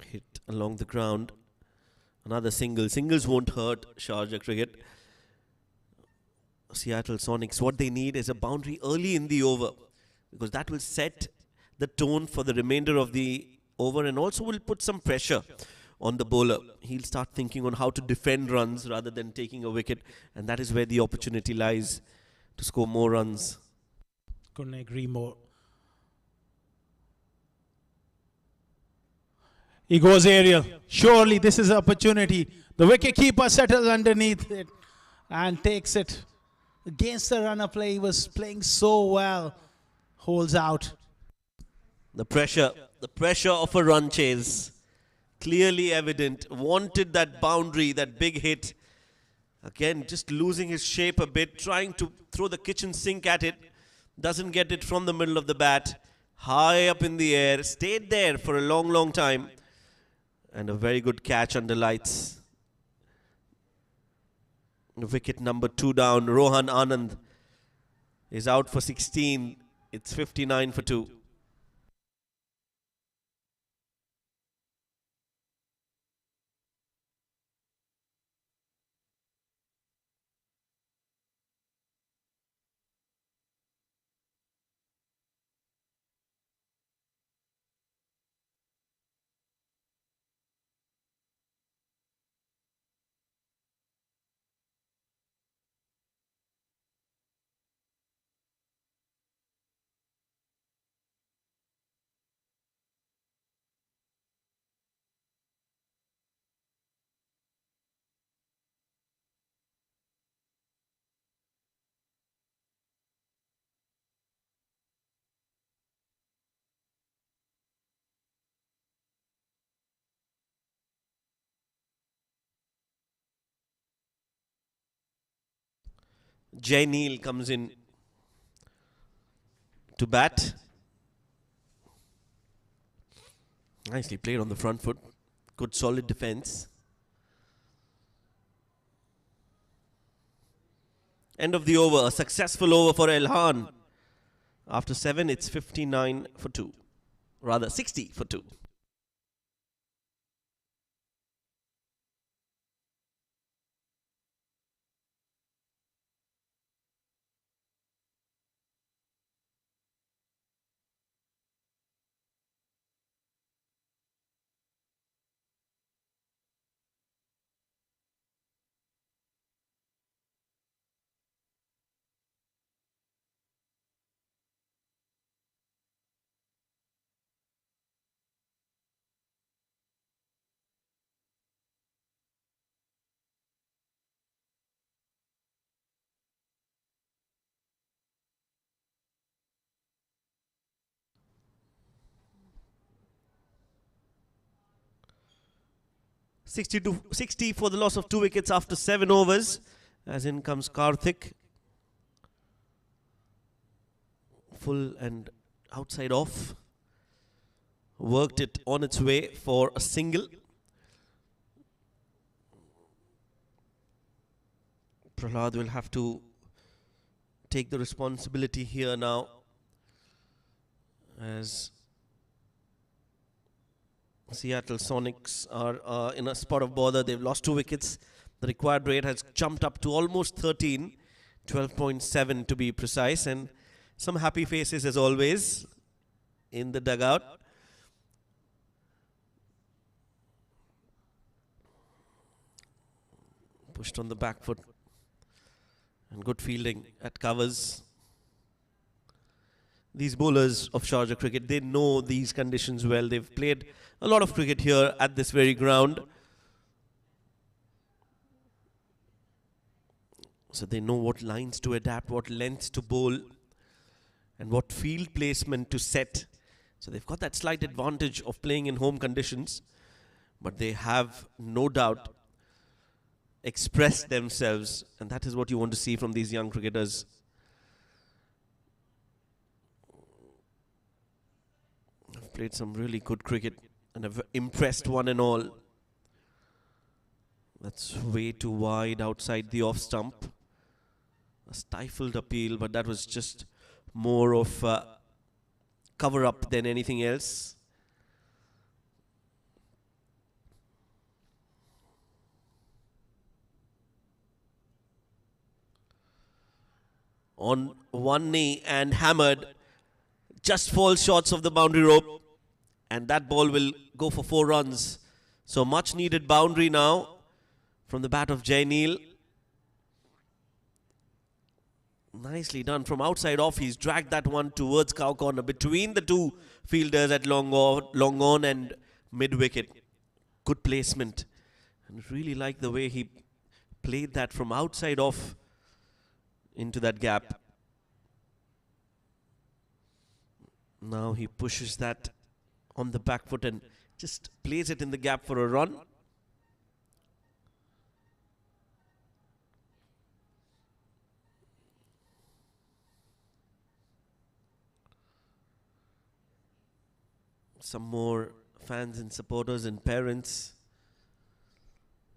Hit along the ground. Another single. Singles won't hurt Sharjah cricket. Seattle Sonics, what they need is a boundary early in the over, because that will set the tone for the remainder of the over and also will put some pressure on the bowler. He'll start thinking on how to defend runs rather than taking a wicket, and that is where the opportunity lies to score more runs. Couldn't agree more. He goes aerial. Surely this is an opportunity. The wicketkeeper settles underneath it and takes it. Against the runner play, he was playing so well. Holds out. The pressure of a run chase, clearly evident. Wanted that boundary, that big hit. Again, just losing his shape a bit, trying to throw the kitchen sink at it. Doesn't get it from the middle of the bat. High up in the air, stayed there for a long, long time. And a very good catch under lights. Wicket number 2 down. Rohan Anand is out for 16. It's 59 for 2. Jay Neal comes in to bat. Nicely played on the front foot. Good solid defense. End of the over. A successful over for Elhan. After 7, it's 59 for 2. Rather, 60 for 2. To 60 for the loss of 2 wickets after 7 overs. As in comes Karthik. Full and outside off. Worked it on its way for a single. Prahlad will have to take the responsibility here now, as Seattle Sonics are in a spot of bother. They've lost 2 wickets. The required rate has jumped up to almost 13, 12.7 to be precise, and some happy faces as always in the dugout. Pushed on the back foot and good fielding at covers. These bowlers of Sharjah cricket, they know these conditions well. They've played a lot of cricket here at this very ground. So they know what lines to adapt, what lengths to bowl, and what field placement to set. So they've got that slight advantage of playing in home conditions, but they have no doubt expressed themselves, and that is what you want to see from these young cricketers. I've played some really good cricket and have impressed one and all. That's way too wide outside the off stump. A stifled appeal, but that was just more of a cover up than anything else. on one knee and hammered. Just falls short of the boundary rope. And that ball will go for 4 runs. So much needed boundary now from the bat of Jay Neil. Nicely done from outside off. He's dragged that one towards cow corner between the two fielders at long on and mid wicket. Good placement. And really like the way he played that from outside off into that gap. Now he pushes that on the back foot and just plays it in the gap for a run. Some more fans and supporters and parents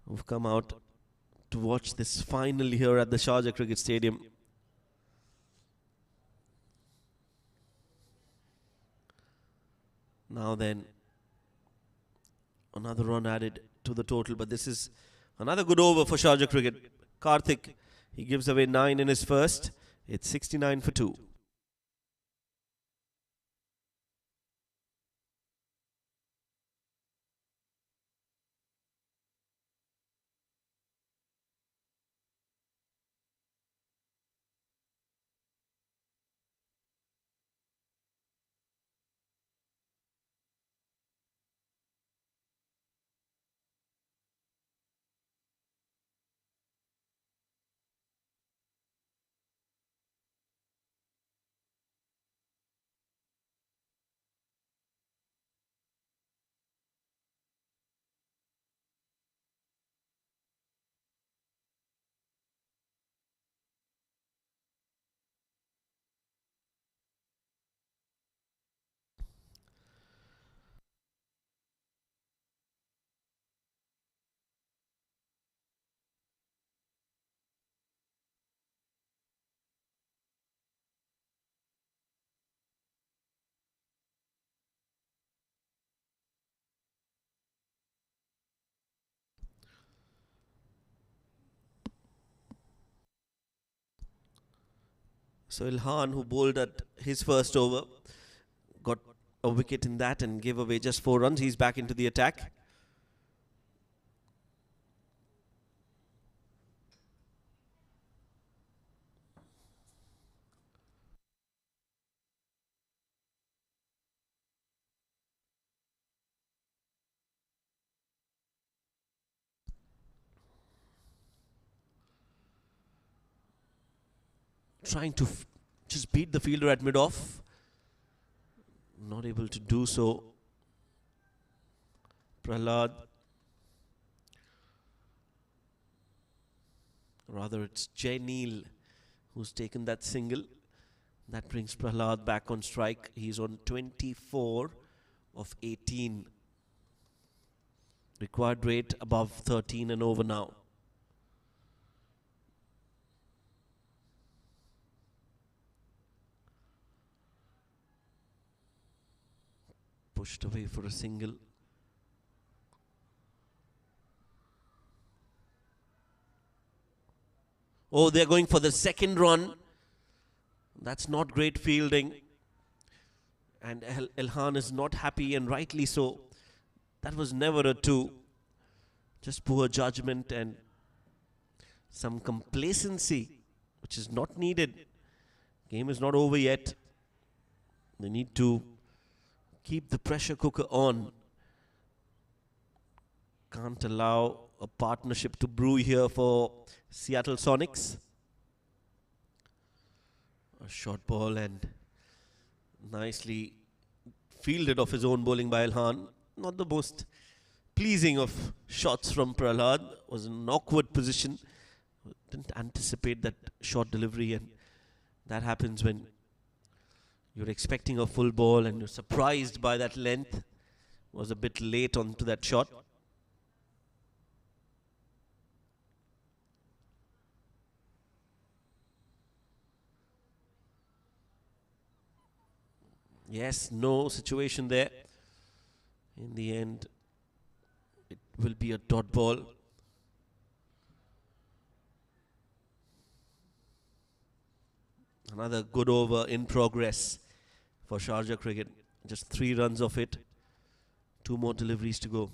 who've come out to watch this final here at the Sharjah Cricket Stadium. Now then, another run added to the total, but this is another good over for Sharjah Cricket. Karthik, he gives away 9 in his first. It's 69 for 2. So Ilhan, who bowled at his first over, got a wicket in that and gave away just 4 runs. He's back into the attack. Trying to just beat the fielder at mid-off. Not able to do so. Prahlad. Rather, it's Jay Neil who's taken that single. That brings Prahlad back on strike. He's on 24 of 18. Required rate above 13 and over now. Pushed away for a single. Oh, they're going for the second run. That's not great fielding. And Ilhan is not happy, and rightly so. That was never a 2. Just poor judgment and some complacency, which is not needed. Game is not over yet. They need to keep the pressure cooker on. Can't allow a partnership to brew here for Seattle Sonics. A short ball and nicely fielded off his own bowling by Ilhan. Not the most pleasing of shots from Prahlad. Was in an awkward position. Didn't anticipate that short delivery, and that happens when you're expecting a full ball and you're surprised by that length. Was a bit late onto that shot. Yes, no situation there. In the end, it will be a dot ball. Another good over in progress for Sharjah cricket. Just 3 runs of it. 2 more deliveries to go.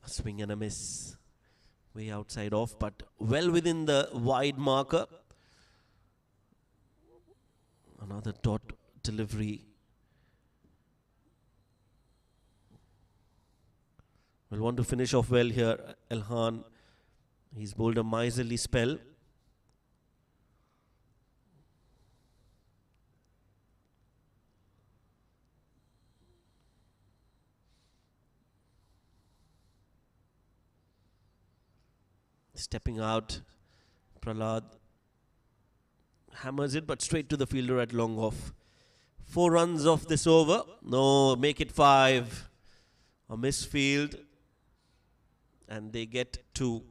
A swing and a miss. Way outside off, but well within the wide marker. Another dot delivery. Will want to finish off well here, Elhan. He's bowled a miserly spell. Stepping out, Prahlad hammers it, but straight to the fielder at long off. 4 runs off this over. No, make it 5. A misfield. And they get 2.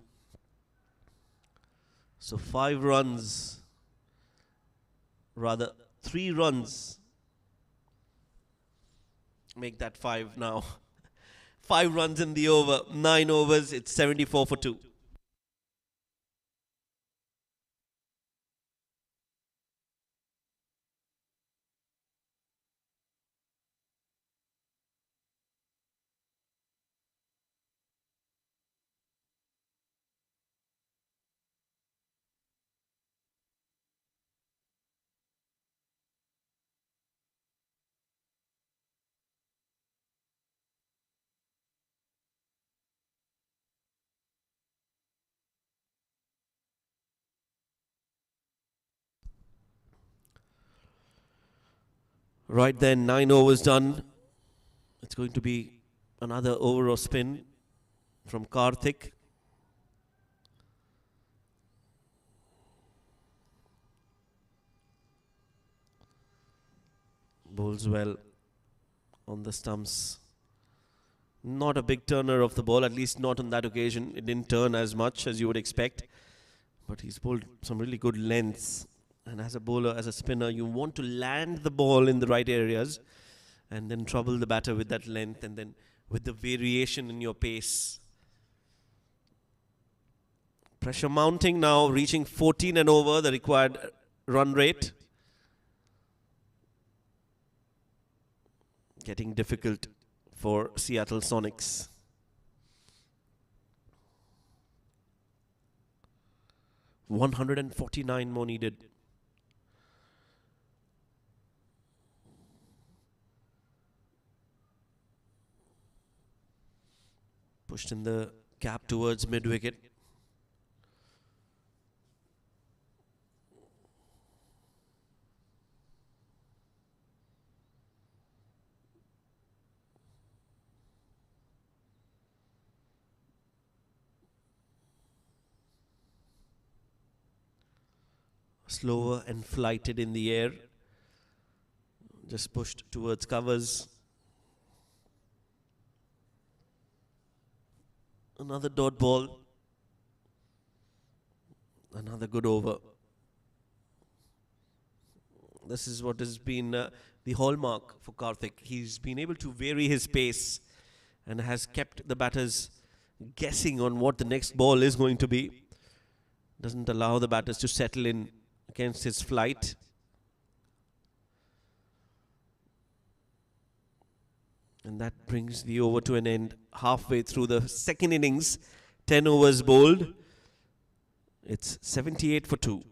So 5 runs. Rather, 3 runs. Make that 5 now. 5 runs in the over. 9 overs. It's 74 for 2. Right then, 9 overs done. It's going to be another over or spin from Karthik. Bowls well on the stumps. Not a big turner of the ball, at least not on that occasion. It didn't turn as much as you would expect. But he's bowled some really good lengths. And as a bowler, as a spinner, you want to land the ball in the right areas and then trouble the batter with that length and then with the variation in your pace. Pressure mounting now, reaching 14 and over, the required run rate. Getting difficult for Seattle Sonics. $149 more needed. Pushed in the gap towards mid-wicket. Slower and flighted in the air. Just pushed towards covers. Another dot ball. Another good over. This is what has been the hallmark for Karthik. He's been able to vary his pace and has kept the batters guessing on what the next ball is going to be. Doesn't allow the batters to settle in against his flight. And that brings the over to an end halfway through the second innings. 10 overs bowled. It's 78 for 2.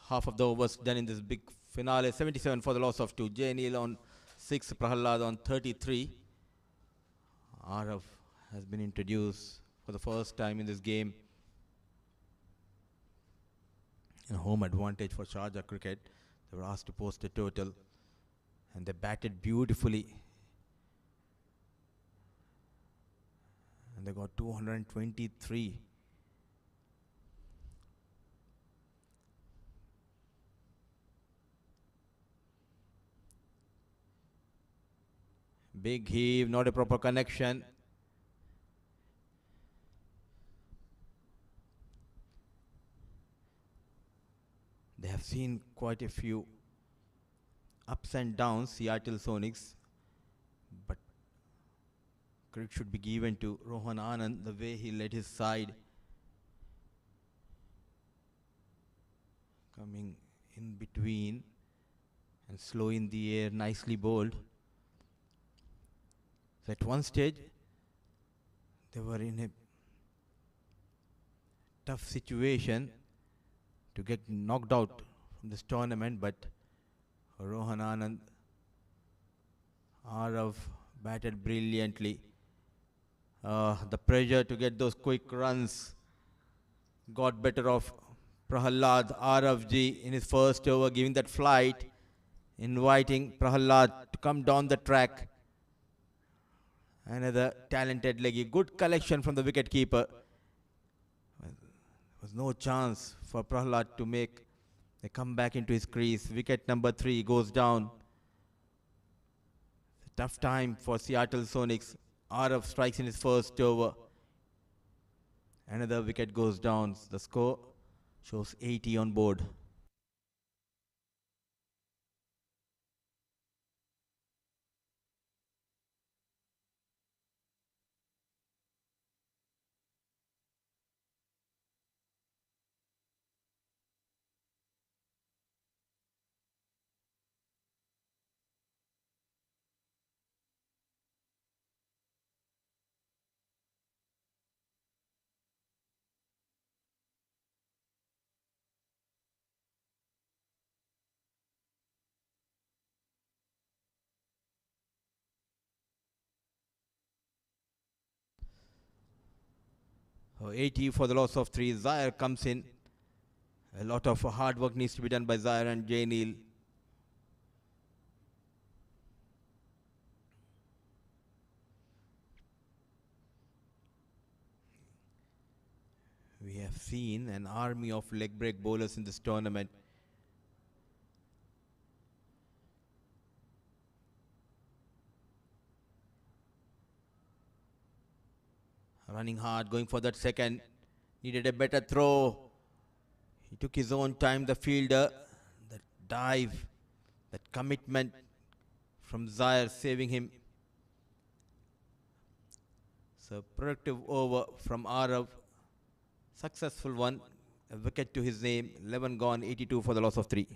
half of the overs done in this big finale. 77 for the loss of 2. J. Neil on 6, Prahalad on 33. Arav has been introduced for the first time in this game. A home advantage for Sharjah cricket. They were asked to post a total and they batted beautifully. And they got 223. Big heave, not a proper connection. They have seen quite a few ups and downs, Seattle Sonics, but credit should be given to Rohan Anand, the way he led his side. Coming in between and slow in the air, nicely bowled. So at one stage, they were in a tough situation to get knocked out from this tournament, but Rohan Anand, Arav batted brilliantly. The pressure to get those quick runs got better of Prahalad. Aravji in his first over giving that flight, inviting Prahalad to come down the track. Another talented leggy. Good collection from the wicket keeper. There was no chance for Prahalad to make a comeback into his crease. Wicket number 3 goes down. Tough time for Seattle Sonics. Arav strikes in his first over. Another wicket goes down. The score shows 80 on board. So 80 for the loss of 3. Zaire comes in. A lot of hard work needs to be done by Zaire and J. Neil. We have seen an army of leg break bowlers in this tournament. Running hard, going for that second. Needed a better throw. He took his own time, the fielder. That dive, that commitment from Zaire saving him. So productive over from Arav. Successful one. A wicket to his name. 11 gone, 82 for the loss of 3.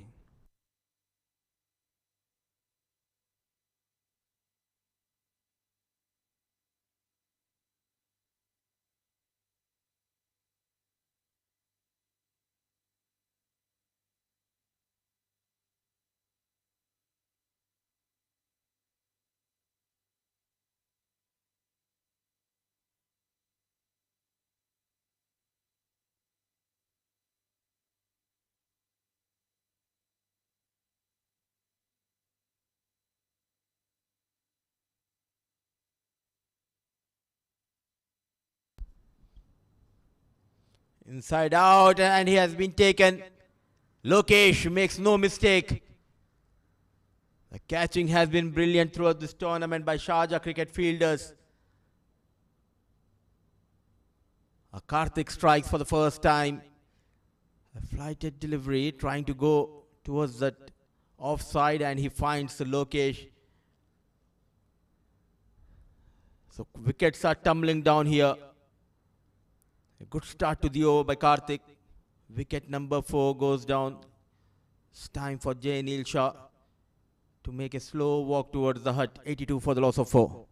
Inside out, and he has been taken. Lokesh makes no mistake. The catching has been brilliant throughout this tournament by Sharjah cricket fielders. A Karthik strikes for the first time. A flighted delivery trying to go towards that offside, and he finds Lokesh. So wickets are tumbling down here. A good start to the over by Karthik. Wicket number 4 goes down. It's time for J. Neil Shah to make a slow walk towards the hut. 82 for the loss of 4.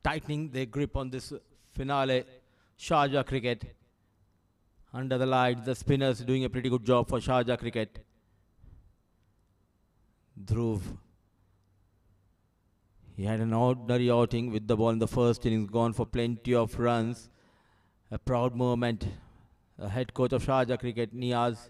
tightening their grip on this finale. Sharjah cricket. Under the lights, the spinners doing a pretty good job for Sharjah cricket. Dhruv. He had an ordinary outing with the ball in the first innings, gone for plenty of runs. A proud moment. The head coach of Sharjah cricket, Niaz.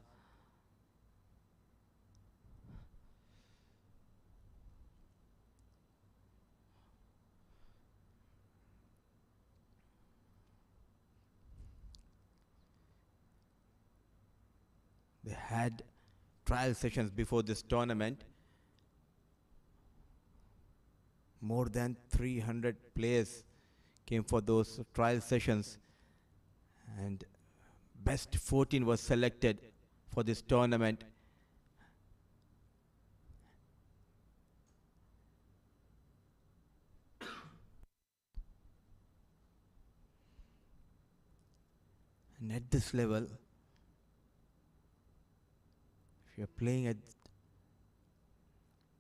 They had trial sessions before this tournament. More than 300 players came for those trial sessions, and best 14 was selected for this tournament. And at this level, if you're playing at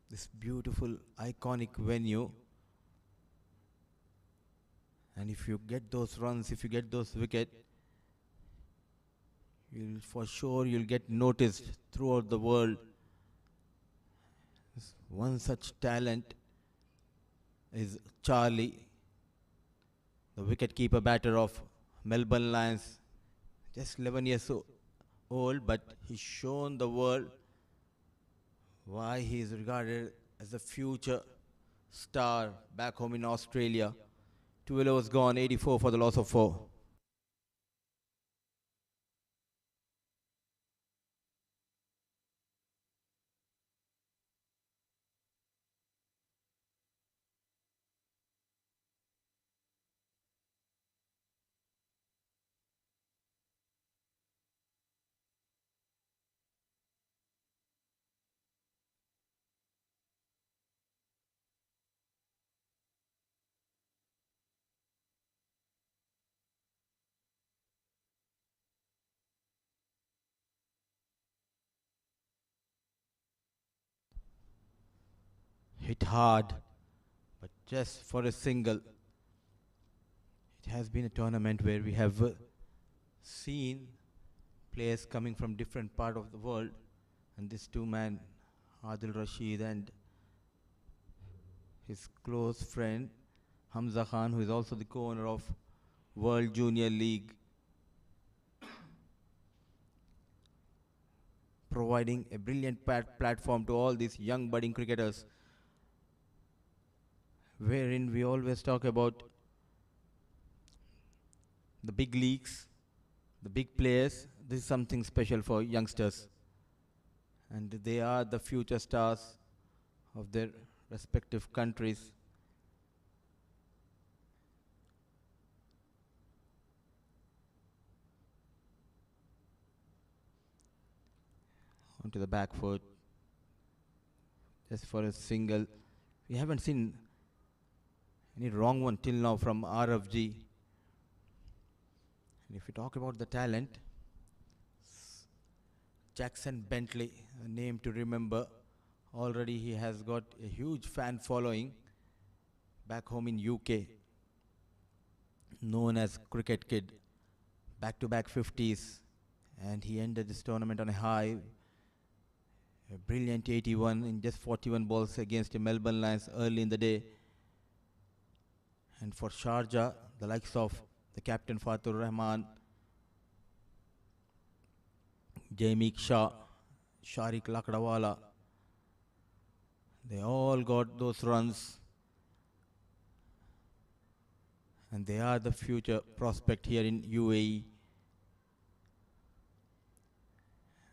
this beautiful, iconic venue, and if you get those runs, if you get those wickets, you'll get noticed throughout the world. One such talent is Charlie, the wicket-keeper batter of Melbourne Lions, just 11 years old, but he's shown the world why he is regarded as a future star back home in Australia. 12 overs gone, 84 for the loss of 4. Hit hard, but just for a single. It has been a tournament where we have seen players coming from different part of the world, and this two-man, Adil Rashid and his close friend Hamza Khan, who is also the co-owner of World Junior League, providing a brilliant platform to all these young budding cricketers, wherein we always talk about the big leagues, the big players. This is something special for youngsters, and they are the future stars of their respective countries. Onto the back foot, just for a single. We haven't seen any wrong one till now from RFG. And if we talk about the talent, Jackson Bentley, a name to remember. Already he has got a huge fan following back home in UK, known as Cricket Kid. Back-to-back 50s, and he ended this tournament on a high. A brilliant 81 in just 41 balls against the Melbourne Lions early in the day. And for Sharjah, the likes of the captain Fatur Rahman, Jameek Shah, Sharik Lakdawala, they all got those runs, and they are the future prospect here in UAE.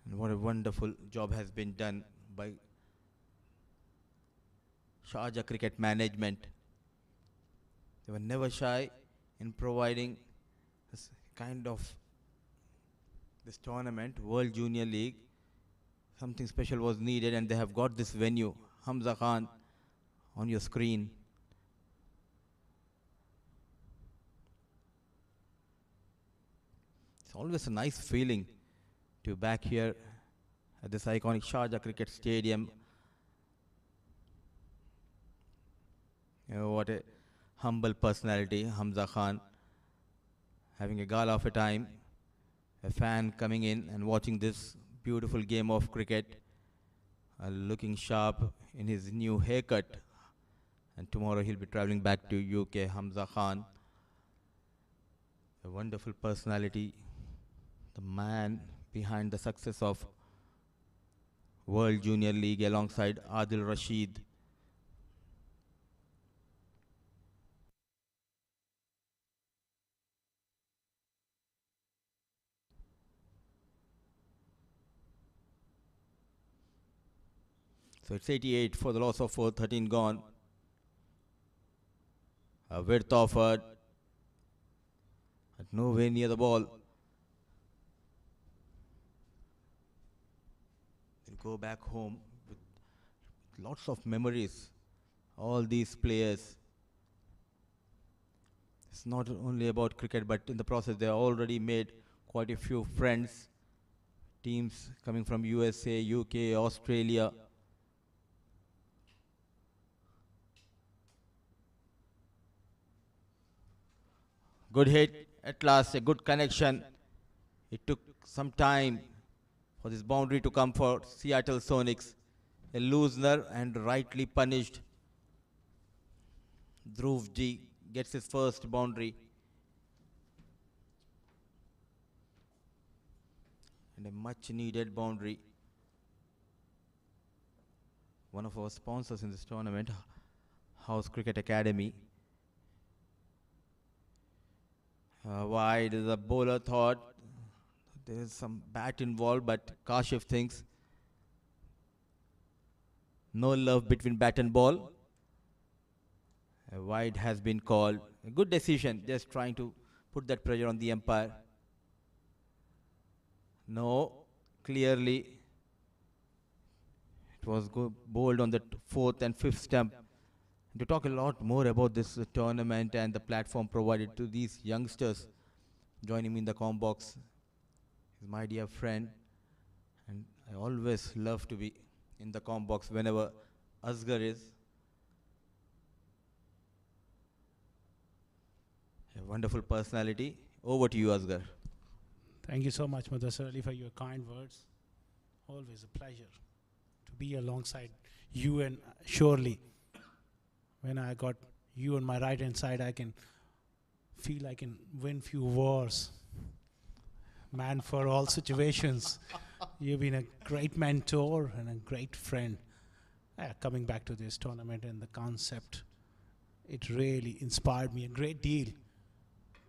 And what a wonderful job has been done by Sharjah Cricket Management. They were never shy in providing this kind of this tournament, World Junior League. Something special was needed, and they have got this venue. Hamza Khan on your screen. It's always a nice feeling to be back here at this iconic Sharjah Cricket Stadium. You know what a humble personality, Hamza Khan, having a gala of a time, a fan coming in and watching this beautiful game of cricket, looking sharp in his new haircut. And tomorrow he'll be traveling back to UK, Hamza Khan. A wonderful personality, the man behind the success of World Junior League alongside Adil Rashid. So it's 88 for the loss of 4, 13 gone. A width offered, but nowhere near the ball. They'll go back home with lots of memories. All these players. It's not only about cricket, but in the process they already made quite a few friends. Teams coming from USA, UK, Australia. Good hit, at last a good connection. It took some time for this boundary to come for Seattle Sonics. A loosener and rightly punished. Dhruv G gets his first boundary. And a much needed boundary. One of our sponsors in this tournament, House Cricket Academy. Wide, the bowler thought there is some bat involved, but Kashif thinks no love between bat and ball. A wide has been called. A good decision, just trying to put that pressure on the umpire. No, clearly it was bowled on the fourth and fifth stump. To talk a lot more about this tournament and the platform provided to these youngsters, joining me in the comm box is my dear friend, and I always love to be in the comm box whenever Asghar is. A wonderful personality. Over to you, Asghar. Thank you so much, Mudassar Ali, for your kind words. Always a pleasure to be alongside you, and surely when I got you on my right hand side, I can feel I can win few wars. Man for all situations. You've been a great mentor and a great friend. Coming back to this tournament and the concept, it really inspired me a great deal.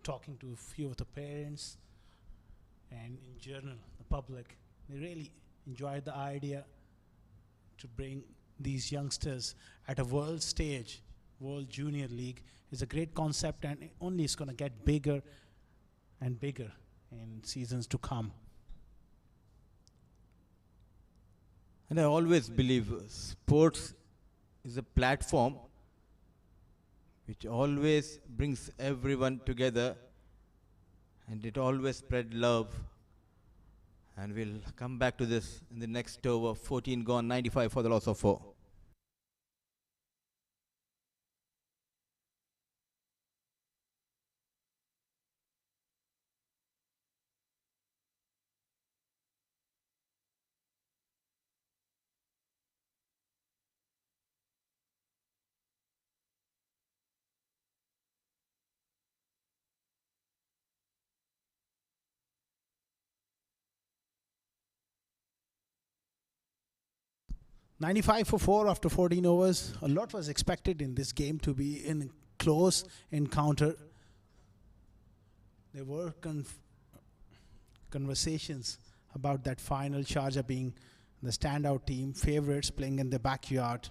Talking to a few of the parents and in general the public, they really enjoyed the idea to bring these youngsters at a world stage. World Junior League is a great concept, and it only is going to get bigger and bigger in seasons to come. And I always believe sports is a platform which always brings everyone together, and it always spread love. And we'll come back to this in the next over. 14 gone, 95 for the loss of 4. '95 for 4 after 14 overs. A lot was expected in this game to be in close encounter. There were conversations about that final, Sharjah being the standout team, favorites playing in the backyard,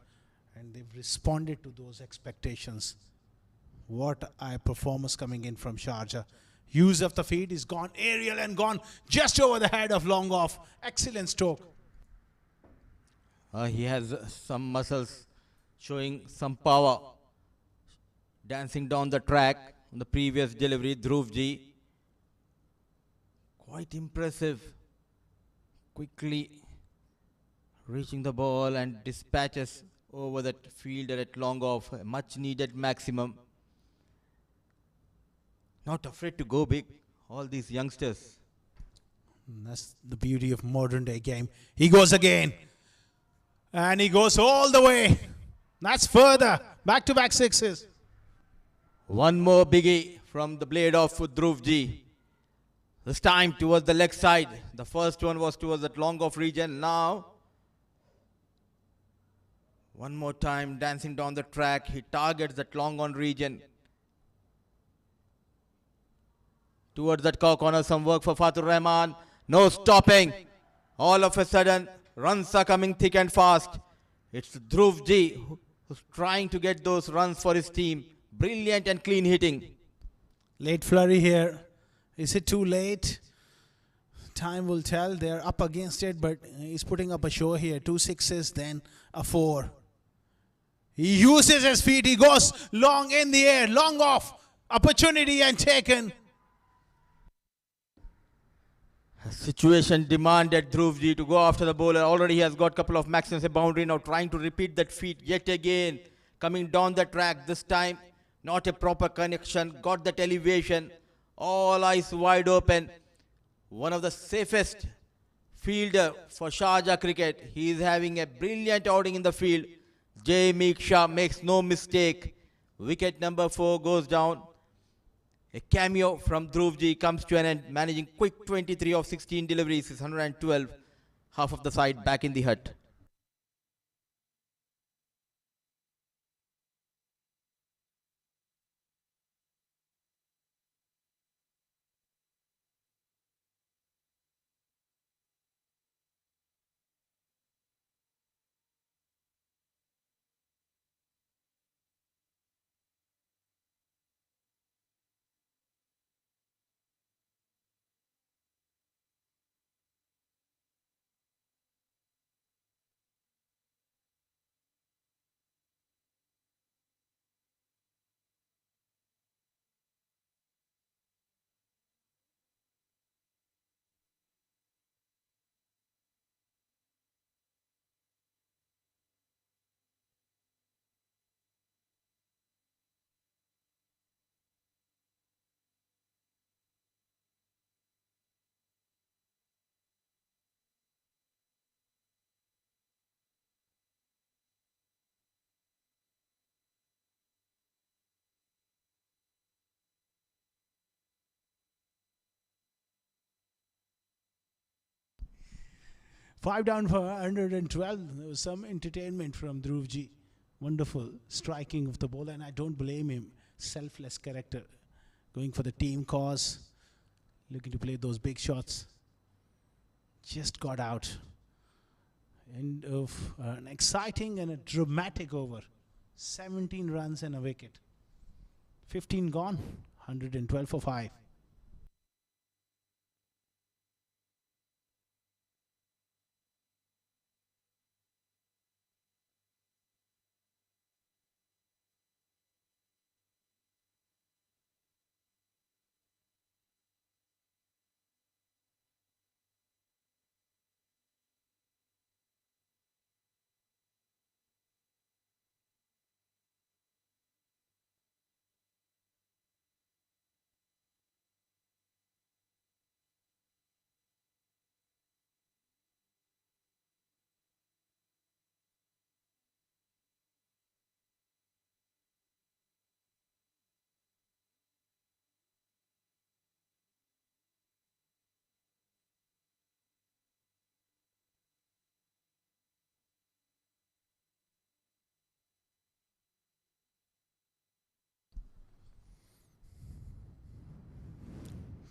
and they've responded to those expectations. What a performance coming in from Sharjah. Use of the feet is gone, aerial and gone just over the head of long off. Excellent stroke. He has some muscles showing some power. Dancing down the track on the previous delivery, Dhruv G. Quite impressive. Quickly reaching the ball and dispatches over that fielder at long off. A much needed maximum. Not afraid to go big. All these youngsters. And that's the beauty of modern day game. He goes again. And he goes all the way. That's further. Back-to-back sixes. One more biggie from the blade of Dhruvji. This time towards the leg side. The first one was towards that long off region. Now, one more time dancing down the track. He targets that long on region. Towards that corner, some work for Fatur Rahman. No stopping. All of a sudden, runs are coming thick and fast. It's Dhruvji who's trying to get those runs for his team. Brilliant and clean hitting. Late flurry here. Is it too late? Time will tell. They're up against it, but he's putting up a show here. 2 sixes, then a 4. He uses his feet. He goes long in the air, long off. Opportunity and taken. Situation demanded Dhruvji to go after the bowler. Already he has got a couple of maximums a boundary. Now trying to repeat that feat yet again. Coming down the track this time. Not a proper connection. Got that elevation. All eyes wide open. One of the safest fielder for Sharjah cricket. He is having a brilliant outing in the field. Jay Meeksha makes no mistake. Wicket number 4 goes down. A cameo from Dhruvji comes to an end, managing quick 23 of 16 deliveries, is 112. Half of the side back in the hut. Five down for 112. There was some entertainment from Dhruvji. Wonderful striking of the ball, and I don't blame him. Selfless character. Going for the team cause. Looking to play those big shots. Just got out. End of an exciting and a dramatic over. 17 runs and a wicket. 15 gone. 112 for 5.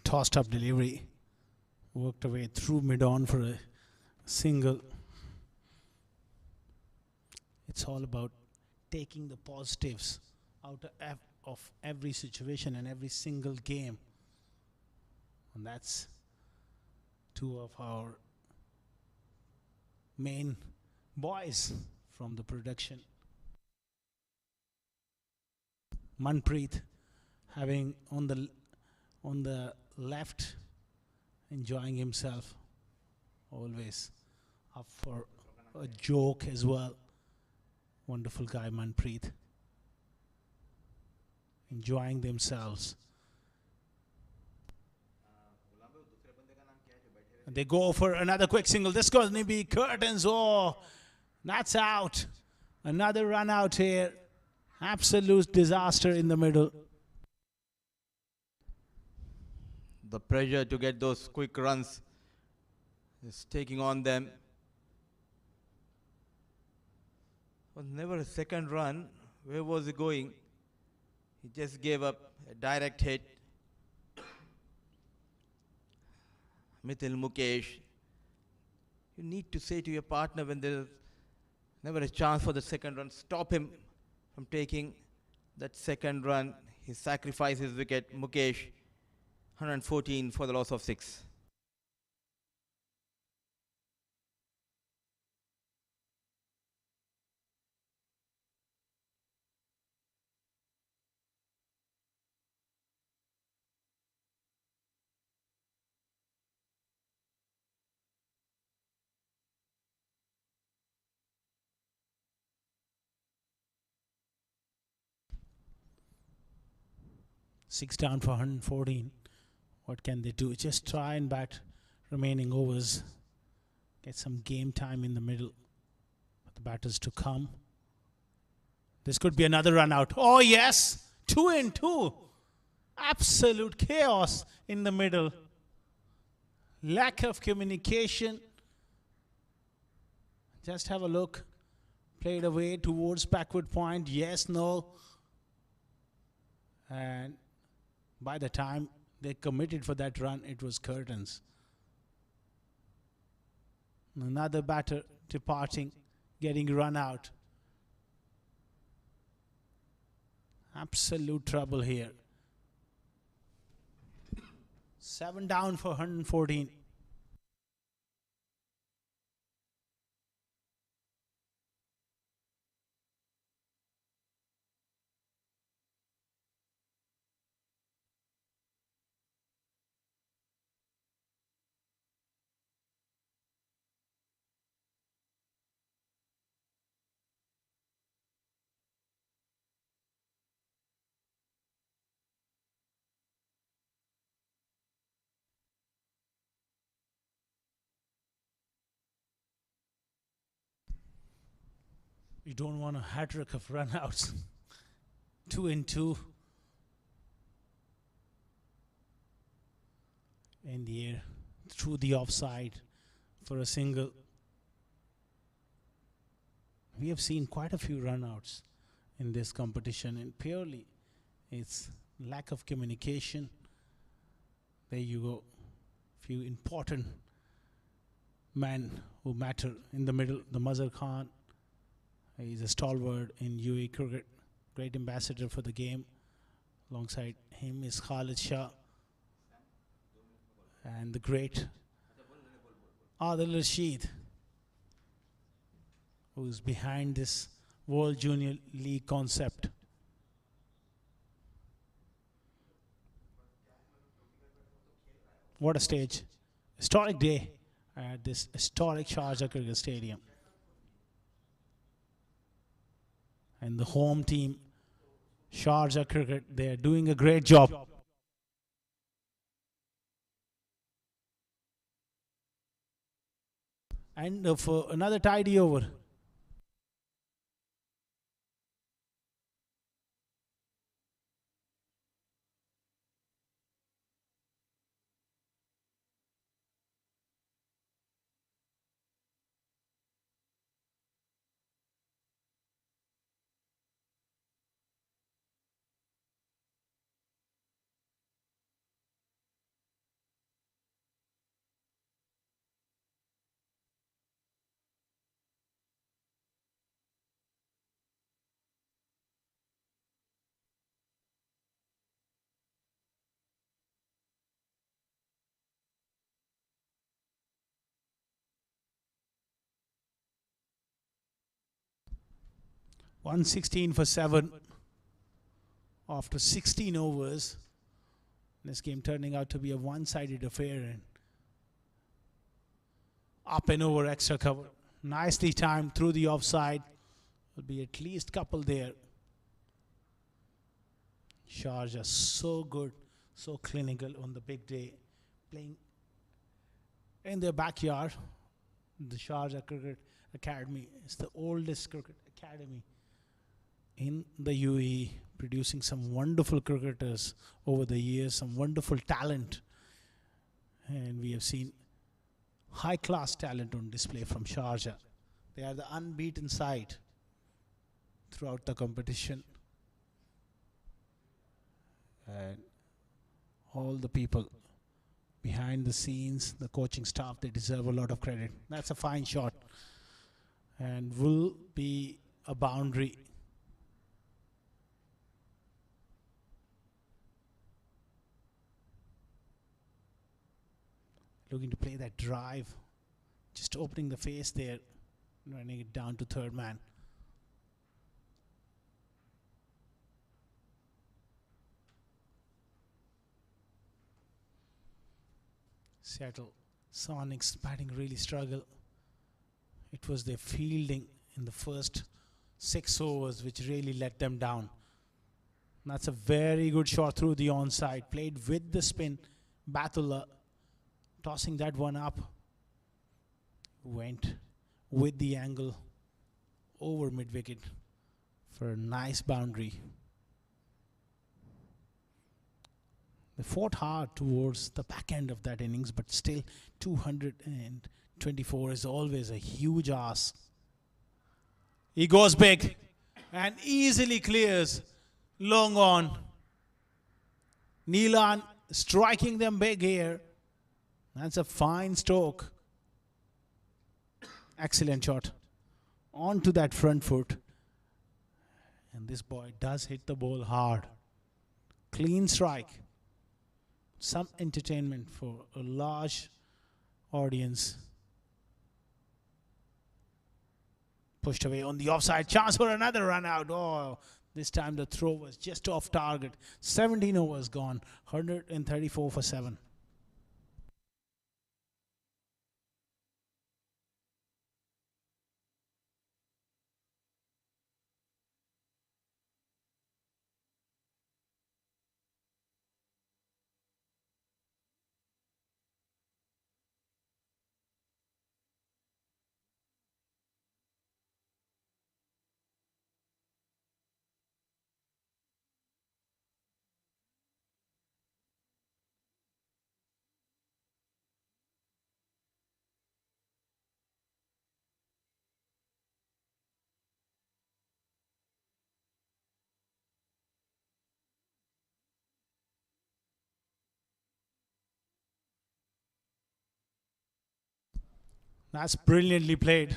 Tossed up delivery. Worked away through mid-on for a single. It's all about taking the positives out of every situation and every single game. And that's two of our main boys from the production. Manpreet having on the left, enjoying himself, always up for a joke as well. Wonderful guy Manpreet, enjoying themselves. They go for another quick single. This going to be curtains. Oh, that's out. Another run out here. Absolute disaster in the middle. The pressure to get those quick runs is taking on them. Was never a second run. Where was he going? He just gave up a direct hit. Mithil Mukesh, you need to say to your partner when there's never a chance for the second run, stop him from taking that second run. He sacrificed his wicket. Mukesh, 114 for the loss of 6. Six down for 114. What can they do? Just try and bat remaining overs. Get some game time in the middle for the batters to come. This could be another run out. Oh, yes. 2 and 2. Absolute chaos in the middle. Lack of communication. Just have a look. Played away towards backward point. Yes, no. And by the time they committed for that run, it was curtains. Another batter departing, getting run out. Absolute trouble here. 7 down for 114. You don't want a hat trick of run-outs. 2 and 2. In the air, through the offside for a single. We have seen quite a few run-outs in this competition, and purely it's lack of communication. There you go. Few important men who matter in the middle. The Mazhar Khan. He's a stalwart in UAE cricket, great ambassador for the game. Alongside him is Khalid Shah and the great Adil Rashid, who's behind this World Junior League concept. What a stage. Historic day at this historic Sharjah Cricket Stadium. And the home team, Sharjah Cricket, they're doing a great job. And for another tidy over. $116 for 7 after 16 overs. This game turning out to be a one-sided affair, and up and over extra cover. Nicely timed through the offside. Will be at least couple there. Sharjah so good, so clinical on the big day, playing in their backyard. The Sharjah Cricket Academy is the oldest cricket academy in the UAE, producing some wonderful cricketers over the years, some wonderful talent. And we have seen high class talent on display from Sharjah. They are the unbeaten side throughout the competition. And all the people behind the scenes, the coaching staff, they deserve a lot of credit. That's a fine shot and will be a boundary. Looking to play that drive, just opening the face there, running it down to third man. Seattle Sonics batting really struggle. It was their fielding in the first 6 overs which really let them down. That's a very good shot through the onside, played with the spin. Batula tossing that one up, went with the angle over mid wicket for a nice boundary. They fought hard towards the back end of that innings, but still 224 is always a huge ask. He goes big and easily clears long on. Neelan striking them big here. That's a fine stroke. Excellent shot onto that front foot. And this boy does hit the ball hard. Clean strike. Some entertainment for a large audience. Pushed away on the offside. Chance for another run out. Oh, this time the throw was just off target. 17 overs gone. 134 for 7. That's brilliantly played.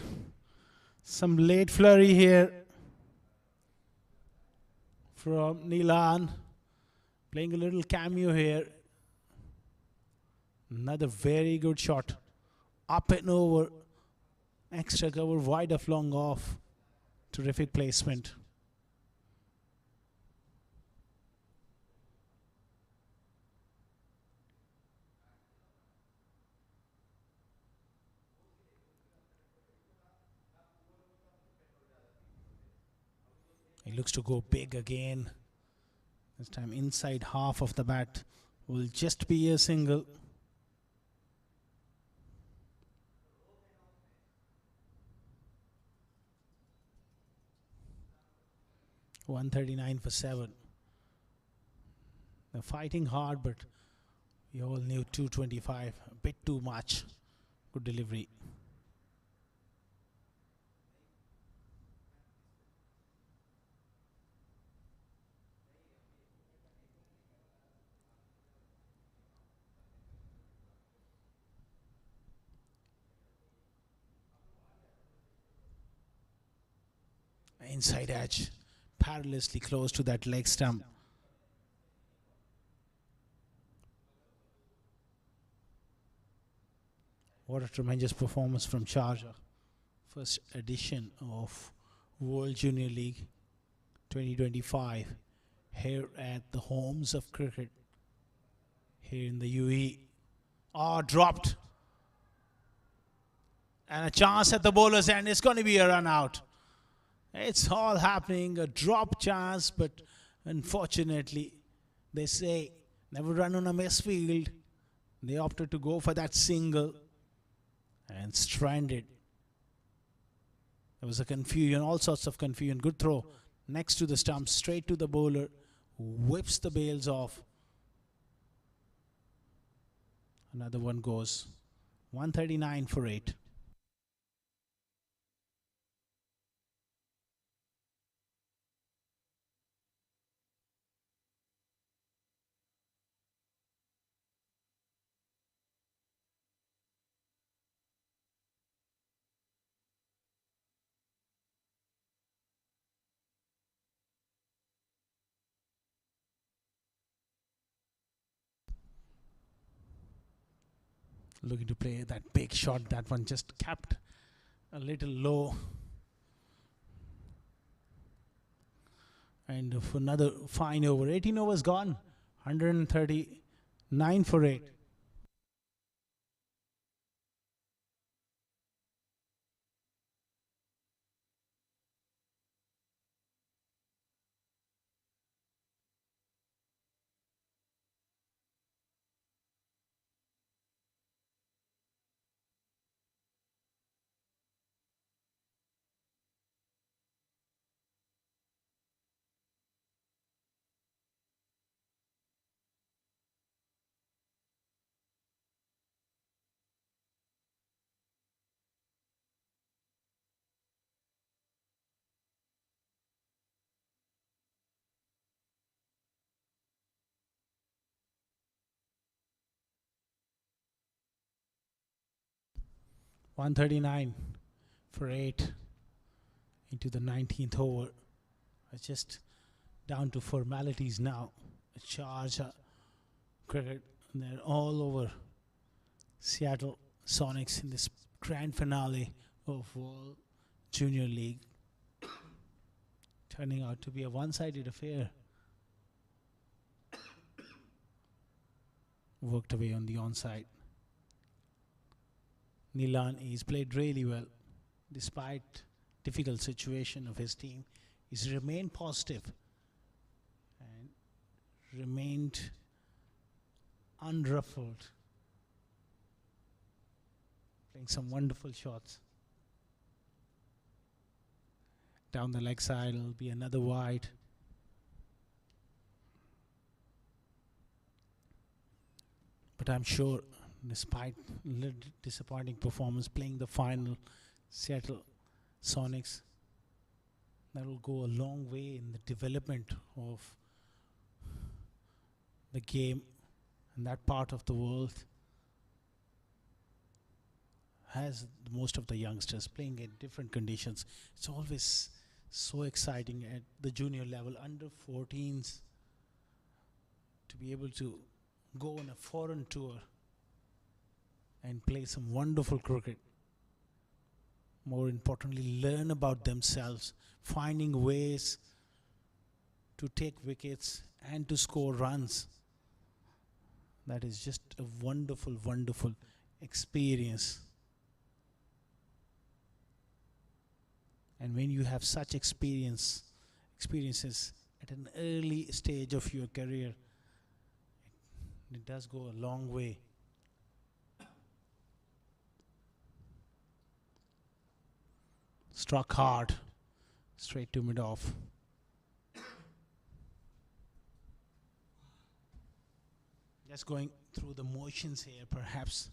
Some late flurry here from Neelan. Playing a little cameo here. Another very good shot. Up and over. Extra cover, wide of long off. Terrific placement. He looks to go big again. This time inside half of the bat will just be a single. .139 for 7. They're fighting hard, but we all knew 225, a bit too much. Good delivery. Inside edge, perilously close to that leg stump. What a tremendous performance from Sharjah. First edition of World Junior League 2025 here at the homes of cricket here in the UAE. Oh, dropped. And a chance at the bowler's end. It's going to be a run out. It's all happening, a drop chance, but unfortunately, they say never run on a misfield. They opted to go for that single. and stranded. There was a confusion, all sorts of confusion. Good throw next to the stump, straight to the bowler, whips the bails off. Another one goes. 139 for 8. Looking to play that big shot. That one just capped a little low. And for another fine over. 18 overs gone. 139 for 8. $139 for 8 into the 19th over. It's just down to formalities now. Sharjah cricket, and they're all over Seattle Sonics in this grand finale of World Junior League. Turning out to be a one-sided affair. Worked away on the onside. Nilan, he's played really well despite difficult situation of his team. He's remained positive and remained unruffled, playing some wonderful shots. Down the leg side will be another wide. But I'm sure, despite disappointing performance, playing the final Seattle Sonics, that will go a long way in the development of the game, and that part of the world has most of the youngsters playing in different conditions. It's always so exciting at the junior level, under 14s, to be able to go on a foreign tour and play some wonderful cricket. More importantly, learn about themselves, finding ways to take wickets and to score runs. That is just a wonderful, wonderful experience. And when you have such experiences at an early stage of your career, it does go a long way. Struck hard, straight to mid-off. Just going through the motions here, perhaps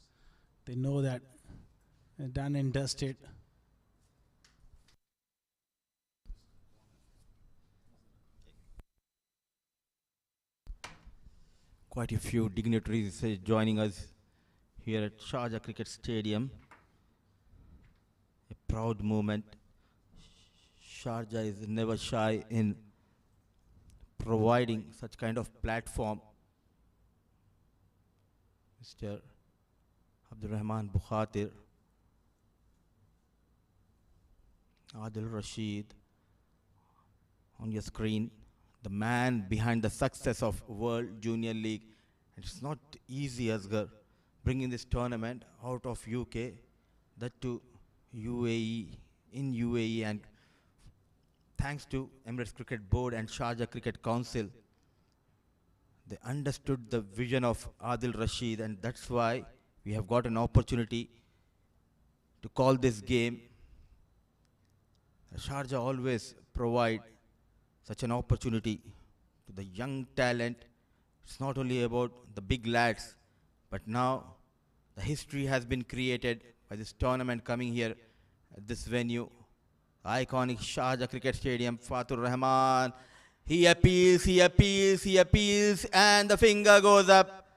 they know that they're done and dusted. Quite a few dignitaries joining us here at Sharjah Cricket Stadium. A proud moment. Sharjah is never shy in providing such kind of platform. Mr. Abdul Rahman Bukhatir, Adil Rashid on your screen, the man behind the success of World Junior League. It's not easy, Asghar, bringing this tournament out of UK, that to UAE, in UAE, and thanks to Emirates Cricket Board and Sharjah Cricket Council. They understood the vision of Adil Rashid, and that's why we have got an opportunity to call this game. Sharjah always provide such an opportunity to the young talent. It's not only about the big lads, but now the history has been created by this tournament coming here at this venue. Iconic Sharjah Cricket Stadium, Fatur Rahman. He appeals, and the finger goes up.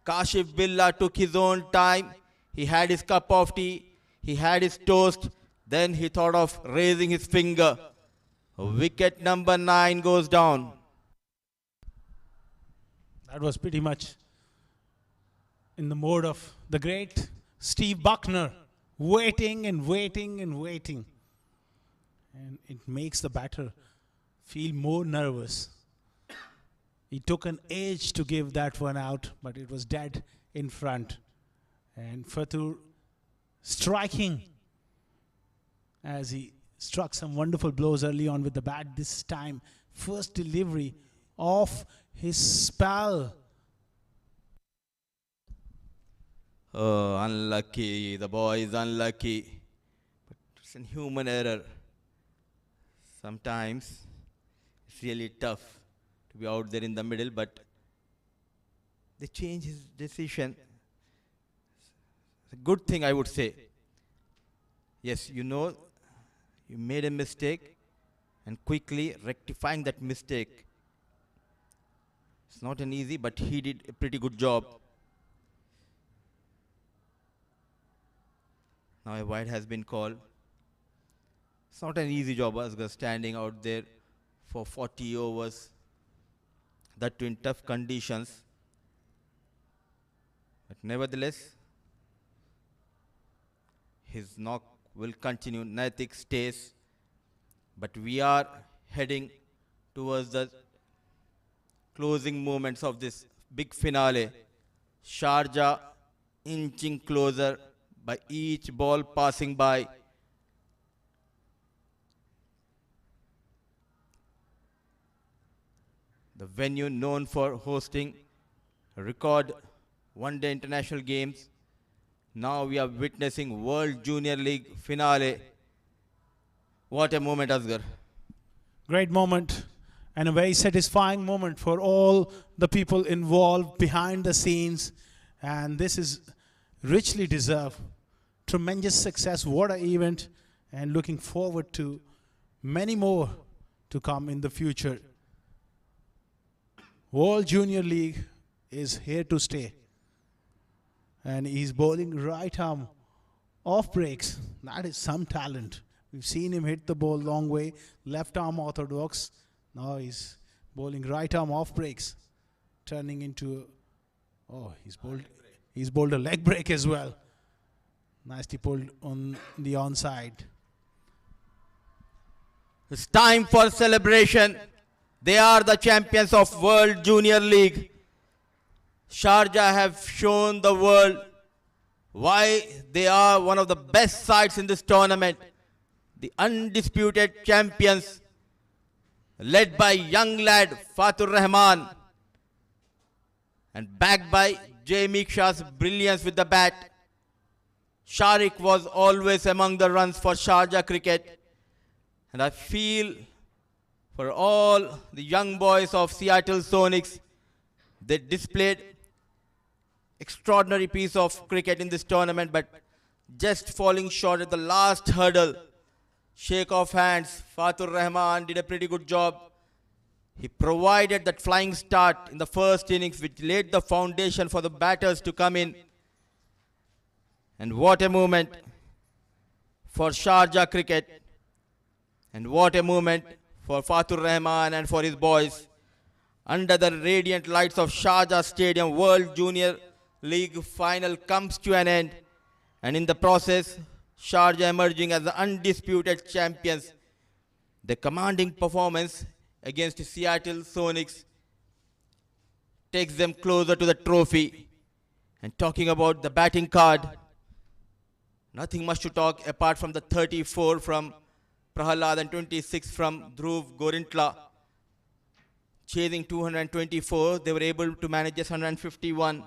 Kashif Billah took his own time. He had his cup of tea, he had his toast, then he thought of raising his finger. Wicket number 9 goes down. That was pretty much in the mode of the great Steve Buckner, waiting and waiting and waiting. And it makes the batter feel more nervous. He took an age to give that one out, but it was dead in front. And Fatur striking as he struck some wonderful blows early on with the bat. This time, first delivery of his spell. Oh, unlucky. The boy is unlucky. But it's a human error. Sometimes it's really tough to be out there in the middle, but they change his decision. It's a good thing, I would say. Yes, you know, you made a mistake, and quickly rectifying that mistake. It's not an easy, but he did a pretty good job. Now a wide has been called. It's not an easy job, Asghar, standing out there for 40 overs, that too in tough conditions. But nevertheless, his knock will continue. Natik stays, but we are heading towards the closing moments of this big finale. Sharjah inching closer by each ball passing by. The venue known for hosting record one-day international games. Now we are witnessing World Junior League finale. What a moment, Asghar. Great moment and a very satisfying moment for all the people involved behind the scenes. And this is richly deserved. Tremendous success. What an event. And looking forward to many more to come in the future. World Junior League is here to stay. And he's bowling right arm off breaks. That is some talent. We've seen him hit the ball long way, left arm orthodox. Now he's bowling right arm off breaks, turning into, he's bowled a leg break as well. Nicely pulled on the onside. It's time for celebration. They are the champions of World Junior League. Sharjah have shown the world why they are one of the best sides in this tournament. The undisputed champions, led by young lad Fatur Rahman and backed by Jay Mikshaw's brilliance with the bat. Sharik was always among the runs for Sharjah cricket. And I feel for all the young boys of Seattle Sonics, they displayed extraordinary piece of cricket in this tournament, but just falling short at the last hurdle. Shake of hands. Fatur Rahman did a pretty good job. He provided that flying start in the first innings, which laid the foundation for the batters to come in. And what a moment for Sharjah cricket. And what a moment for Fatur Rahman and for his boys. Under the radiant lights of Sharjah Stadium, World Junior League final comes to an end. And in the process, Sharjah emerging as the undisputed champions. The commanding performance against Seattle Sonics takes them closer to the trophy. And talking about the batting card, nothing much to talk apart from the 34 from Prahalad and 26 from Dhruv Gorintla. Chasing 224, they were able to manage just 151.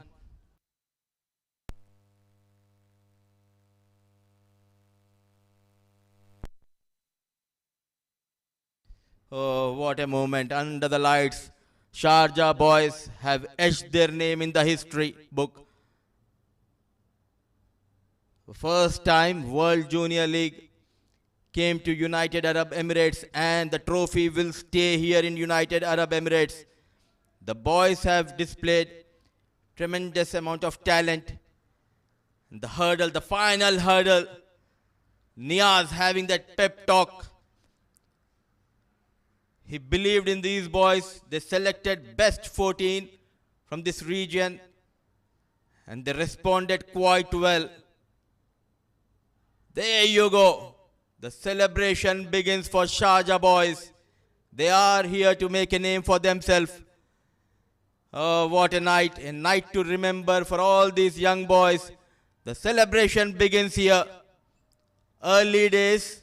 Oh, what a moment under the lights. Sharjah boys have etched their name in the history book. First time World Junior League came to United Arab Emirates, and the trophy will stay here in United Arab Emirates. The boys have displayed tremendous amount of talent. The hurdle, the final hurdle, Niaz having that pep talk. He believed in these boys. They selected best 14 from this region, and they responded quite well. There you go. The celebration begins for Sharjah boys. They are here to make a name for themselves. Oh, what a night to remember for all these young boys. The celebration begins here. Early days,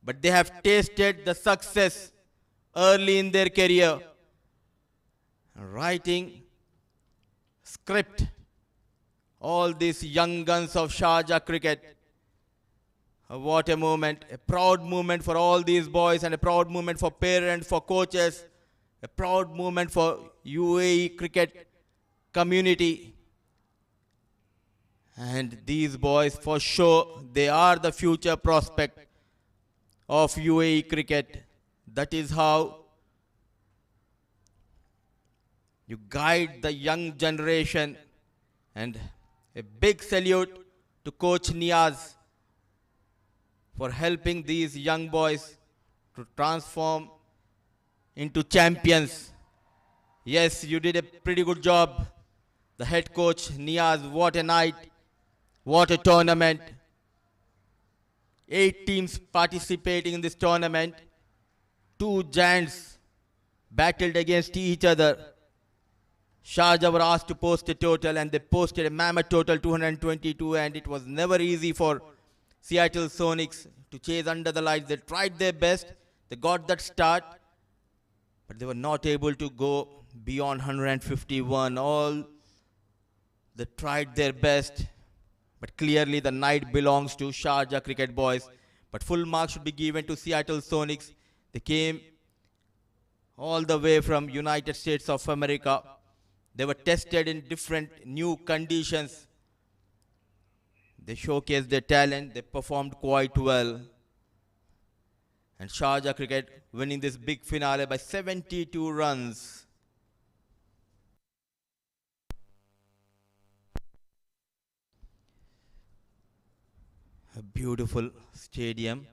but they have tasted the success early in their career. Writing script, all these young guns of Sharjah cricket. What a moment, a proud moment for all these boys, and a proud moment for parents, for coaches, a proud moment for UAE cricket community. And these boys, for sure, they are the future prospect of UAE cricket. That is how you guide the young generation. And a big salute to Coach Niaz for helping these young boys to transform into champions. Yes, you did a pretty good job. The head coach, Niaz, what a night, what a tournament. 8 teams participating in this tournament. 2 giants battled against each other. Sharjah were asked to post a total, and they posted a mammoth total, 222, and it was never easy for Seattle Sonics to chase under the lights. They tried their best. They got that start, but they were not able to go beyond 151. They tried their best, but clearly the night belongs to Sharjah cricket boys. But full marks should be given to Seattle Sonics. They came all the way from United States of America. They were tested in different new conditions. They showcased their talent. They performed quite well. And Sharjah cricket winning this big finale by 72 runs. A beautiful stadium,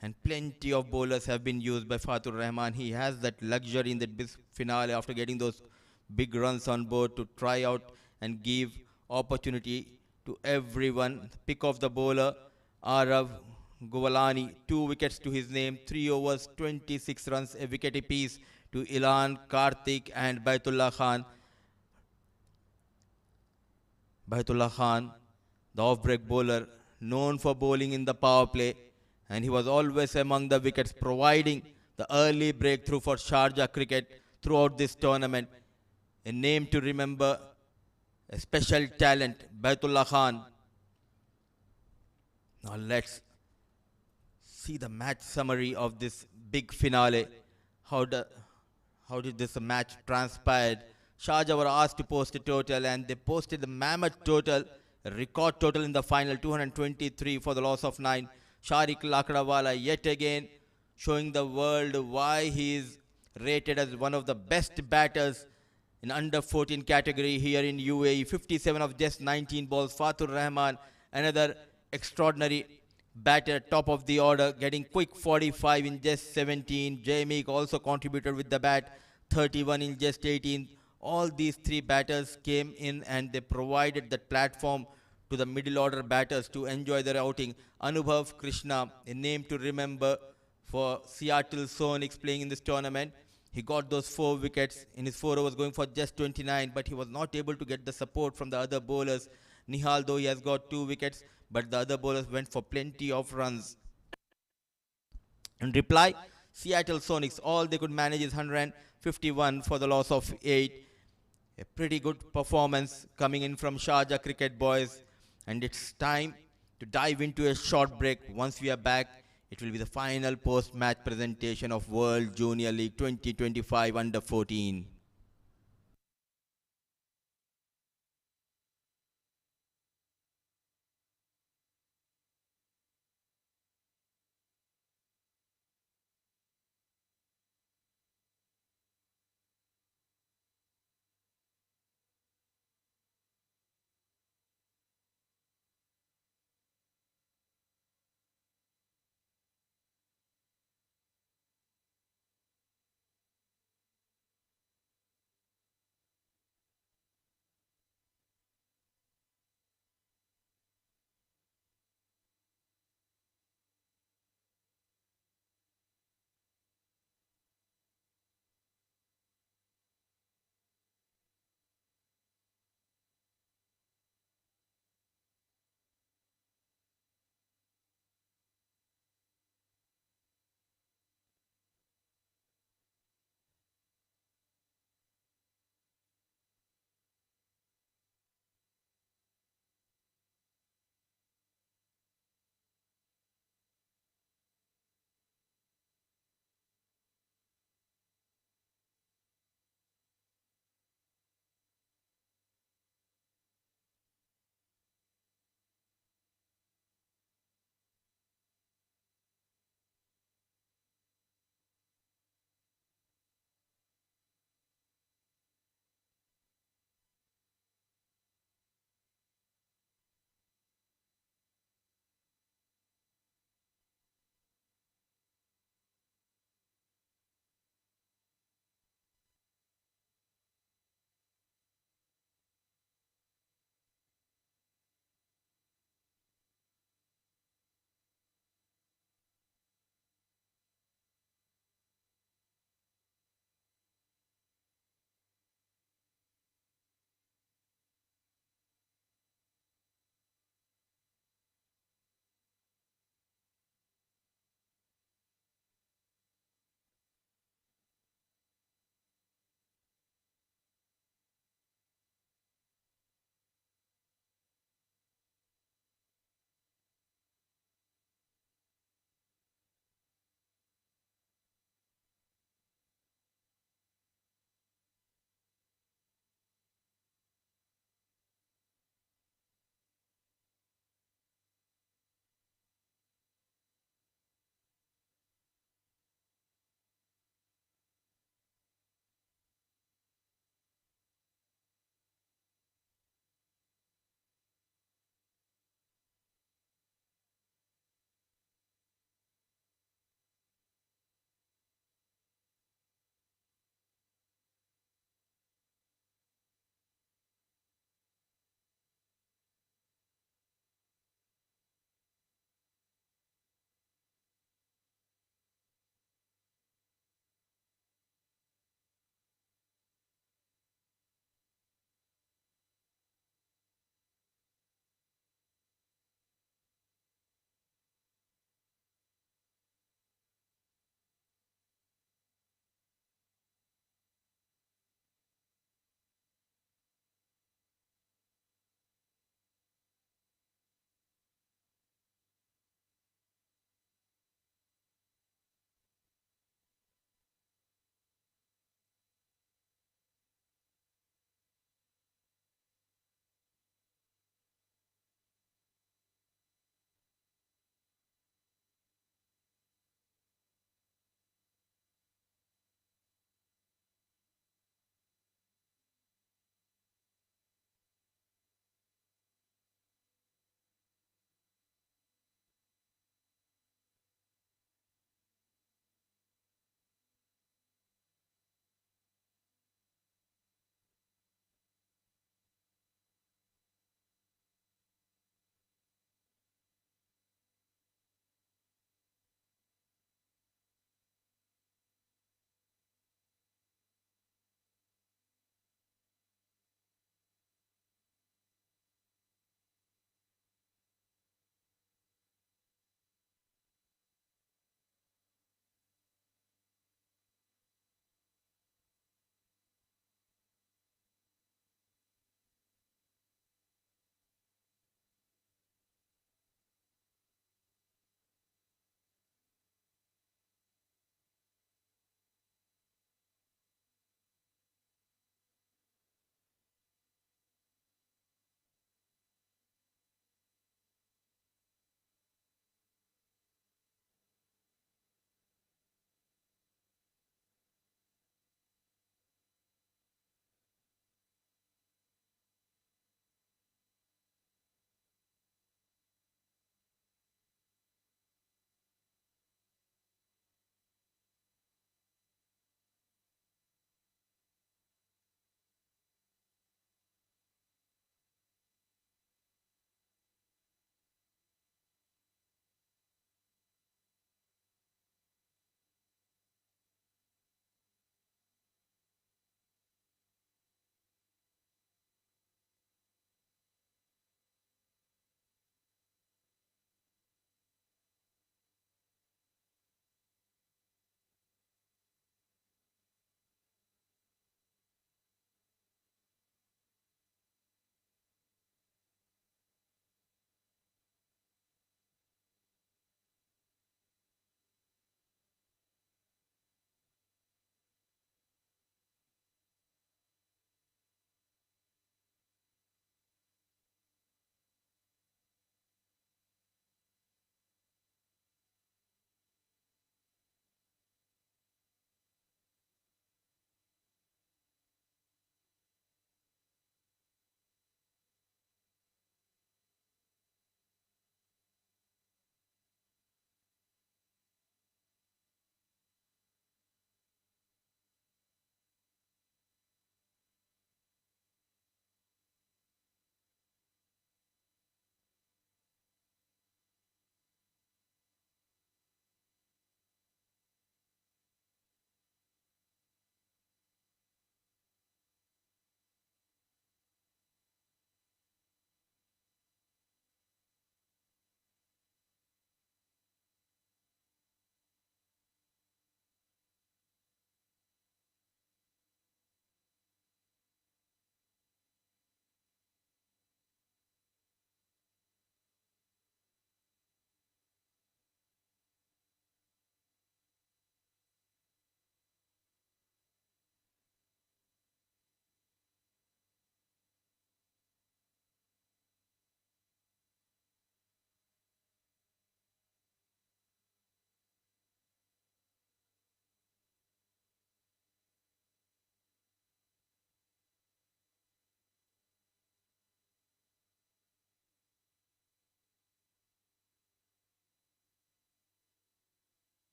and plenty of bowlers have been used by Fatur Rahman. He has that luxury in the finale after getting those big runs on board to try out and give opportunity to everyone. Pick of the bowler, Arav Govalani, 2 wickets to his name, 3 overs, 26 runs, a wicket apiece to Ilan, Karthik and Baitullah Khan. Baitullah Khan, the off-break bowler, known for bowling in the power play, and he was always among the wickets, providing the early breakthrough for Sharjah cricket throughout this tournament. A name to remember, a special talent, Baitullah Khan. Now let's see the match summary of this big finale. How did this match transpire? Sharjah were asked to post a total, and they posted the mammoth total, a record total in the final, 223 for the loss of 9. Sharik Lakdawala yet again showing the world why he is rated as one of the best batters in under 14 category here in UAE. 57 of just 19 balls. Fatur Rahman, another extraordinary batter, top of the order, getting quick 45 in just 17. Jamie also contributed with the bat, 31 in just 18. All these 3 batters came in and they provided that platform to the middle order batters to enjoy their outing. Anubhav Krishna, a name to remember for Seattle Sonics playing in this tournament. He got those 4 wickets in his 4 overs, going for just 29, but he was not able to get the support from the other bowlers. Nihal, though, he has got 2 wickets, but the other bowlers went for plenty of runs. In reply, Seattle Sonics, all they could manage is 151 for the loss of 8. A pretty good performance coming in from Sharjah cricket boys. And it's time to dive into a short break. Once we are back, It will be the final post-match presentation of World Junior League 2025 Under 14.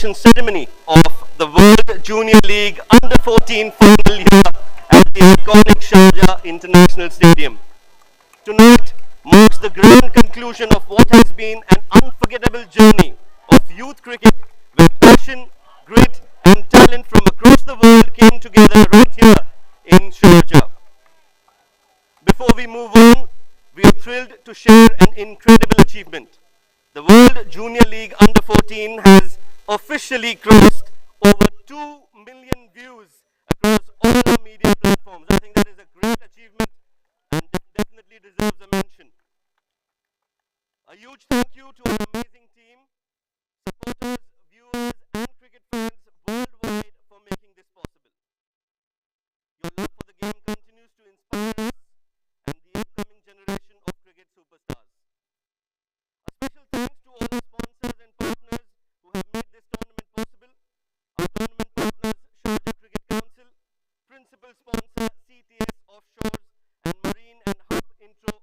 ceremony of the World Junior League Under-14 final here at the iconic Sharjah International Stadium. Tonight marks the grand conclusion of what has been an unforgettable journey of youth cricket where passion, grit and talent from across the world came together right here in Sharjah. Before we move on, we are thrilled to share an incredible achievement. The World Junior League Under-14 has officially crossed over 2 million views across all our media platforms. I think that is a great achievement and definitely deserves a mention. A huge thank you to our amazing team, supporters, viewers and cricket fans worldwide for making this possible. Your love for the game continues to inspire us and the upcoming generation of cricket superstars. A special thanks to all our sponsors and partners who have made this tournament possible. Our tournament partners, Sharjah Cricket Council, principal sponsor CTS Offshores and Marine and Hub Nitro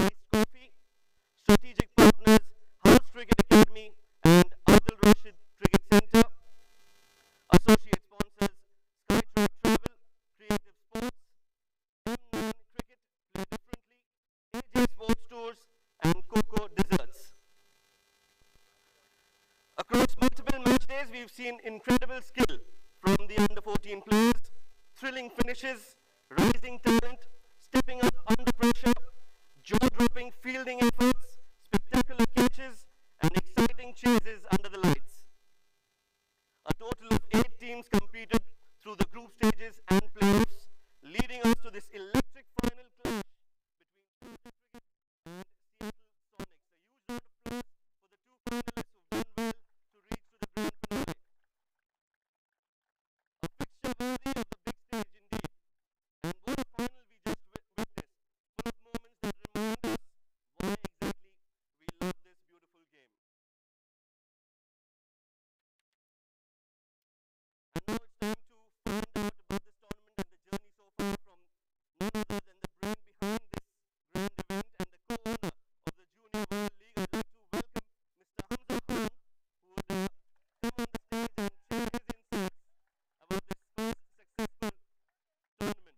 Iced Coffee, strategic partners House Cricket Academy and Abdul Rashid Cricket Center, associate sponsors Skytrack Travel, Creative Sports, M9 Cricket, Play Differently, AJ Sports Tours and Coco Desserts. Across multiple match days, we've seen incredible skill from the under-14 players, thrilling finishes, rising talent, stepping up under pressure, jaw-dropping fielding efforts, spectacular catches, and exciting chases under the lights. A total of 8 teams competed through the group stages and playoffs, leading us to this electric final clash between Sharjah Cricket and Seattle Sonics. A huge round of applause for the two finalists who've done well to reach to the grand finale. A fixture worthy of the big stage indeed. And what a final we just witnessed, full of moments that remind us why exactly we love this beautiful game. And now it's time to find out about this tournament and the journey so far from none other than the brain behind this grand event and the co-owner of the Junior World League. I'd like to welcome Mr. Hamza Khan, who would come on the stage and share his insights about this first successful tournament.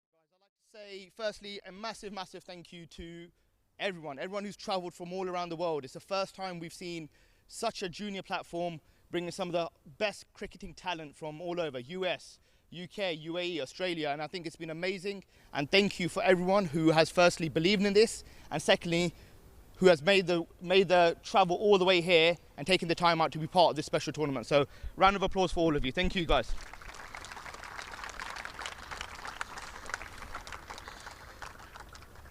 Guys, I'd like to say, firstly, a massive, massive thank you to everyone who's travelled from all around the world. It's the first time we've seen such a junior platform bringing some of the best cricketing talent from all over, US, UK, UAE, Australia, and I think it's been amazing. And thank you for everyone who has firstly believed in this, and secondly, who has made the travel all the way here and taken the time out to be part of this special tournament. So, round of applause for all of you. Thank you, guys.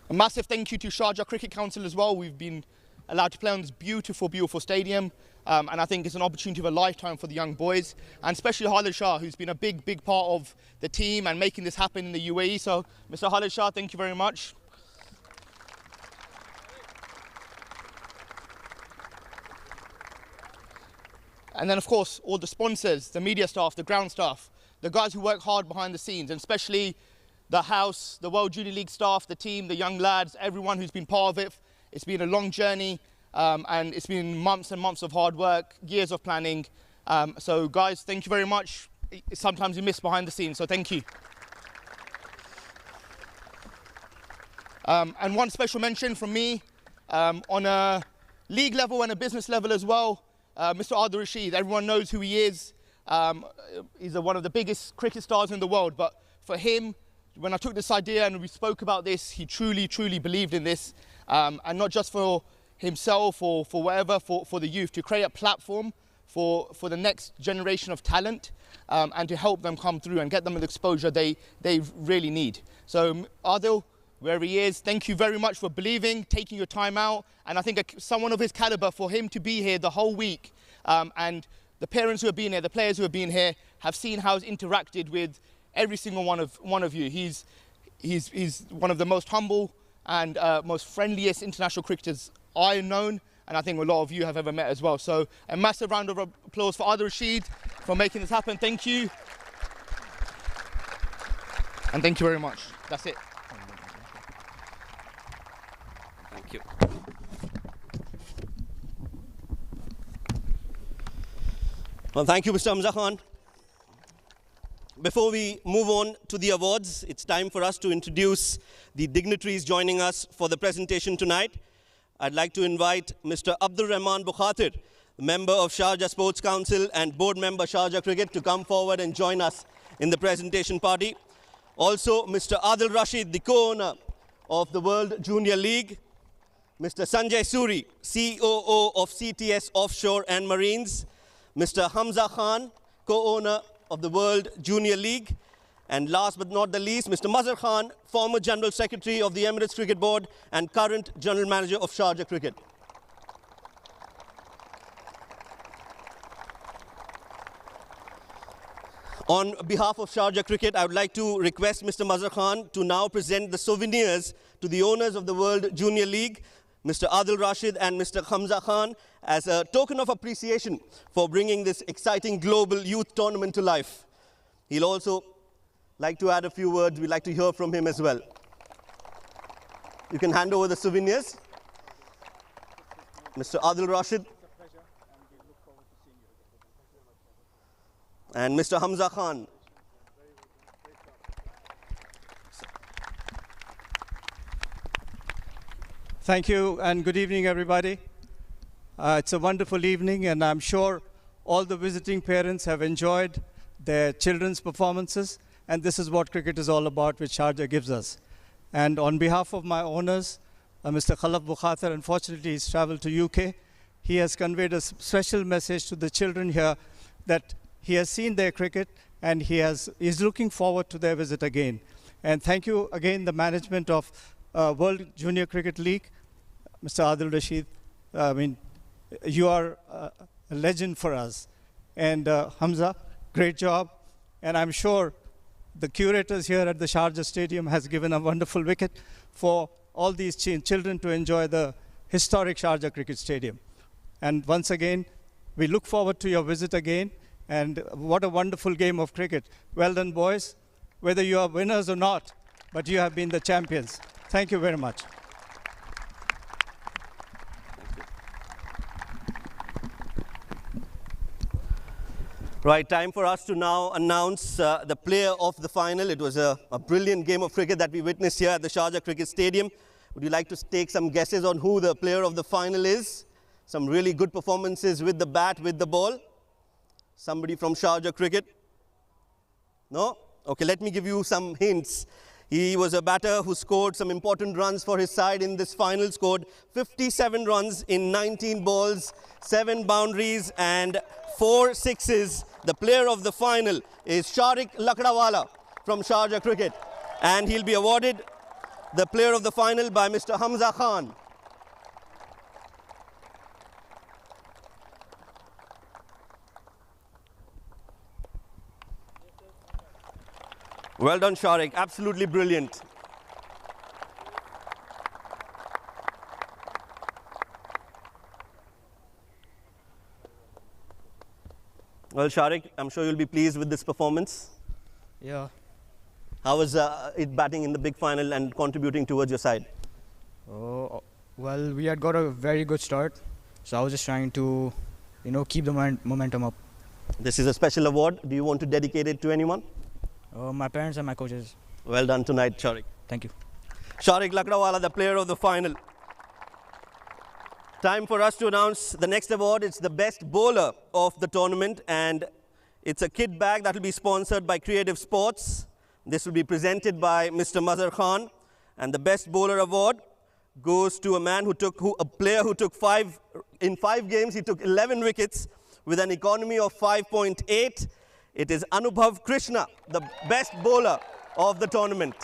A massive thank you to Sharjah Cricket Council as well. We've been allowed to play on this beautiful, beautiful stadium. And I think it's an opportunity of a lifetime for the young boys. And especially Khalid Shah, who's been a big, big part of the team and making this happen in the UAE. So, Mr. Khalid Shah, thank you very much. And then, of course, all the sponsors, the media staff, the ground staff, the guys who work hard behind the scenes, and especially the house, the World Junior League staff, the team, the young lads, everyone who's been part of it. It's been a long journey and it's been months and months of hard work, years of planning. So guys, thank you very much. Sometimes you miss behind the scenes, so thank you. And one special mention from me on a league level and a business level as well, Mr. Abdul Rashid. Everyone knows who he is. He's one of the biggest cricket stars in the world, but for him, when I took this idea and we spoke about this, he truly, truly believed in this, and not just for himself or for whatever, for the youth, to create a platform for the next generation of talent and to help them come through and get them the exposure they really need. So Adil, wherever he is, thank you very much for believing, taking your time out, and I think someone of his caliber, for him to be here the whole week, and the parents who have been here, the players who have been here, have seen how he's interacted with every single one of you. He's one of the most humble and most friendliest international cricketers I've known, and I think a lot of you have ever met as well. So a massive round of applause for Abdul Rashid for making this happen. Thank you. And thank you very much. That's it. Thank you. Well, thank you, Mr. Hamza Khan. Before we move on to the awards, it's time for us to introduce the dignitaries joining us for the presentation tonight. I'd like to invite Mr. Abdul Rahman Bukhatir, member of Sharjah Sports Council and board member Sharjah Cricket, to come forward and join us in the presentation party. Also, Mr. Adil Rashid, the co-owner of the World Junior League. Mr. Sanjay Suri, COO of CTS Offshore and Marines. Mr. Hamza Khan, co-owner of the World Junior League. And last but not the least, Mr. Mazhar Khan, former General Secretary of the Emirates Cricket Board and current General Manager of Sharjah Cricket. On behalf of Sharjah Cricket, I would like to request Mr. Mazhar Khan to now present the souvenirs to the owners of the World Junior League, Mr. Adil Rashid and Mr. Hamza Khan, as a token of appreciation for bringing this exciting global youth tournament to life. He'll also like to add a few words. We'd like to hear from him as well. You can hand over the souvenirs. Mr. Adil Rashid. And Mr. Hamza Khan. Thank you and good evening, everybody. It's a wonderful evening, and I'm sure all the visiting parents have enjoyed their children's performances, and this is what cricket is all about, which Sharjah gives us. And on behalf of my owners, Mr. Khalaf Bukhatir, unfortunately he's traveled to UK. He has conveyed a special message to the children here that he has seen their cricket and is looking forward to their visit again. And thank you again, the management of World Junior Cricket League, Mr. Adil Rashid. I mean, you are a legend for us. And Hamza, great job. And I'm sure the curators here at the Sharjah Stadium has given a wonderful wicket for all these children to enjoy the historic Sharjah Cricket Stadium. And once again, we look forward to your visit again. And what a wonderful game of cricket. Well done, boys. Whether you are winners or not, but you have been the champions. Thank you very much. Right, time for us to now announce the player of the final. It was a brilliant game of cricket that we witnessed here at the Sharjah Cricket Stadium. Would you like to take some guesses on who the player of the final is? Some really good performances with the bat, with the ball. Somebody from Sharjah Cricket? No? Okay, let me give you some hints. He was a batter who scored some important runs for his side in this final, scored 57 runs in 19 balls, 7 boundaries and 4 sixes. The player of the final is Sharik Lakdawala from Sharjah Cricket, and he'll be awarded the player of the final by Mr. Hamza Khan. Well done, Sharik. Absolutely brilliant. Well, Sharik, I'm sure you'll be pleased with this performance. Yeah. How was it batting in the big final and contributing towards your side? Oh, well, we had got a very good start, so I was just trying to, keep the momentum up. This is a special award. Do you want to dedicate it to anyone? My parents and my coaches. Well done tonight, Sharik. Thank you. Sharik Lakdawala, the player of the final. Time for us to announce the next award. It's the best bowler of the tournament, and it's a kit bag that will be sponsored by Creative Sports. This will be presented by Mr. Mazhar Khan, and the best bowler award goes to a player who took in 5 games. He took 11 wickets with an economy of 5.8. It is Anubhav Krishna, the best bowler of the tournament.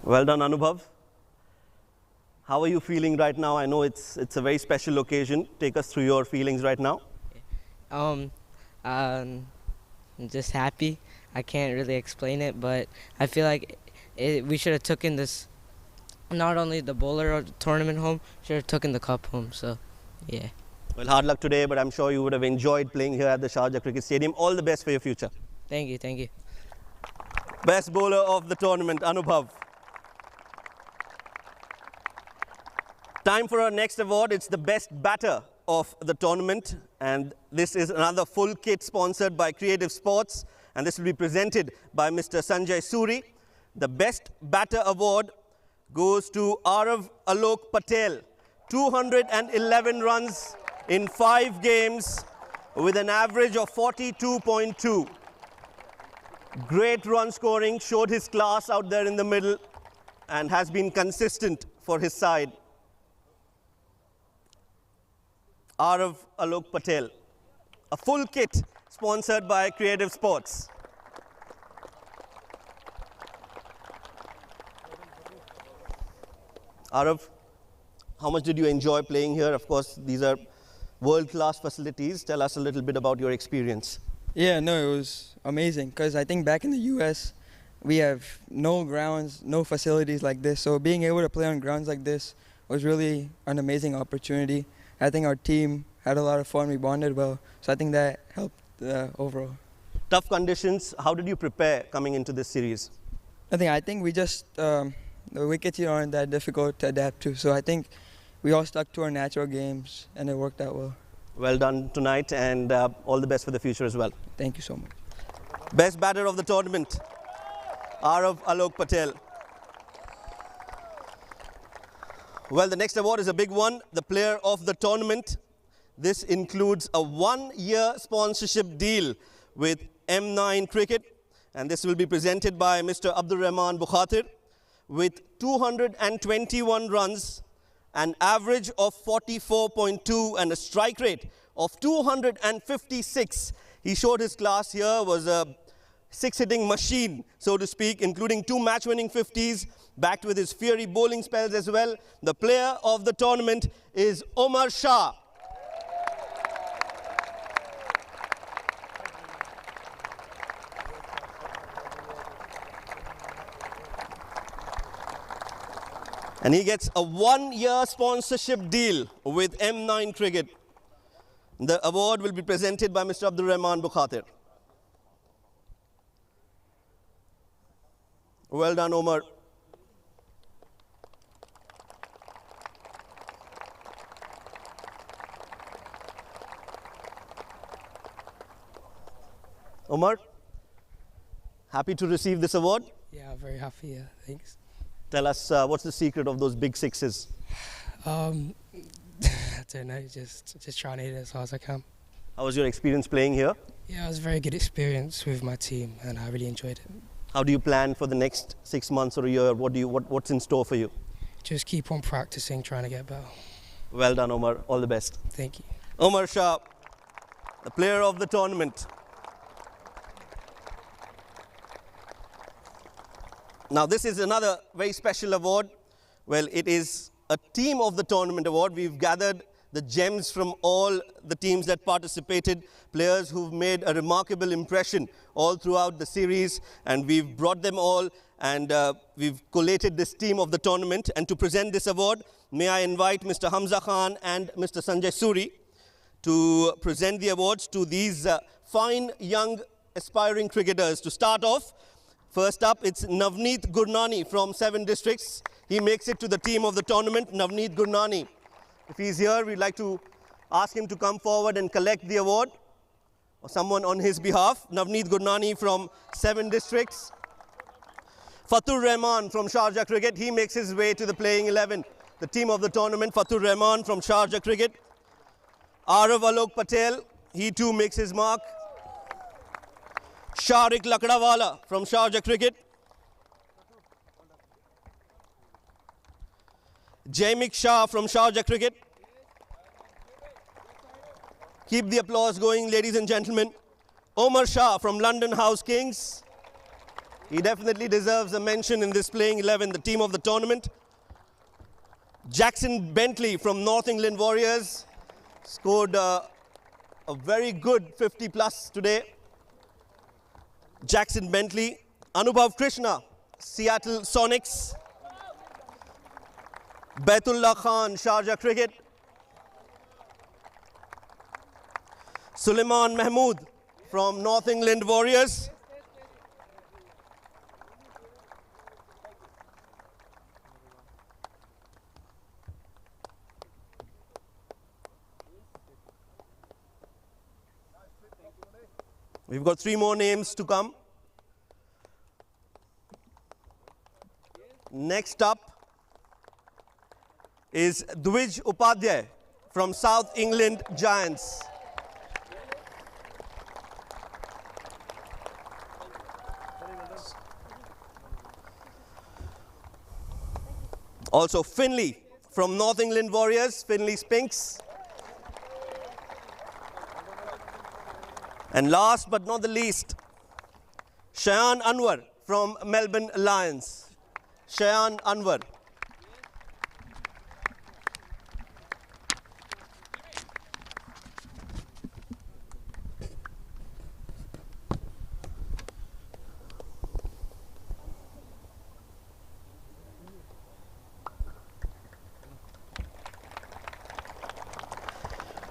Well done, Anubhav. How are you feeling right now? I know it's a very special occasion. Take us through your feelings right now. I'm just happy. I can't really explain it, but I feel like we should have taken this, not only the bowler tournament home, should have taken the cup home. So, yeah. Well, hard luck today, but I'm sure you would have enjoyed playing here at the Sharjah Cricket Stadium. All the best for your future. Thank you, thank you. Best bowler of the tournament, Anubhav. Time for our next award. It's the best batter of the tournament, and this is another full kit sponsored by Creative Sports, and this will be presented by Mr. Sanjay Suri. The best batter award goes to Arav Alok Patel. 211 runs in 5 games with an average of 42.2. Great run scoring, showed his class out there in the middle and has been consistent for his side. Arav Alok Patel, a full kit sponsored by Creative Sports. Arav, how much did you enjoy playing here? Of course, these are world-class facilities. Tell us a little bit about your experience. Yeah, no, it was amazing because I think back in the U.S., we have no grounds, no facilities like this. So being able to play on grounds like this was really an amazing opportunity. I think our team had a lot of fun. We bonded well. So I think that helped overall. Tough conditions. How did you prepare coming into this series? I think we just, the wickets aren't that difficult to adapt to. So I think we all stuck to our natural games and it worked out well. Well done tonight, and all the best for the future as well. Thank you so much. Best batter of the tournament, Arav Alok Patel. Well, the next award is a big one, the player of the tournament. This includes a 1-year sponsorship deal with M9 Cricket, and this will be presented by Mr. Abdul Rahman Bukhatir. With 221 runs, an average of 44.2 and a strike rate of 256. He showed his class here, was a 6-hitting machine, so to speak, including 2 match-winning 50s, backed with his fiery bowling spells as well. The player of the tournament is Omar Shah. And he gets a 1-year sponsorship deal with M9 Cricket. The award will be presented by Mr. Abdul Rahman Bukhatir. Well done, Omar. Omar, happy to receive this award? Yeah, very happy, yeah, thanks. Tell us, what's the secret of those big sixes? I don't know, just trying to hit it as hard as I can. How was your experience playing here? Yeah, it was a very good experience with my team and I really enjoyed it. How do you plan for the next 6 months or a year? What's in store for you? Just keep on practicing, trying to get better. Well done, Omar. All the best. Thank you. Omar Shah, the player of the tournament. Now, this is another very special award. Well, it is a team of the tournament award. We've gathered the gems from all the teams that participated, players who've made a remarkable impression all throughout the series, and we've brought them all and we've collated this team of the tournament. And to present this award, may I invite Mr. Hamza Khan and Mr. Sanjay Suri to present the awards to these fine young aspiring cricketers. To start off, first up, it's Navneet Gurnani from 7 districts. He makes it to the team of the tournament, Navneet Gurnani. If he's here, we'd like to ask him to come forward and collect the award, or someone on his behalf. Navneet Gurnani from 7 districts. Fatur Rahman from Sharjah Cricket, he makes his way to the playing 11. The team of the tournament, Fatur Rahman from Sharjah Cricket. Arav Alok Patel, he too makes his mark. Sharik Lakdawala from Sharjah Cricket. Jaimik Shah from Sharjah Cricket. Keep the applause going, ladies and gentlemen. Omar Shah from London House Kings. He definitely deserves a mention in this playing 11, the team of the tournament. Jackson Bentley from North England Warriors scored a very good 50 plus today. Jackson Bentley. Anubhav Krishna, Seattle Sonics. Baitullah Khan, Sharjah Cricket. Suleiman Mahmood from North England Warriors. We've got 3 more names to come. Next up is Dwij Upadhyay from South England Giants. Also Finley from North England Warriors, Finley Spinks. And last but not the least, Shayan Anwar from Melbourne Lions. Shayan Anwar.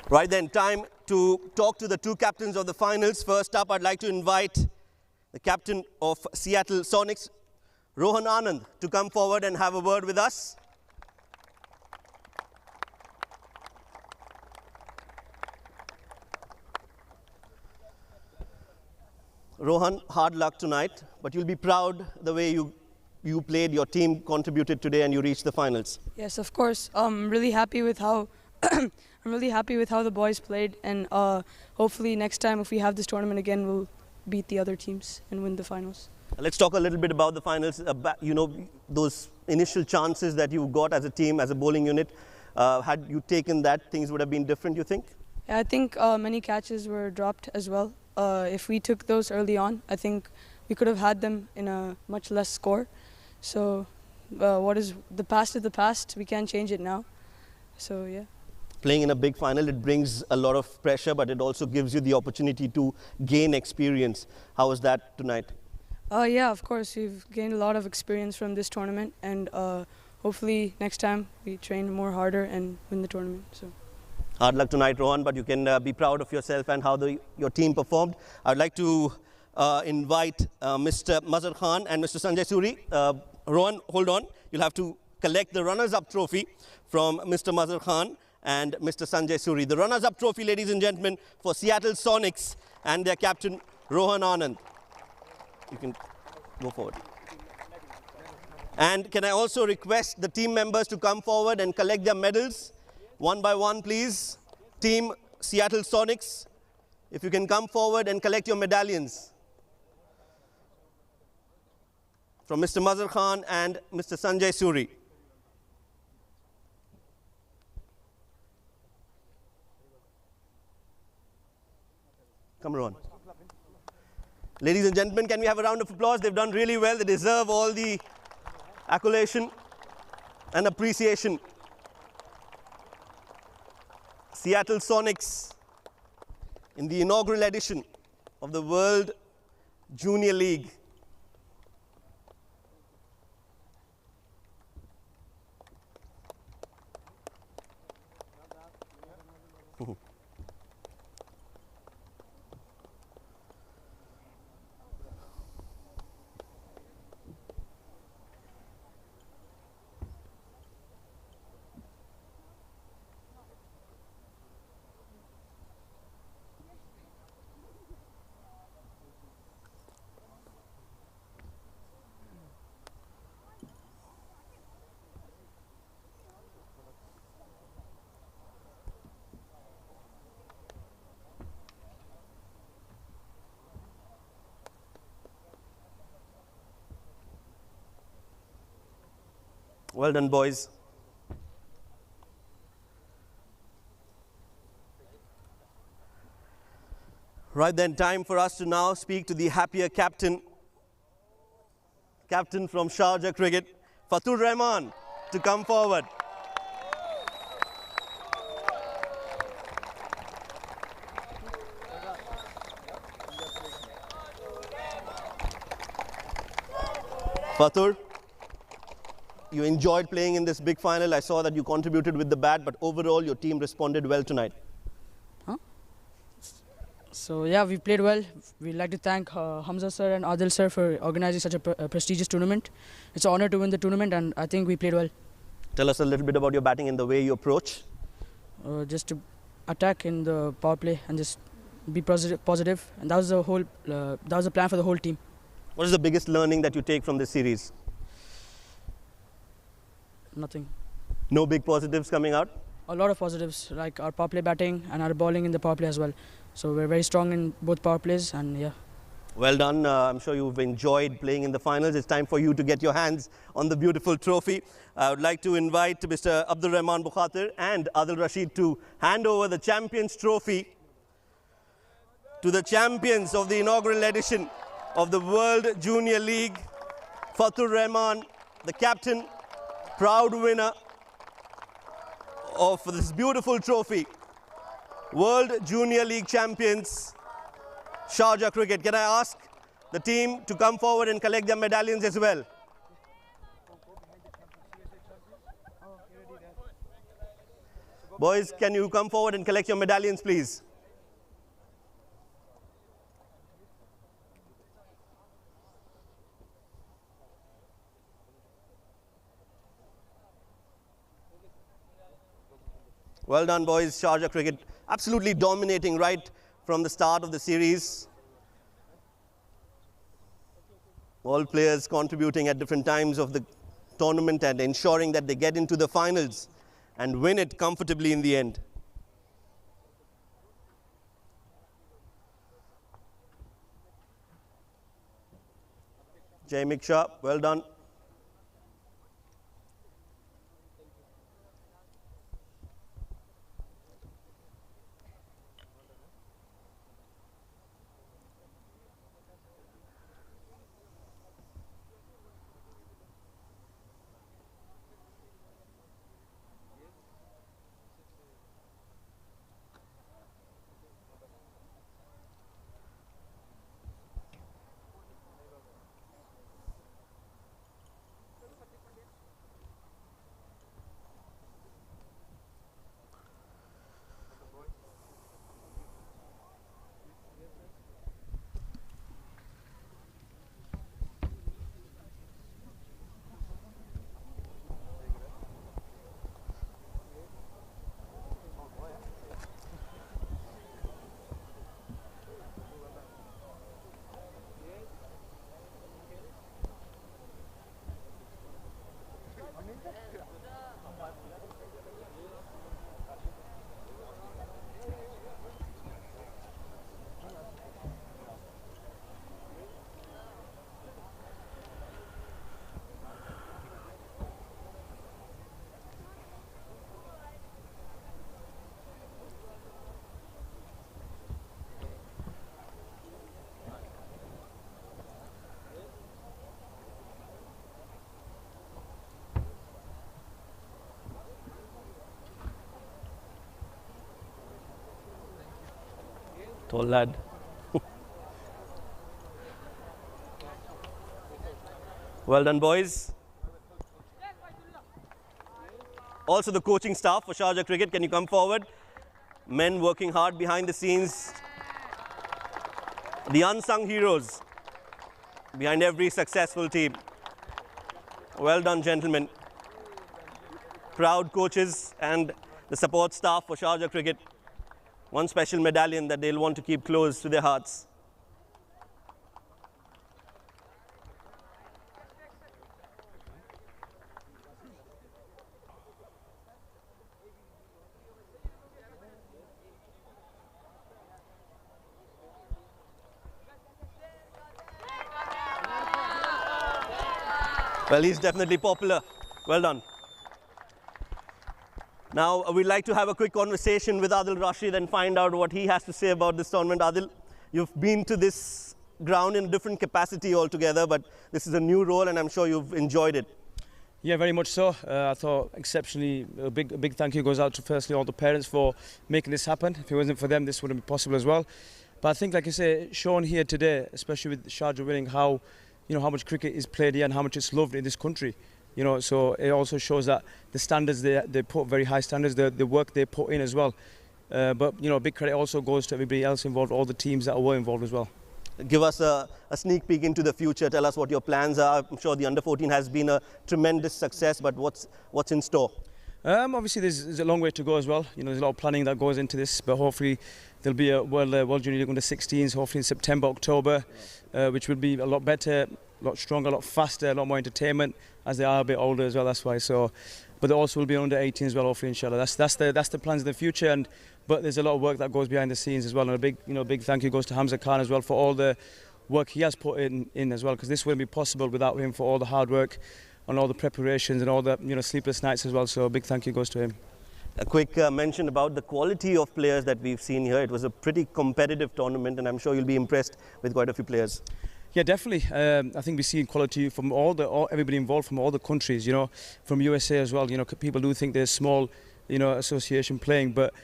Right then, time to talk to the 2 captains of the finals. First up, I'd like to invite the captain of Seattle Sonics, Rohan Anand, to come forward and have a word with us. Rohan, hard luck tonight, but you'll be proud the way you played, your team contributed today, and you reached the finals. Yes, of course. I'm really happy with how the boys played, and hopefully next time if we have this tournament again, we'll beat the other teams and win the finals. Let's talk a little bit about the finals. You know, those initial chances that you got as a team, as a bowling unit, had you taken that, things would have been different, you think? Yeah, I think many catches were dropped as well. If we took those early on, I think we could have had them in a much less score. So what is the past is the past. We can't change it now. So yeah. Playing in a big final, it brings a lot of pressure, but it also gives you the opportunity to gain experience. How was that tonight? Yeah, of course. We've gained a lot of experience from this tournament, and hopefully next time we train more harder and win the tournament. So. Hard luck tonight, Rohan, but you can be proud of yourself and how your team performed. I'd like to invite Mr. Mazhar Khan and Mr. Sanjay Suri. Rohan, hold on. You'll have to collect the runners-up trophy from Mr. Mazhar Khan and Mr. Sanjay Suri. The runners-up trophy, ladies and gentlemen, for Seattle Sonics and their captain, Rohan Anand. You can go forward. And can I also request the team members to come forward and collect their medals? One by one, please. Team Seattle Sonics, if you can come forward and collect your medallions. From Mr. Mazhar Khan and Mr. Sanjay Suri. Come on. Ladies and gentlemen, can we have a round of applause? They've done really well. They deserve all the accolation and appreciation. Seattle Sonics in the inaugural edition of the World Junior League. Well done, boys. Right then, time for us to now speak to the happier captain from Sharjah Cricket, Fatur Rahman, to come forward. Fatur, you enjoyed playing in this big final. I saw that you contributed with the bat, but overall your team responded well tonight. So yeah, we played well. We'd like to thank Hamza sir and Adil sir for organizing such a prestigious tournament. It's an honor to win the tournament, and I think we played well. Tell us a little bit about your batting and the way you approach. Just to attack in the power play and just be positive. And that was the plan for the whole team. What is the biggest learning that you take from this series? Nothing. No big positives coming out? A lot of positives, like our power play batting and our bowling in the power play as well. So we're very strong in both power plays, and yeah. Well done. I'm sure you've enjoyed playing in the finals. It's time for you to get your hands on the beautiful trophy. I would like to invite Mr. Abdul Rahman Bukhatir and Adil Rashid to hand over the Champions Trophy to the champions of the inaugural edition of the World Junior League. Fatur Rahman, the captain, proud winner of this beautiful trophy. World Junior League champions, Sharjah Cricket. Can I ask the team to come forward and collect their medallions as well? Boys, can you come forward and collect your medallions, please? Well done, boys. Sharjah Cricket absolutely dominating right from the start of the series. All players contributing at different times of the tournament and ensuring that they get into the finals and win it comfortably in the end. Jay Miksha, well done. Tall lad. Well done, boys. Also the coaching staff for Sharjah Cricket, can you come forward? Men working hard behind the scenes. The unsung heroes behind every successful team. Well done, gentlemen. Proud coaches and the support staff for Sharjah Cricket. One special medallion that they'll want to keep close to their hearts. Well, he's definitely popular. Well done. Now, we'd like to have a quick conversation with Adil Rashid and find out what he has to say about this tournament. Adil, you've been to this ground in a different capacity altogether, but this is a new role and I'm sure you've enjoyed it. Yeah, very much so. I thought exceptionally, a big thank you goes out to firstly all the parents for making this happen. If it wasn't for them, this wouldn't be possible as well. But I think, like you say, shown here today, especially with Sharjah winning, how you know, how much cricket is played here and how much it's loved in this country. You know, so it also shows that the standards they put, very high standards, the work they put in as well. But you know, big credit also goes to everybody else involved, all the teams that were involved as well. Give us a sneak peek into the future. Tell us what your plans are. I'm sure the under-14 has been a tremendous success, but what's in store? Obviously, there's a long way to go as well. You know, there's a lot of planning that goes into this, but hopefully there'll be a World Junior League under-16s, hopefully in September, October, which will be a lot better, a lot stronger, a lot faster, a lot more entertainment, as they are a bit older as well. That's why. So, but there also will be under-18 as well, hopefully, inshallah. That's the plans in the future. But there's a lot of work that goes behind the scenes as well, and a big thank you goes to Hamza Khan as well for all the work he has put in as well, because this wouldn't be possible without him, for all the hard work and all the preparations and all the sleepless nights as well. So a big thank you goes to him. A quick mention about the quality of players that we've seen here. It was a pretty competitive tournament, and I'm sure you'll be impressed with quite a few players. Yeah, definitely. I think we see quality from everybody involved from all the countries. You know, from USA as well. You know, people do think there's small, association playing, but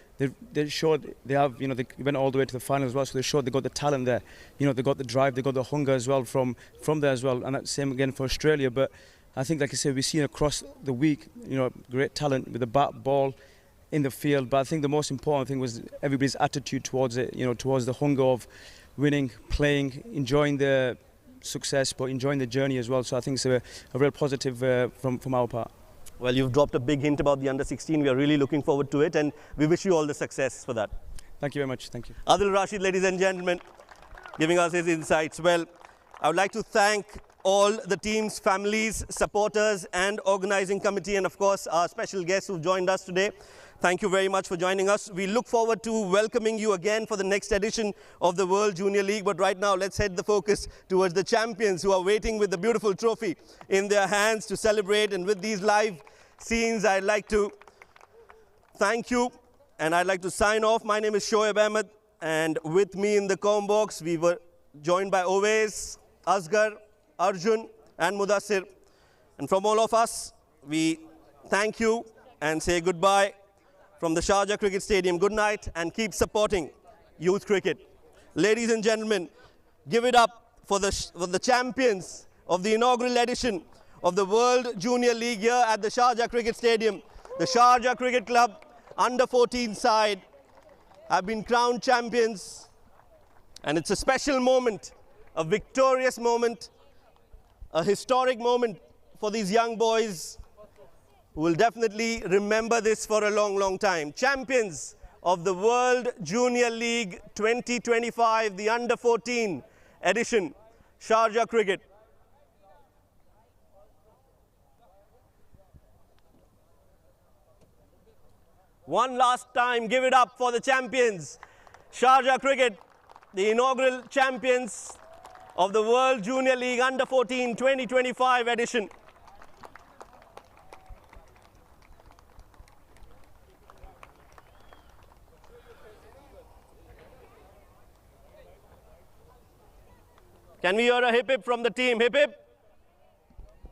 they showed they have. They went all the way to the final as well. So they showed they got the talent there. You know, they got the drive, they got the hunger as well from there as well. And that's the same again for Australia. But I think, like I said, we've seen across the week, great talent with the bat, ball, in the field. But I think the most important thing was everybody's attitude towards it. Towards the hunger of winning, playing, enjoying the success, but enjoying the journey as well. So I think it's a real positive from our part. Well, you've dropped a big hint about the under-16. We are really looking forward to it, and we wish you all the success for that. Thank you very much. Thank you. Adil Rashid, ladies and gentlemen, giving us his insights. Well, I would like to thank all the team's families, supporters, and organising committee, and of course our special guests who joined us today. Thank you very much for joining us. We look forward to welcoming you again for the next edition of the World Junior League. But right now, let's head the focus towards the champions who are waiting with the beautiful trophy in their hands to celebrate. And with these live scenes, I'd like to thank you, and I'd like to sign off. My name is Shoaib Ahmed, and with me in the comm box, we were joined by Owais, Asghar, Arjun, and Mudassir. And from all of us, we thank you and say goodbye from the Sharjah Cricket Stadium. Good night, and keep supporting youth cricket. Ladies and gentlemen, give it up for the champions of the inaugural edition of the World Junior League here at the Sharjah Cricket Stadium. The Sharjah Cricket Club under-14 side have been crowned champions, and it's a special moment, a victorious moment, a historic moment for these young boys who will definitely remember this for a long, long time. Champions of the World Junior League 2025, the under-14 edition, Sharjah Cricket. One last time, give it up for the champions, Sharjah Cricket, the inaugural champions of the World Junior League under-14 2025 edition. Can we hear a hip hip from the team? Hip hip?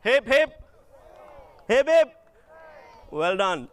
Hip hip? Hip hip? Well done.